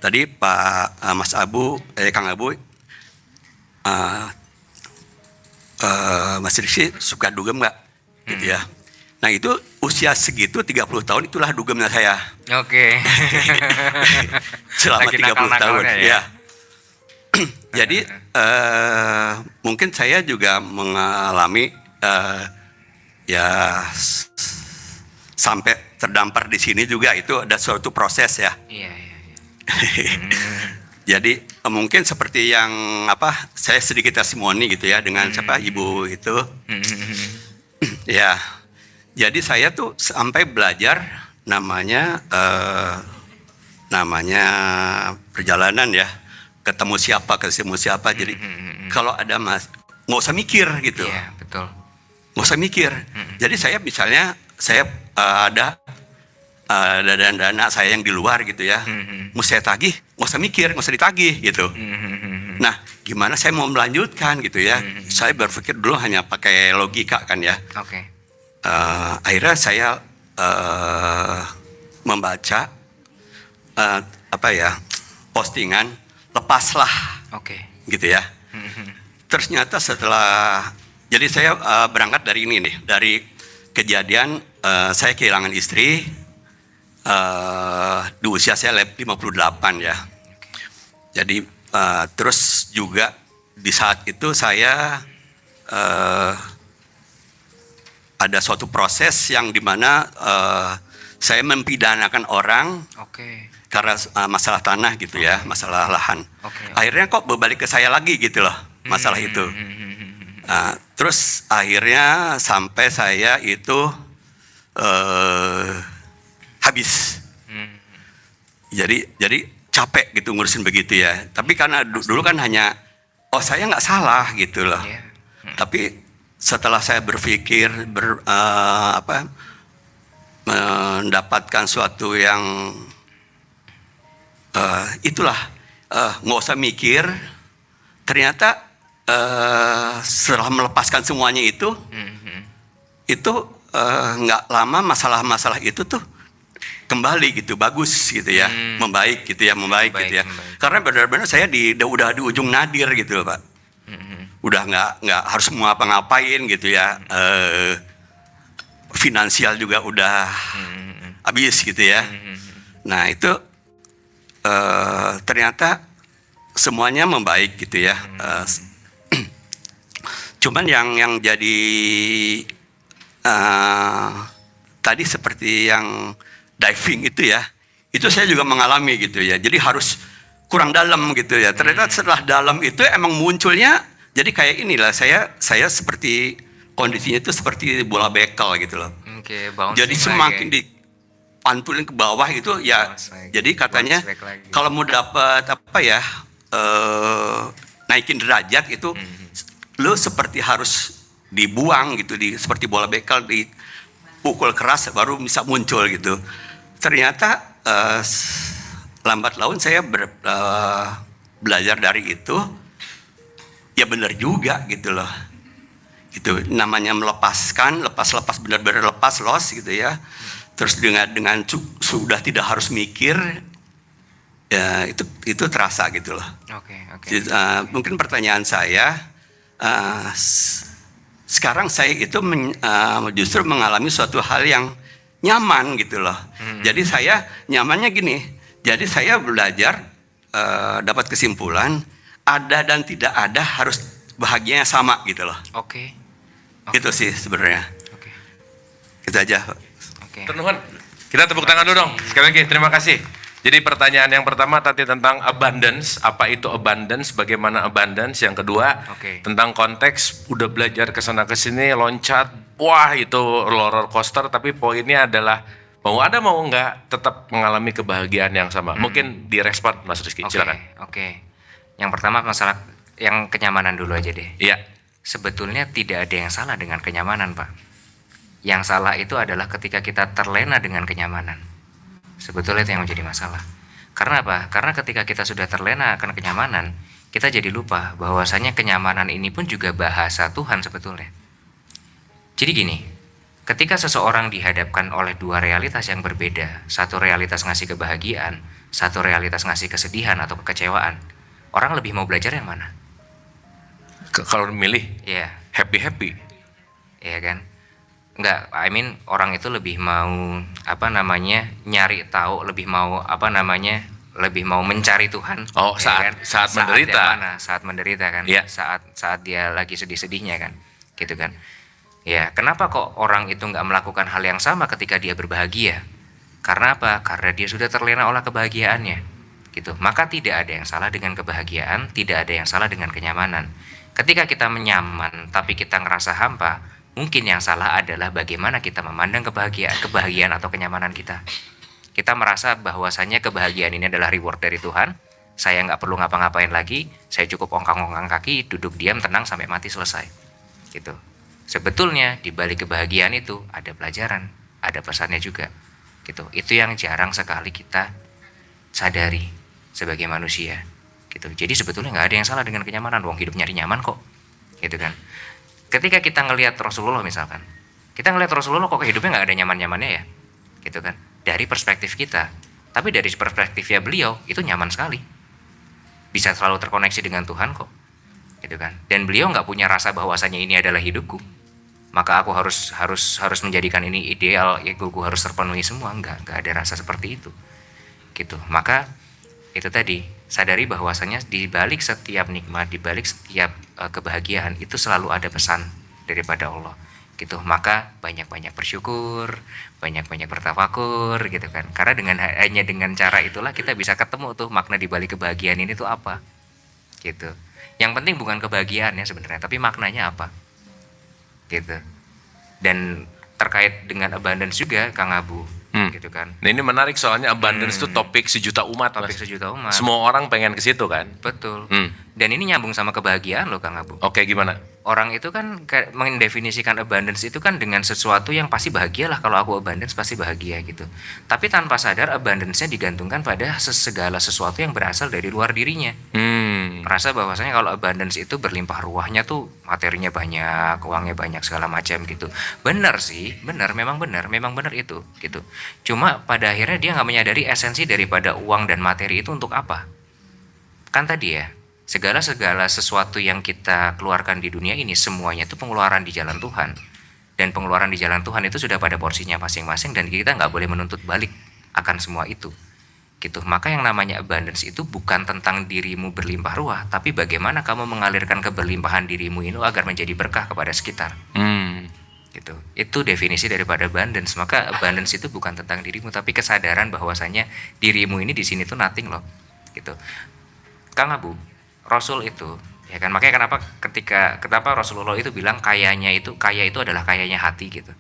Tadi Pak Mas Abu, Kang Abu, Mas Rizky suka dugem nggak? Gitu ya. Nah itu usia segitu 30 tahun itulah dugemnya saya. Oke. Selama Lagi 30 tahun ya. Jadi mungkin saya juga mengalami ya sampai terdampar di sini juga itu ada suatu proses ya. Iya. Jadi mungkin seperti yang saya sedikit testimoni gitu ya dengan ibu itu. Ya. Jadi saya tuh sampai belajar namanya perjalanan ya. Ketemu siapa. Jadi kalau ada nggak usah mikir gitu. Iya, betul. Nggak usah mikir. Jadi saya misalnya ada dana saya yang di luar gitu ya, mau saya tagih, nggak usah mikir, nggak usah ditagih gitu. Nah, gimana saya mau melanjutkan gitu ya? Saya berpikir dulu hanya pakai logika kan ya. Oke. Akhirnya saya membaca postingan, lepaslah, gitu ya. Ternyata setelah, jadi saya berangkat dari ini nih, dari kejadian saya kehilangan istri. Di usia saya 58 ya. Jadi terus juga di saat itu saya ada suatu proses yang dimana saya mempidanakan orang karena masalah tanah gitu ya, masalah lahan. Akhirnya kok berbalik ke saya lagi gitu loh masalah itu. Terus akhirnya sampai saya itu habis. Jadi capek gitu ngurusin begitu ya. Tapi karena dulu kan hanya saya nggak salah gitu loh. Tapi setelah saya berpikir mendapatkan suatu yang itulah nggak usah mikir. Ternyata setelah melepaskan semuanya itu nggak lama masalah-masalah itu tuh kembali gitu, bagus gitu ya, membaik gitu ya. Karena benar-benar saya udah di ujung nadir gitu loh, Pak. Udah nggak harus mau ngapa-ngapain gitu ya. Finansial juga udah habis gitu ya. Nah itu ternyata semuanya membaik gitu ya. Cuman yang jadi tadi seperti yang diving itu ya, itu saya juga mengalami gitu ya. Jadi harus kurang dalam gitu ya. Ternyata setelah dalam itu emang munculnya Jadi kayak inilah saya seperti kondisinya itu seperti bola bekel gitu loh. Jadi semakin dipantulin ke bawah itu ya. Jadi katanya kalau mau dapat apa ya naikin derajat itu lo seperti harus dibuang gitu, seperti bola bekel dipukul keras baru bisa muncul gitu. Ternyata lambat laun saya belajar dari itu, ya benar juga gitu loh. Gitu namanya melepaskan, lepas benar-benar lepas los gitu ya. Terus dengan sudah tidak harus mikir, ya itu terasa gitu loh. Mungkin pertanyaan saya, sekarang saya itu justru mengalami suatu hal yang nyaman gitu loh. Jadi saya nyamannya gini. Jadi saya belajar dapat kesimpulan ada dan tidak ada harus bahagianya sama gitu loh. Itu sih sebenarnya. Itu aja. Teman-teman, kita tepuk tangan dulu dong. Sekali lagi terima kasih. Jadi pertanyaan yang pertama tadi tentang abundance, apa itu abundance, bagaimana abundance. Yang kedua tentang konteks, udah belajar kesana kesini, loncat, wah itu roller coaster, tapi poinnya adalah mau ada mau enggak tetap mengalami kebahagiaan yang sama. Mungkin direspon Mas Rizky, silakan. Yang pertama masalah yang kenyamanan dulu aja deh. Iya. Sebetulnya tidak ada yang salah dengan kenyamanan, Pak. Yang salah itu adalah ketika kita terlena dengan kenyamanan. Sebetulnya itu yang menjadi masalah. Karena apa? Karena ketika kita sudah terlena akan kenyamanan, kita jadi lupa bahwasanya kenyamanan ini pun juga bahasa Tuhan sebetulnya. Jadi gini, ketika seseorang dihadapkan oleh dua realitas yang berbeda, satu realitas ngasih kebahagiaan, satu realitas ngasih kesedihan atau kekecewaan, orang lebih mau belajar yang mana? Kalau milih, happy. Iya kan? Enggak, orang itu lebih mau nyari tahu, lebih mau lebih mau mencari Tuhan. Saat menderita. Saat menderita kan? Yeah. Saat dia lagi sedih-sedihnya kan, gitu kan? Ya, kenapa kok orang itu nggak melakukan hal yang sama ketika dia berbahagia? Karena apa? Karena dia sudah terlena oleh kebahagiaannya, gitu. Maka tidak ada yang salah dengan kebahagiaan, tidak ada yang salah dengan kenyamanan. Ketika kita menyaman tapi kita ngerasa hampa, mungkin yang salah adalah bagaimana kita memandang kebahagiaan atau kenyamanan kita. Kita merasa bahwasannya kebahagiaan ini adalah reward dari Tuhan. Saya nggak perlu ngapa-ngapain lagi, saya cukup ongkang-ongkang kaki, duduk diam, tenang sampai mati selesai, gitu. Sebetulnya di balik kebahagiaan itu ada pelajaran, ada pesannya juga, gitu. Itu yang jarang sekali kita sadari sebagai manusia, gitu. Jadi sebetulnya nggak ada yang salah dengan kenyamanan, wong hidup nyari nyaman kok, gitu kan. Ketika kita ngelihat Rasulullah misalkan, kita ngelihat Rasulullah kok hidupnya nggak ada nyaman-nyamannya ya, gitu kan. Dari perspektif kita, tapi dari perspektifnya beliau itu nyaman sekali, bisa selalu terkoneksi dengan Tuhan kok, gitu kan. Dan beliau nggak punya rasa bahwasanya ini adalah hidupku, maka aku harus menjadikan ini ideal, egoku harus terpenuhi semua. Nggak ada rasa seperti itu, gitu. Maka itu tadi, sadari bahwasanya di balik setiap nikmat, di balik setiap kebahagiaan itu selalu ada pesan daripada Allah, gitu. Maka banyak-banyak bersyukur, banyak-banyak bertafakur, gitu kan. Karena hanya dengan cara itulah kita bisa ketemu tuh makna di balik kebahagiaan ini tuh apa, gitu. Yang penting bukan kebahagiaannya sebenarnya, tapi maknanya apa, gitu. Dan terkait dengan abundance juga, Kang Abu, gitu kan. Nah ini menarik soalnya abundance itu topik sejuta umat. Sejuta umat. Semua orang pengen ke situ kan. Betul. Dan ini nyambung sama kebahagiaan loh, Kang Abu. Oke, gimana? Orang itu kan mendefinisikan abundance itu kan dengan sesuatu yang pasti bahagia lah. Kalau aku abundance pasti bahagia gitu. Tapi tanpa sadar abundance-nya digantungkan pada segala sesuatu yang berasal dari luar dirinya. Merasa bahwasanya kalau abundance itu berlimpah ruahnya tuh materinya banyak, uangnya banyak segala macam gitu. Benar sih, memang benar itu gitu. Cuma pada akhirnya dia nggak menyadari esensi daripada uang dan materi itu untuk apa. Kan tadi ya, segala sesuatu yang kita keluarkan di dunia ini semuanya itu pengeluaran di jalan Tuhan. Dan pengeluaran di jalan Tuhan itu sudah pada porsinya masing-masing dan kita nggak boleh menuntut balik akan semua itu. Gitu. Maka yang namanya abundance itu bukan tentang dirimu berlimpah ruah, tapi bagaimana kamu mengalirkan keberlimpahan dirimu ini agar menjadi berkah kepada sekitar. Gitu. Itu definisi daripada abundance. Maka abundance itu bukan tentang dirimu, tapi kesadaran bahwasanya dirimu ini di sini tuh nothing loh. Gitu. Kang Abu, Rasul itu Ya kan, makanya kenapa Rasulullah itu bilang kaya itu adalah kayanya hati gitu.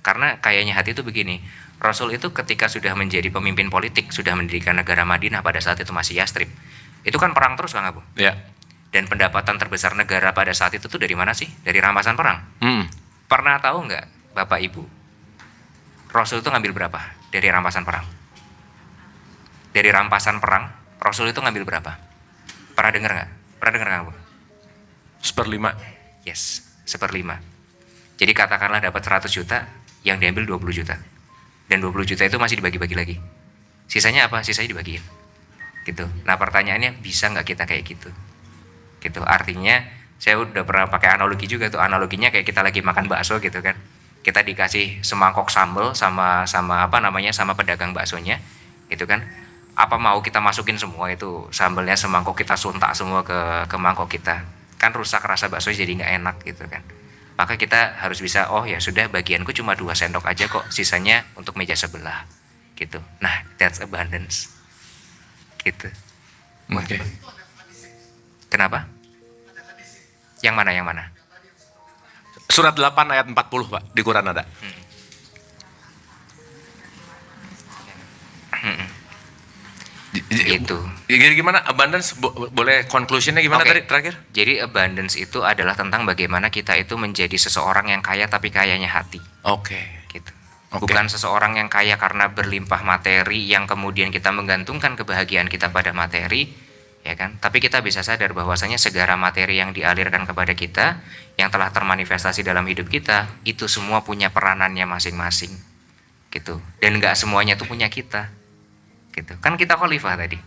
Karena kayanya hati itu begini, Rasul itu ketika sudah menjadi pemimpin politik, sudah mendirikan negara Madinah pada saat itu masih Yastrib, itu kan perang terus Kang Abu. Ya. Dan pendapatan terbesar negara pada saat itu tuh dari mana sih? Dari rampasan perang. Pernah tahu nggak Bapak Ibu, Rasul itu ngambil berapa dari rampasan perang? Dari rampasan perang, Rasul itu ngambil berapa? Pernah dengar nggak? Pernah dengar nggak, Bu? 1/5. Yes, 1/5. Jadi katakanlah dapat 100 juta, yang diambil 20 juta. Dan 20 juta itu masih dibagi-bagi lagi. Sisanya apa? Sisanya dibagiin. Gitu. Nah pertanyaannya, bisa nggak kita kayak gitu? Gitu. Artinya, saya udah pernah pakai analogi juga tuh. Analoginya kayak kita lagi makan bakso gitu kan. Kita dikasih semangkok sambal sama pedagang baksonya, gitu kan. Apa mau kita masukin semua itu sambalnya semangkok, kita suntak semua ke mangkok kita, kan rusak rasa bakso, jadi nggak enak gitu kan. Maka kita harus bisa, oh ya sudah, bagianku cuma 2 sendok aja kok, sisanya untuk meja sebelah gitu. Nah, that's abundance gitu. Oke. Kenapa? Yang mana? Surat 8 ayat 40 Pak, di Quran ada. Itu. Jadi gimana abundance, boleh conclusionnya gimana tadi terakhir? Jadi abundance itu adalah tentang bagaimana kita itu menjadi seseorang yang kaya tapi kayanya hati. Oke. Gitu. Oke. Bukan seseorang yang kaya karena berlimpah materi yang kemudian kita menggantungkan kebahagiaan kita pada materi, ya kan? Tapi kita bisa sadar bahwasanya segala materi yang dialirkan kepada kita, yang telah termanifestasi dalam hidup kita, itu semua punya peranannya masing-masing. Gitu. Dan nggak semuanya tuh punya kita. Gitu. Kan kita khalifah tadi.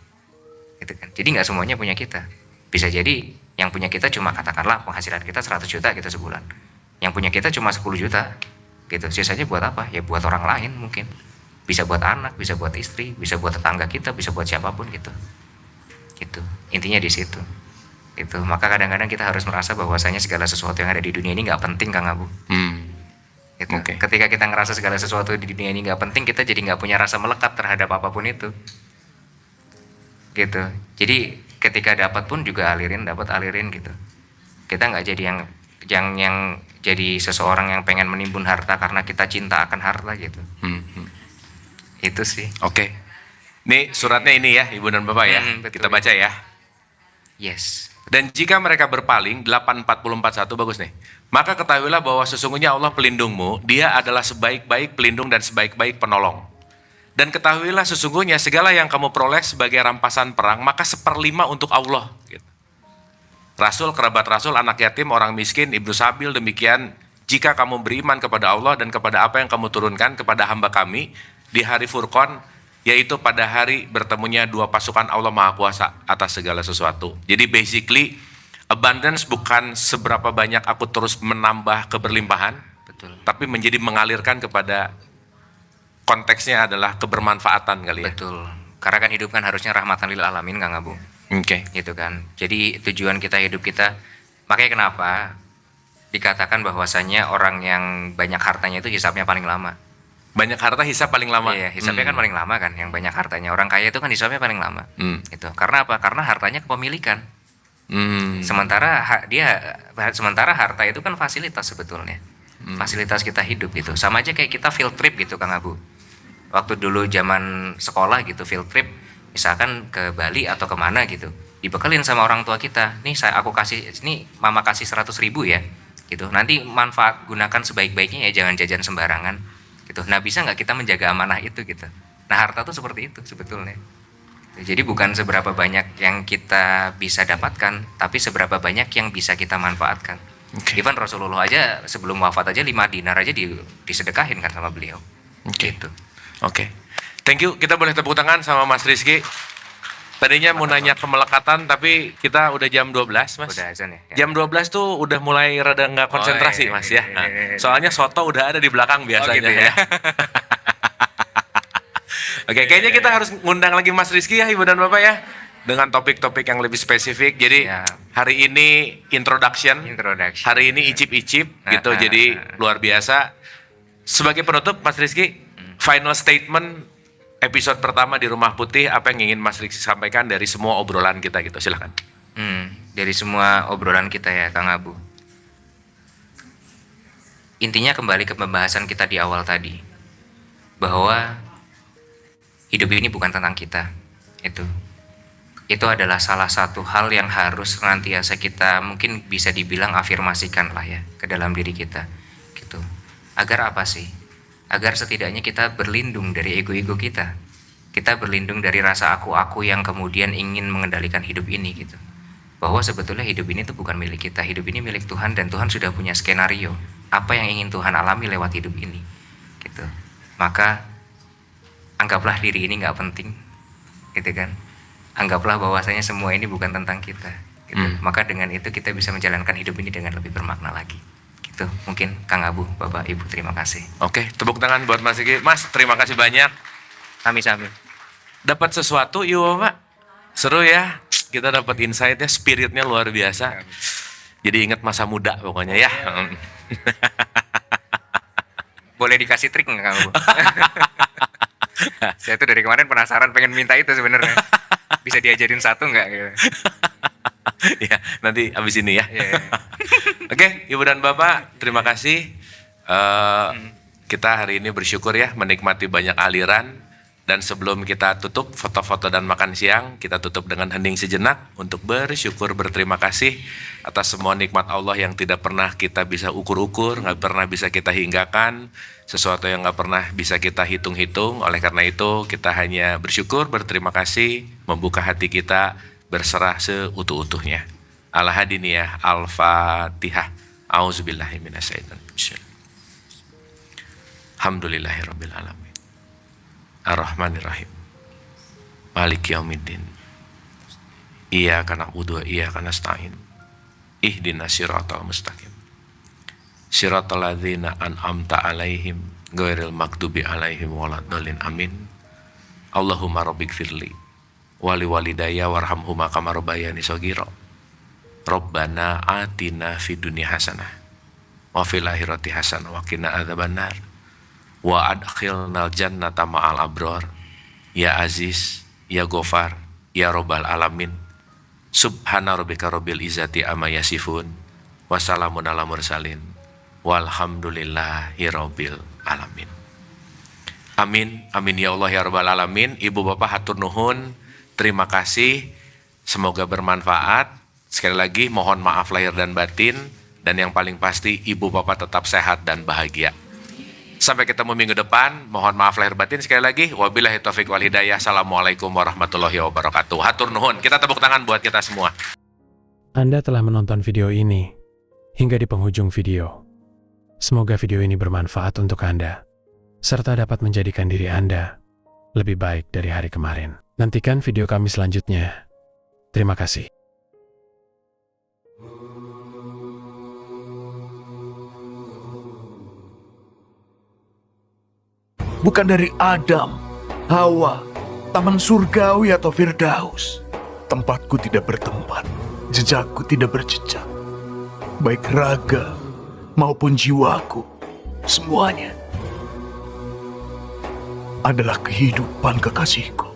Gitu kan. Jadi nggak semuanya punya kita. Bisa jadi yang punya kita cuma katakanlah penghasilan kita 100 juta gitu sebulan. Yang punya kita cuma 10 juta. Gitu. Sisanya buat apa? Ya buat orang lain mungkin. Bisa buat anak, bisa buat istri, bisa buat tetangga kita, bisa buat siapapun gitu. Gitu. Intinya di situ. Gitu. Maka kadang-kadang kita harus merasa bahwasanya segala sesuatu yang ada di dunia ini nggak penting, Kang Abu. Gitu. Okay. Ketika kita ngerasa segala sesuatu di dunia ini nggak penting, kita jadi nggak punya rasa melekat terhadap apapun itu. Gitu. Jadi ketika dapat pun juga alirin gitu. Kita nggak jadi yang jadi seseorang yang pengen menimbun harta karena kita cinta akan harta gitu. Itu sih. Oke. Ini suratnya ini ya, Ibu dan Bapak ya. Kita baca ya. Yes. Dan jika mereka berpaling, 8:40-41 bagus nih. Maka ketahuilah bahwa sesungguhnya Allah pelindungmu, Dia adalah sebaik-baik pelindung dan sebaik-baik penolong. Dan ketahuilah sesungguhnya segala yang kamu peroleh sebagai rampasan perang, maka 1/5 untuk Allah. Gitu. Rasul, kerabat Rasul, anak yatim, orang miskin, ibnu sabil, demikian. Jika kamu beriman kepada Allah dan kepada apa yang kamu turunkan kepada hamba kami di hari Furqan, yaitu pada hari bertemunya 2 pasukan Allah Maha Kuasa atas segala sesuatu. Jadi basically abundance bukan seberapa banyak aku terus menambah keberlimpahan, Betul. tapi menjadi mengalirkan kepada konteksnya adalah kebermanfaatan kali ya. Betul. Karena kan hidup kan harusnya rahmatan lil alamin, Kang Abu. Oke. Gitu kan. Jadi tujuan kita hidup kita, makanya kenapa dikatakan bahwasanya orang yang banyak hartanya itu hisapnya paling lama. Banyak harta hisap paling lama. Iya, hisapnya kan paling lama kan, yang banyak hartanya. Orang kaya itu kan hisapnya paling lama. Itu. Karena apa? Karena hartanya kepemilikan. Sementara harta itu kan fasilitas sebetulnya. Fasilitas kita hidup gitu. Sama aja kayak kita field trip gitu, Kang Abu. Waktu dulu zaman sekolah gitu, field trip misalkan ke Bali atau kemana gitu, dibekelin sama orang tua kita. Nih mama kasih 100.000 ya. Gitu. Nanti gunakan sebaik-baiknya ya, jangan jajan sembarangan. Gitu. Nah, bisa nggak kita menjaga amanah itu gitu? Nah, harta tuh seperti itu sebetulnya. Jadi bukan seberapa banyak yang kita bisa dapatkan, tapi seberapa banyak yang bisa kita manfaatkan. Okay. Even Rasulullah aja sebelum wafat aja 5 dinar aja disedekahin kan sama beliau. Gitu. Oke. Thank you. Kita boleh tepuk tangan sama Mas Rizky. Tadinya mau nanya kemelekatan, tapi kita udah jam 12, Mas. Udah azan ya? Jam 12 tuh udah mulai rada nggak konsentrasi, Mas ya. Nah, soalnya soto udah ada di belakang biasanya gitu ya. Oke, kayaknya kita harus ngundang lagi Mas Rizky ya, Ibu dan Bapak ya, dengan topik-topik yang lebih spesifik. Jadi hari ini introduction. Hari ini icip-icip gitu. Jadi luar biasa. Sebagai penutup, Mas Rizky, final statement episode pertama di Rumah Putih, apa yang ingin Mas Rizky sampaikan dari semua obrolan kita gitu, silakan. dari semua obrolan kita ya Kang Abu. Intinya kembali ke pembahasan kita di awal tadi, bahwa hidup ini bukan tentang kita. Itu adalah salah satu hal yang harus senantiasa kita mungkin bisa dibilang afirmasikan lah ya ke dalam diri kita gitu. Agar apa sih? Agar setidaknya kita berlindung dari ego-ego kita. Kita berlindung dari rasa aku-aku yang kemudian ingin mengendalikan hidup ini gitu. Bahwa sebetulnya hidup ini tuh bukan milik kita, hidup ini milik Tuhan, dan Tuhan sudah punya skenario apa yang ingin Tuhan alami lewat hidup ini gitu. Maka anggaplah diri ini nggak penting gitu kan. Anggaplah bahwasanya semua ini bukan tentang kita gitu. Maka dengan itu kita bisa menjalankan hidup ini dengan lebih bermakna lagi gitu. Mungkin Kang Abu, Bapak, Ibu, terima kasih. Oke, tepuk tangan buat Mas Rizky. Mas, terima kasih banyak. Sami-sami. Dapat sesuatu yuk Bapak. Seru ya. Kita dapat insight-nya, spiritnya luar biasa. Jadi ingat masa muda pokoknya ya. Boleh dikasih trik nggak Kang Abu? Saya tuh dari kemarin penasaran pengen minta itu sebenarnya. Bisa diajarin satu nggak gitu? Ya, nanti abis ini ya. Oke, Ibu dan Bapak, terima kasih. Kita hari ini bersyukur ya menikmati banyak aliran. Dan sebelum kita tutup foto-foto dan makan siang, kita tutup dengan hening sejenak untuk bersyukur, berterima kasih atas semua nikmat Allah yang tidak pernah kita bisa ukur-ukur, nggak pernah bisa kita hinggakan, sesuatu yang nggak pernah bisa kita hitung-hitung. Oleh karena itu kita hanya bersyukur, berterima kasih, membuka hati kita, berserah seutuh-utuhnya. Al-Hadiniyah, Al-Fatihah. A'udzubillahi minasyaitonir rajim. Alhamdulillahirabbil alamin. Ar-Rahmanir-Rahim. Maliki yaumiddin. Iyyaka na'budu wa iyyaka nasta'in. Ihdinas siratal mustaqim. Siratal ladzina an'amta 'alaihim ghairil maghdubi 'alaihim waladdallin. Amin. Allahumma rabbighfirli wa liwalidayya warhamhuma kama rabbayani shaghira. Rabbana atina fid dunya hasanah wa fil akhirati hasanah wa qina adzabannar. Wa adkhilnal jannata ma'al abrar. Ya Aziz, Ya Ghafar, Ya Rabbal Alamin. Subhana rabbika rabbil izzati amma yasifun. Wassalamun ala mursalin. Walhamdulillahi rabbil alamin. Amin, amin ya Allah ya Rabbal Alamin. Ibu Bapak hatur nuhun, terima kasih. Semoga bermanfaat. Sekali lagi mohon maaf lahir dan batin. Dan yang paling pasti Ibu Bapak tetap sehat dan bahagia. Sampai ketemu minggu depan. Mohon maaf lahir batin sekali lagi. Wabillahi taufiq wal hidayah. Assalamualaikum warahmatullahi wabarakatuh. Hatur nuhun. Kita tepuk tangan buat kita semua. Anda telah menonton video ini hingga di penghujung video. Semoga video ini bermanfaat untuk Anda, serta dapat menjadikan diri Anda lebih baik dari hari kemarin. Nantikan video kami selanjutnya. Terima kasih. Bukan dari Adam, Hawa, taman surgawi atau Firdaus. Tempatku tidak bertempat, jejakku tidak berjejak. Baik raga maupun jiwaku, semuanya adalah kehidupan kekasihku.